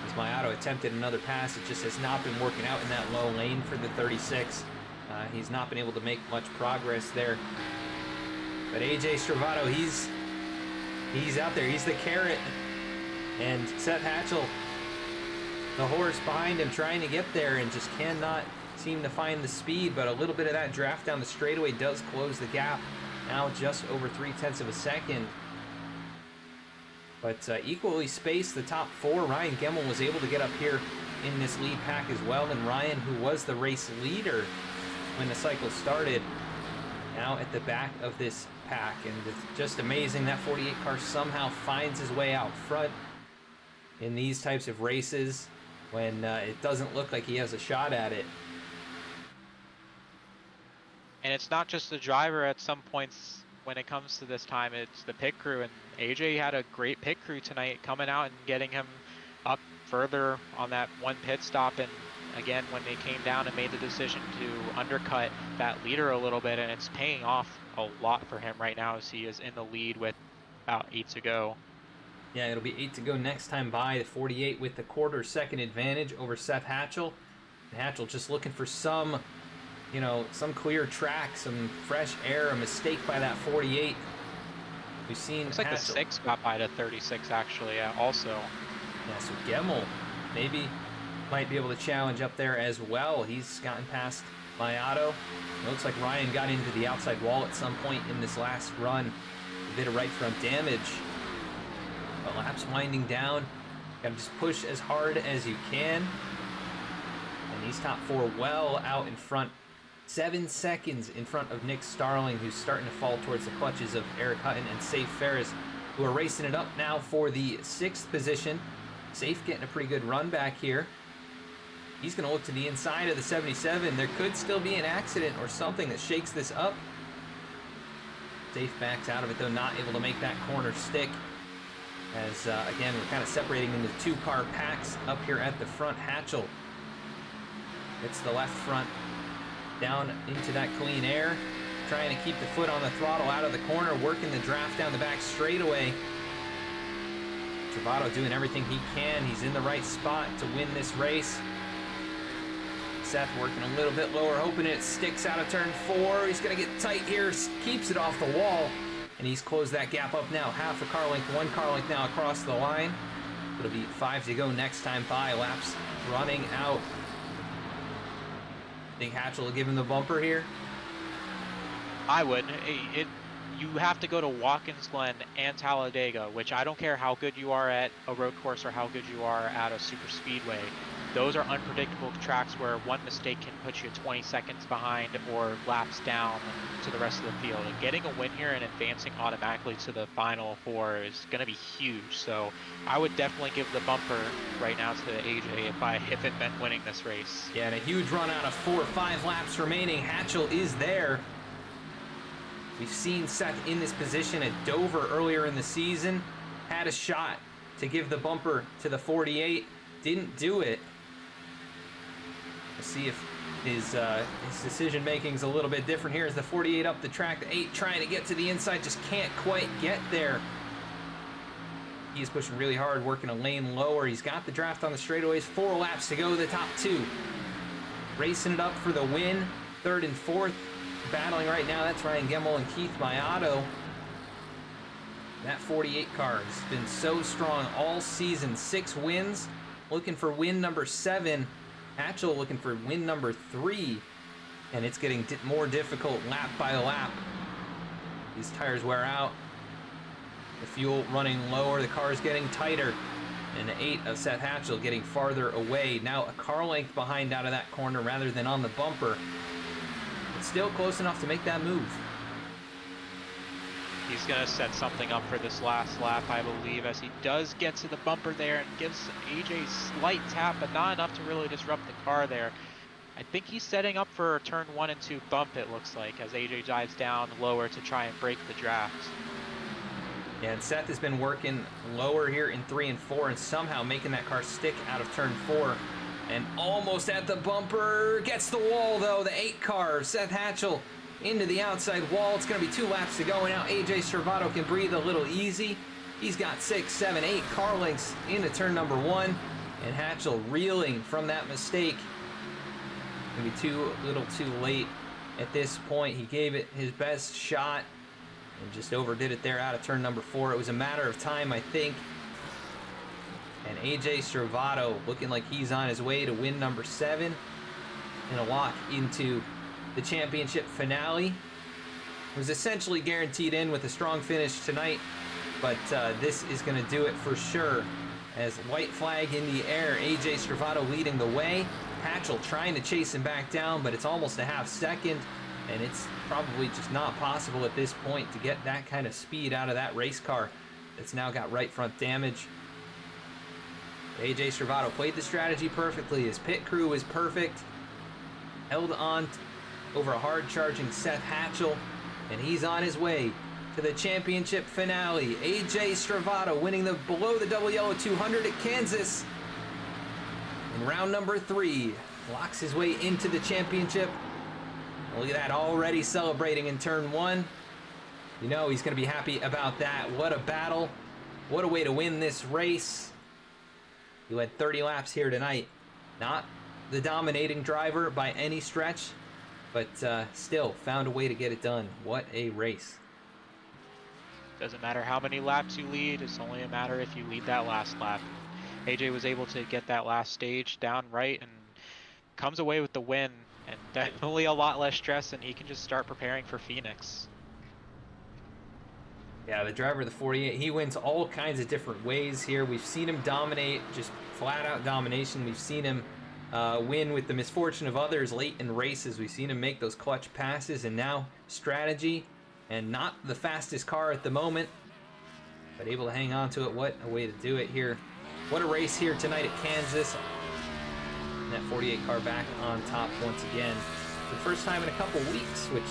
As Mayato attempted another pass, it just has not been working out in that low lane for the 36. He's not been able to make much progress there. But AJ Stravado, he's out there. He's the carrot. And Seth Hatchell, the horse behind him, trying to get there and just cannot seem to find the speed. But a little bit of that draft down the straightaway does close the gap. Now just over 0.3 of a second. But equally spaced, the top 4. Ryan Gemmel was able to get up here in this lead pack as well. And Ryan, who was the race leader when the cycle started, now at the back of this pack. And it's just amazing that 48 car somehow finds his way out front in these types of races when it doesn't look like he has a shot at it. And it's not just the driver at some points when it comes to this time, it's the pit crew. And AJ had a great pit crew tonight, coming out and getting him up further on that one pit stop. And again, when they came down and made the decision to undercut that leader a little bit, and it's paying off a lot for him right now as he is in the lead with about 8 to go. Yeah, it'll be 8 to go next time by. The 48 with the quarter-second advantage over Seth Hatchell. And Hatchell just looking for some, you know, some clear track, some fresh air, a mistake by that 48. We've seen looks like the 6 got by to 36 actually, also. Yeah, so Gemmel maybe might be able to challenge up there as well. He's gotten past Mayato. It looks like Ryan got into the outside wall at some point in this last run. A bit of right front damage. But laps winding down. Gotta just push as hard as you can. And these top 4 well out in front. 7 seconds in front of Nick Starling, who's starting to fall towards the clutches of Eric Hutton and Safe Ferris, who are racing it up now for the 6th position. Safe getting a pretty good run back here. He's going to look to the inside of the 77. There could still be an accident or something that shakes this up. Safe backs out of it, though, not able to make that corner stick. As, again, we're kind of separating into 2-car packs up here at the front. Hatchell hits the left front down into that clean air. Trying to keep the foot on the throttle out of the corner, working the draft down the back straightaway. Travado doing everything he can. He's in the right spot to win this race. Seth working a little bit lower, hoping it sticks out of turn 4. He's going to get tight here, keeps it off the wall, and he's closed that gap up now. Half a car length, 1 car length now across the line. It'll be 5 to go next time by. Laps running out. Think Hatchell will give him the bumper here? I would. You have to go to Watkins Glen and Talladega, which I don't care how good you are at a road course or how good you are at a super speedway. Those are unpredictable tracks where one mistake can put you 20 seconds behind or laps down to the rest of the field. And getting a win here and advancing automatically to the final 4 is going to be huge. So I would definitely give the bumper right now to AJ if it meant winning this race. Yeah, and a huge run out of 4 or 5 laps remaining. Hatchell is there. We've seen Seth in this position at Dover earlier in the season. Had a shot to give the bumper to the 48. Didn't do it. We'll see if his decision making is a little bit different here as the 48 up the track. The 8 trying to get to the inside, just can't quite get there. He's pushing really hard, working a lane lower. He's got the draft on the straightaways. 4 laps to go, the top 2. Racing it up for the win. 3rd and 4th. Battling right now, that's Ryan Gemmel and Keith Mayato. That 48 car has been so strong all season. 6 wins. Looking for win number 7. Hatchell looking for win number 3. And it's getting more difficult lap by lap. These tires wear out. The fuel running lower. The car is getting tighter. And the 8 of Seth Hatchell getting farther away. Now a car length behind out of that corner rather than on the bumper. But still close enough to make that move. He's going to set something up for this last lap, I believe, as he does get to the bumper there and gives AJ a slight tap, but not enough to really disrupt the car there. I think he's setting up for a turn 1 and 2 bump, it looks like, as AJ dives down lower to try and break the draft. Yeah, and Seth has been working lower here in 3 and 4 and somehow making that car stick out of turn 4. And almost at the bumper, gets the wall though, the 8 car, Seth Hatchell into the outside wall. It's going to be 2 laps to go, and now AJ Servato can breathe a little easy. He's got 6, 7, 8 car lengths into turn number 1, and Hatchell reeling from that mistake. Going to be a little too late at this point. He gave it his best shot and just overdid it there out of turn number 4. It was a matter of time, I think. And AJ Servato looking like he's on his way to win number 7 and a walk into the championship finale. Was essentially guaranteed in with a strong finish tonight, but this is going to do it for sure. As white flag in the air, AJ Servato leading the way. Hatchell trying to chase him back down, but it's almost a half second, and it's probably just not possible at this point to get that kind of speed out of that race car that's now got right front damage. AJ Servato played the strategy perfectly. His pit crew was perfect. Held on over a hard-charging Seth Hatchell, and he's on his way to the championship finale. AJ Servato winning the below the double yellow 200 at Kansas in round number 3. Locks his way into the championship. Look at that, already celebrating in turn 1. You know he's going to be happy about that. What a battle. What a way to win this race. He led 30 laps here tonight. Not the dominating driver by any stretch, but still found a way to get it done. What a race. Doesn't matter how many laps you lead, it's only a matter if you lead that last lap. AJ was able to get that last stage down right and comes away with the win, and definitely a lot less stress, and he can just start preparing for Phoenix. Yeah, the driver of the 48, he wins all kinds of different ways here. We've seen him dominate, just flat-out domination. We've seen him win with the misfortune of others late in races. We've seen him make those clutch passes, and now strategy, and not the fastest car at the moment, but able to hang on to it. What a way to do it here. What a race here tonight at Kansas. And that 48 car back on top once again. For the first time in a couple weeks, which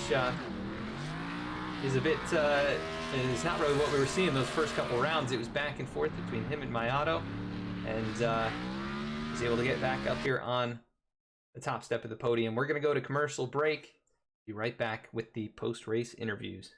is a bit... it's not really what we were seeing those first couple rounds. It was back and forth between him and Mayato, and was able to get back up here on the top step of the podium. We're going to go to commercial break. Be right back with the post-race interviews.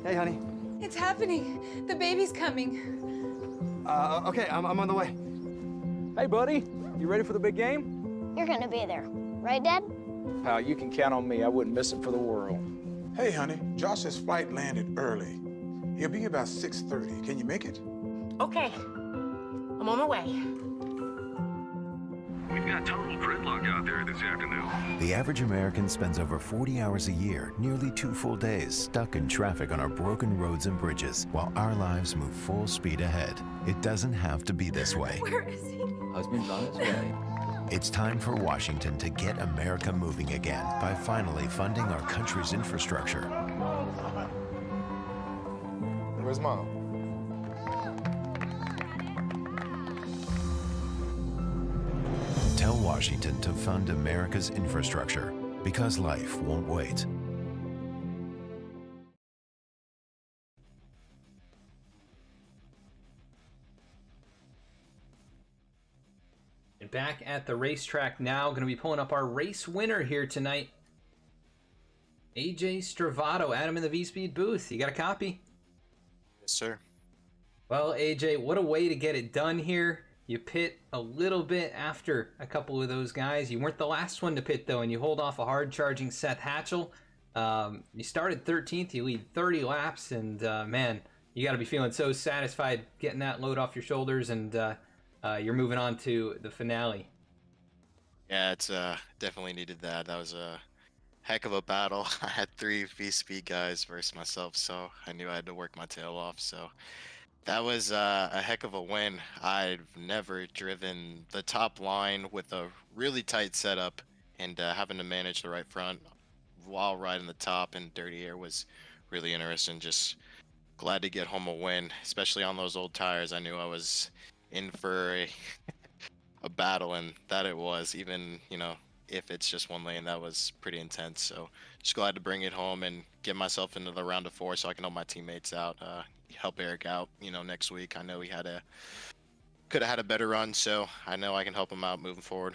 Hey, honey. It's happening. The baby's coming. Okay, I'm on the way. Hey, buddy. You ready for the big game? You're gonna be there, right, Dad? You can count on me. I wouldn't miss it for the world. Hey, honey, Josh's flight landed early. He'll be about 6:30. Can you make it? Okay. I'm on my way. We've got total gridlock out there this afternoon. The average American spends over 40 hours a year, nearly 2 full days, stuck in traffic on our broken roads and bridges, while our lives move full speed ahead. It doesn't have to be this way. Where is he? Husband's on his way. It's time for Washington to get America moving again by finally funding our country's infrastructure. Where's Mom? Tell Washington to fund America's infrastructure, because life won't wait. And back at the racetrack now, going to be pulling up our race winner here tonight. AJ Stravato, Adam in the V-Speed booth. You got a copy? Yes, sir. Well, AJ, what a way to get it done here. You pit a little bit after a couple of those guys. You weren't the last one to pit, though, and you hold off a hard-charging Seth Hatchell. You started 13th. You lead 30 laps, and, man, you got to be feeling so satisfied getting that load off your shoulders, and you're moving on to the finale. Yeah, it's definitely needed that. That was a heck of a battle. I had 3 V-Speed guys versus myself, so I knew I had to work my tail off, so... That was a heck of a win. I've never driven the top line with a really tight setup, and having to manage the right front while riding the top in dirty air was really interesting. Just glad to get home a win, especially on those old tires. I knew I was in for a battle, and that it was. Even, you know, if it's just one lane, that was pretty intense. So just glad to bring it home and get myself into the round of 4 so I can help my teammates out. Help Eric out, you know, next week. I know he could have had a better run, so I know I can help him out moving forward.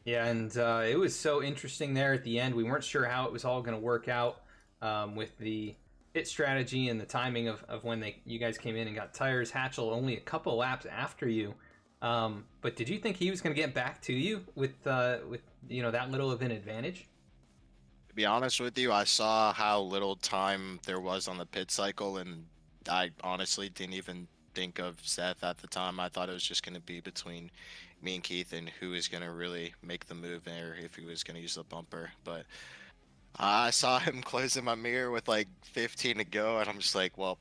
Yeah, and it was so interesting there at the end. We weren't sure how it was all going to work out with the pit strategy and the timing of when you guys came in and got tires. Hatchell only a couple laps after you, but did you think he was going to get back to you with you know, that little of an advantage? To be honest with you, I saw how little time there was on the pit cycle, and I honestly didn't even think of Seth at the time. I thought it was just going to be between me and Keith and who was going to really make the move there, if he was going to use the bumper. But I saw him closing my mirror with like 15 to go, and I'm just like, well,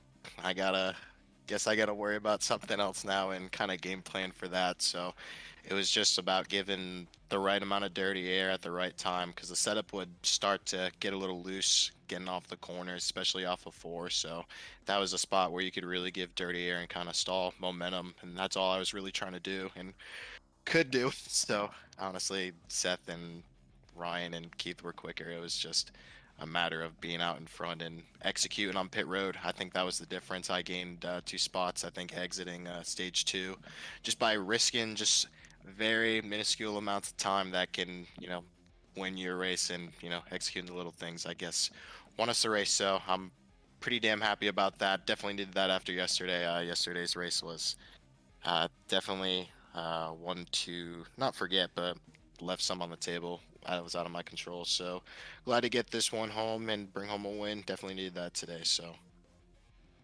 guess I gotta worry about something else now, and kind of game plan for that. So it was just about giving the right amount of dirty air at the right time, because the setup would start to get a little loose getting off the corners, especially off of 4. So that was a spot where you could really give dirty air and kind of stall momentum, and that's all I was really trying to do and could do. So honestly, Seth and Ryan and Keith were quicker. It was just a matter of being out in front and executing on pit road. I think that was the difference. I gained 2 spots, I think, exiting stage 2, just by risking just very minuscule amounts of time that can, you know, win you a race, and, you know, executing the little things, I guess, won us the race. So I'm pretty damn happy about that. Definitely did that after yesterday. Yesterday's race was definitely one to not forget, but left some on the table. I was out of my control, so glad to get this one home and bring home a win. Definitely needed that today. So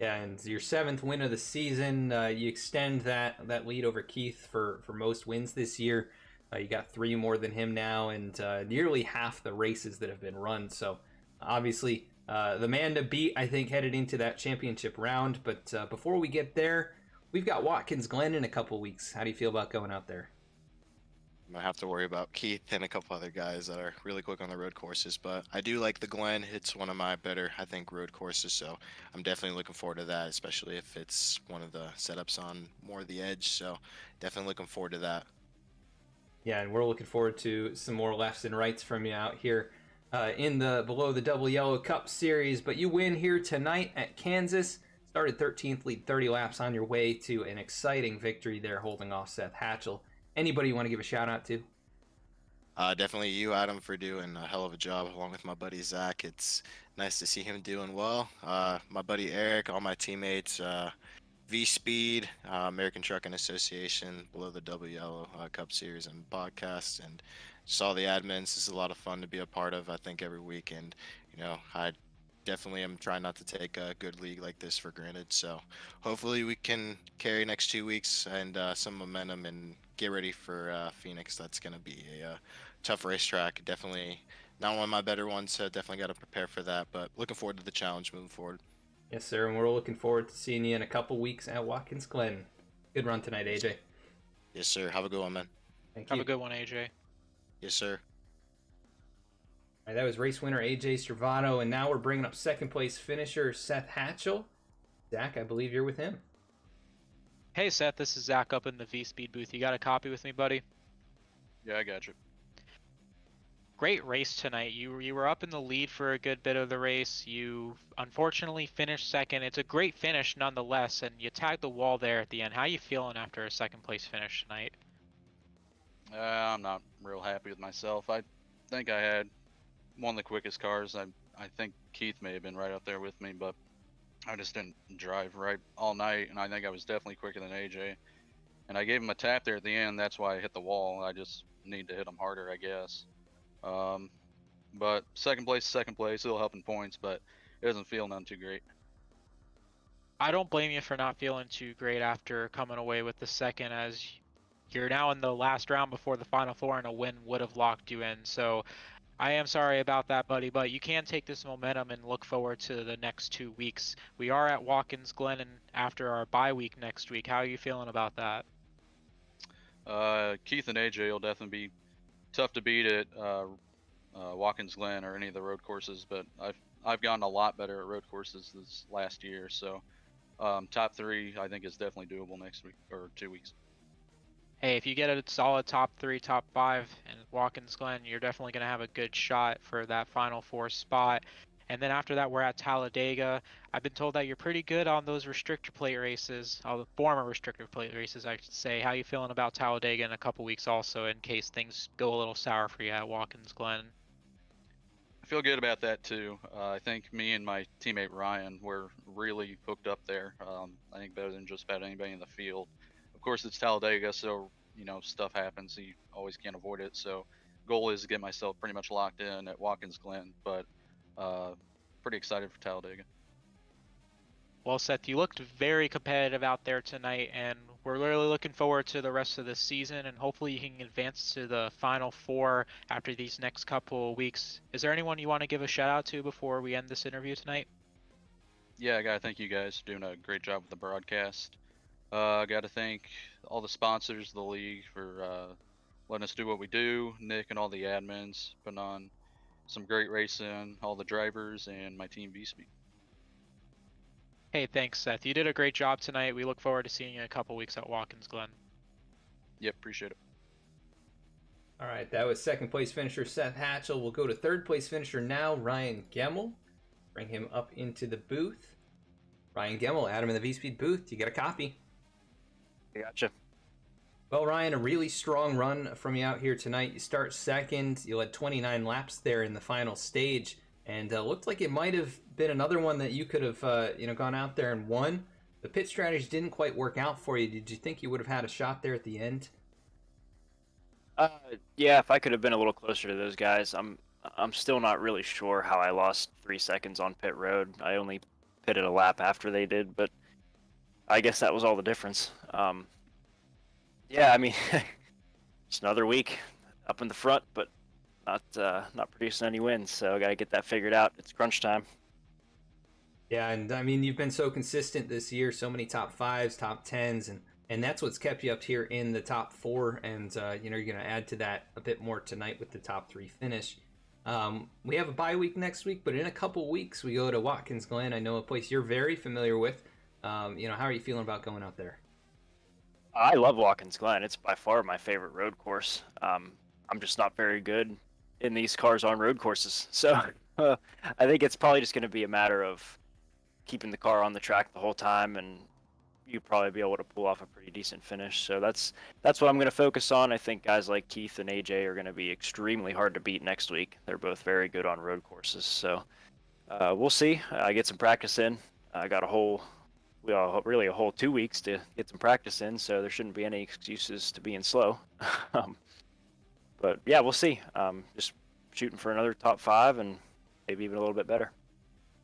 yeah, and your 7th win of the season. You extend that lead over Keith for most wins this year. You got 3 more than him now, and nearly half the races that have been run. So obviously the man to beat, I think, headed into that championship round. But before we get there, we've got Watkins Glen in a couple weeks. How do you feel about going out there? I'm gonna have to worry about Keith and a couple other guys that are really quick on the road courses, but I do like the Glen. It's one of my better, I think, road courses, so I'm definitely looking forward to that, especially if it's one of the setups on more of the edge. So definitely looking forward to that. Yeah, and we're looking forward to some more lefts and rights from you out here in the below the Double Yellow Cup Series. But you win here tonight at Kansas. Started 13th, lead 30 laps on your way to an exciting victory there, holding off Seth Hatchell. Anybody you want to give a shout out to? Definitely you, Adam, for doing a hell of a job along with my buddy Zach. It's nice to see him doing well. My buddy Eric, all my teammates, V Speed, American Trucking Association, Below the Double Yellow Cup Series and podcast, and just all the admins. This is a lot of fun to be a part of, I think, every week. And, I definitely am trying not to take a good league like this for granted. So hopefully we can carry next 2 weeks and some momentum and get ready for Phoenix. That's going to be a tough racetrack. Definitely not one of my better ones, so definitely got to prepare for that. But looking forward to the challenge moving forward. Yes, sir, and we're looking forward to seeing you in a couple weeks at Watkins Glen. Good run tonight, AJ. Yes, sir. Have a good one, man. Thank you. Have a good one, AJ. Yes, sir. All right, that was race winner AJ Servato, and now we're bringing up second place finisher Seth Hatchell. Zach, I believe you're with him. Hey, Seth, this is Zach up in the V-Speed booth. You got a copy with me, buddy? Yeah, I got you. Great race tonight. You were up in the lead for a good bit of the race. You unfortunately finished second. It's a great finish nonetheless, and you tagged the wall there at the end. How you feeling after a second place finish tonight? I'm not real happy with myself. I think I had one of the quickest cars. I think Keith may have been right up there with me, but I just didn't drive right all night, and I think I was definitely quicker than AJ. And I gave him a tap there at the end. That's why I hit the wall. I just need to hit him harder, I guess. But second place, it'll help in points, but it doesn't feel none too great. I don't blame you for not feeling too great after coming away with the second, as you're now in the last round before the final four, and a win would have locked you in. So I am sorry about that, buddy, but you can take this momentum and look forward to the next 2 weeks. We are at Watkins Glen and after our bye week next week. How are you feeling about that? Keith and AJ will definitely be tough to beat at Watkins Glen or any of the road courses, but I've gotten a lot better at road courses this last year, so top 3 I think is definitely doable next week or 2 weeks. Hey, if you get a solid top 3, top 5 in Watkins Glen, you're definitely going to have a good shot for that final 4 spot. And then after that, we're at Talladega. I've been told that you're pretty good on those restrictor plate races, all the former restrictor plate races, I should say. How you feeling about Talladega in a couple weeks also, in case things go a little sour for you at Watkins Glen? I feel good about that too. I think me and my teammate Ryan were really hooked up there. I think better than just about anybody in the field. Of course, it's Talladega, so stuff happens. You always can't avoid it. So, goal is to get myself pretty much locked in at Watkins Glen, but pretty excited for Talladega. Well, Seth, you looked very competitive out there tonight, and we're really looking forward to the rest of the season, and hopefully you can advance to the final 4 after these next couple of weeks. Is there anyone you want to give a shout out to before we end this interview tonight? Yeah, I gotta thank you guys for doing a great job with the broadcast. I gotta thank all the sponsors of the league for letting us do what we do. Nick and all the admins putting on some great racing, all the drivers, and my team V-Speed. Hey, thanks, Seth. You did a great job tonight. We look forward to seeing you in a couple weeks at Watkins Glen. Yep, appreciate it. All right, that was second place finisher Seth Hatchell. We'll go to third place finisher now, Ryan Gemmel. Bring him up into the booth. Ryan Gemmel, Adam in the V-Speed booth. You get a copy. I gotcha. Well, Ryan, a really strong run from you out here tonight. You start second. You led 29 laps there in the final stage, and looked like it might have been another one that you could have, gone out there and won. The pit strategy didn't quite work out for you. Did you think you would have had a shot there at the end? Yeah, if I could have been a little closer to those guys. I'm still not really sure how I lost 3 seconds on pit road. I only pitted a lap after they did, but I guess that was all the difference. Yeah, I mean, just another week up in the front, but not producing any wins. So I got to get that figured out. It's crunch time. Yeah, and I mean, you've been so consistent this year, so many top 5s, top 10s, and that's what's kept you up here in the top 4. And you're going to add to that a bit more tonight with the top 3 finish. We have a bye week next week, but in a couple weeks we go to Watkins Glen. I know a place you're very familiar with. How are you feeling about going out there? I love Watkins Glen. It's by far my favorite road course. I'm just not very good in these cars on road courses. So I think it's probably just going to be a matter of keeping the car on the track the whole time and, you'd probably be able to pull off a pretty decent finish. So that's what I'm going to focus on. I think guys like Keith and AJ are going to be extremely hard to beat next week. They're both very good on road courses. So we'll see. I get some practice in. I got really a whole 2 weeks to get some practice in, so there shouldn't be any excuses to being slow. But yeah, we'll see. Just shooting for another top 5 and maybe even a little bit better.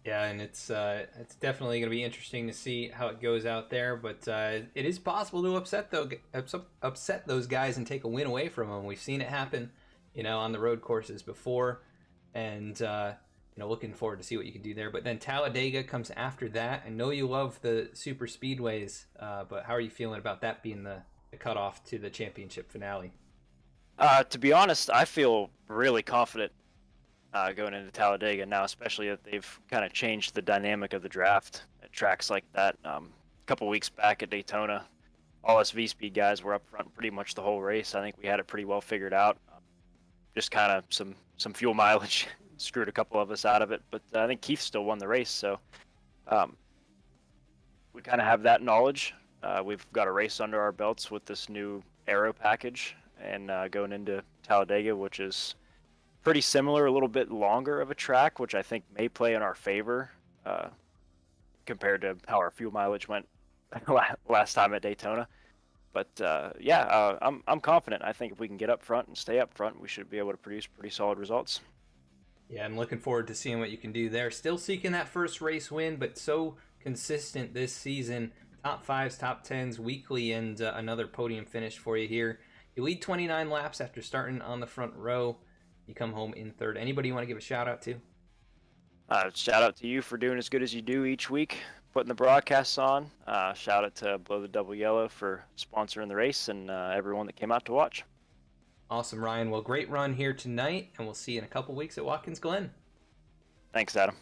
Yeah, and it's definitely going to be interesting to see how it goes out there. But it is possible to upset those guys and take a win away from them. We've seen it happen, on the road courses before, and looking forward to see what you can do there. But then Talladega comes after that. I know you love the super speedways, but how are you feeling about that being the cutoff to the championship finale? To be honest, I feel really confident going into Talladega now, especially that they've kind of changed the dynamic of the draft at tracks like that. A couple weeks back at Daytona, all us V-Speed guys were up front pretty much the whole race. I think we had it pretty well figured out. Just kind of some fuel mileage screwed a couple of us out of it, but I think Keith still won the race, so we kind of have that knowledge. We've got a race under our belts with this new aero package, and going into Talladega, which is pretty similar, a little bit longer of a track, which I think may play in our favor compared to how our fuel mileage went last time at Daytona. But I'm confident. I think if we can get up front and stay up front, we should be able to produce pretty solid results. Yeah, I'm looking forward to seeing what you can do there. Still seeking that first race win, but so consistent this season. Top 5s, top 10s weekly, and another podium finish for you here. You lead 29 laps after starting on the front row. You come home in 3rd. Anybody you want to give a shout out to? Shout out to you for doing as good as you do each week, putting the broadcasts on. Shout out to Blow the Double Yellow for sponsoring the race, and everyone that came out to watch. Awesome, Ryan. Well, great run here tonight, and we'll see you in a couple weeks at Watkins Glen. Thanks, Adam.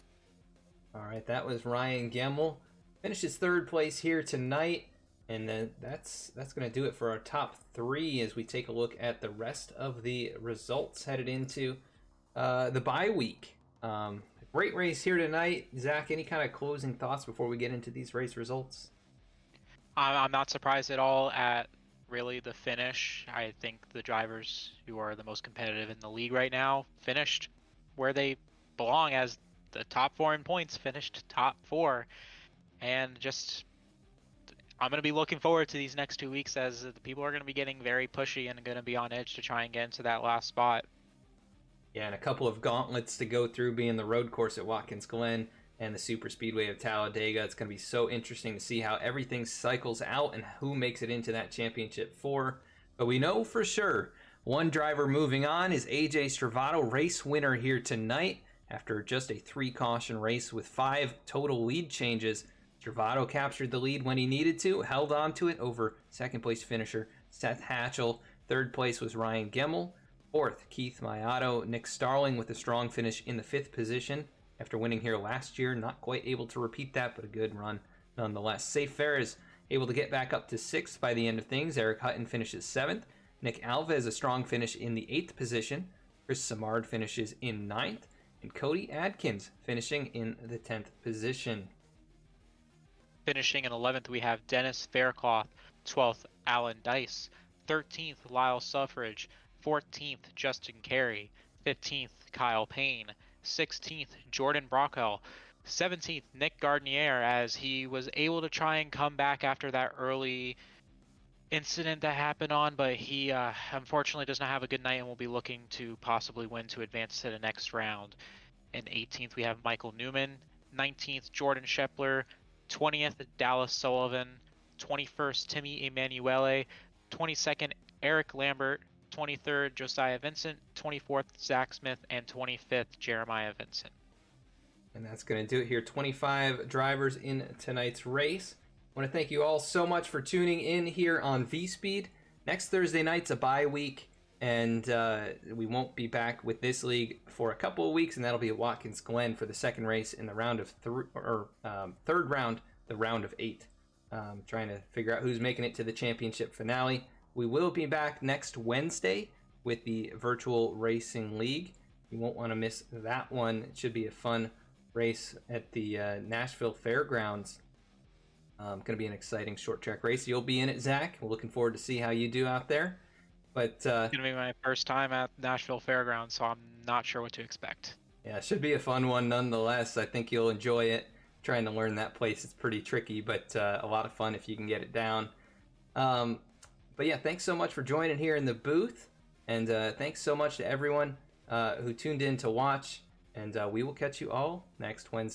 All right, that was Ryan Gemmel. Finishes 3rd place here tonight. And then that's going to do it for our top 3 as we take a look at the rest of the results headed into the bye week. Great race here tonight. Zach, any kind of closing thoughts before we get into these race results? I'm not surprised at all at really the finish. I think the drivers who are the most competitive in the league right now finished where they belong, as the top 4 in points finished top 4. And just, I'm going to be looking forward to these next 2 weeks, as the people are going to be getting very pushy and going to be on edge to try and get into that last spot. Yeah, and a couple of gauntlets to go through, being the road course at Watkins Glen and the super speedway of Talladega. It's going to be so interesting to see how everything cycles out and who makes it into that championship 4. But we know for sure one driver moving on is AJ Stravato, race winner here tonight after just a 3 caution race with 5 total lead changes. Stravato captured the lead when he needed to, held on to it over 2nd place finisher Seth Hatchell. 3rd place was Ryan Gemmel. 4th, Keith Mayato. Nick Starling with a strong finish in the 5th position after winning here last year. Not quite able to repeat that, but a good run nonetheless. Safe Ferris able to get back up to 6th by the end of things. Eric Hutton finishes 7th. Nick Alves a strong finish in the 8th position. Chris Samard finishes in 9th. And Cody Adkins finishing in the 10th position. Finishing in 11th, we have Dennis Faircloth. 12th, Alan Dice. 13th, Lyle Suffrage. 14th, Justin Carey. 15th, Kyle Payne. 16th, Jordan Brockwell. 17th, Nick Gardnier, as he was able to try and come back after that early incident that happened on, but he unfortunately does not have a good night and will be looking to possibly win to advance to the next round. In 18th, we have Michael Newman. 19th, Jordan Shepler. 20th, Dallas Sullivan. 21st, Timmy Emanuele. 22nd, Eric Lambert. 23rd, Josiah Vincent. 24th, Zach Smith. And 25th, Jeremiah Vincent. And that's going to do it here. 25 drivers in tonight's race. I want to thank you all so much for tuning in here on V-Speed. Next Thursday night's a bye week, and we won't be back with this league for a couple of weeks, and that'll be at Watkins Glen for the 2nd race in the round of 3rd round, the round of 8. Trying to figure out who's making it to the championship finale. We will be back next Wednesday with the Virtual Racing League. You won't want to miss that one. It should be a fun race at the Nashville Fairgrounds. Going to be an exciting short track race. You'll be in it, Zach. We're looking forward to see how you do out there. But It's gonna be my first time at Nashville Fairgrounds, so I'm not sure what to expect. yeah, it should be a fun one nonetheless. I think you'll enjoy it. Trying to learn that place, it's pretty tricky, but a lot of fun if you can get it down. But yeah, thanks so much for joining here in the booth, and thanks so much to everyone who tuned in to watch, and we will catch you all next Wednesday.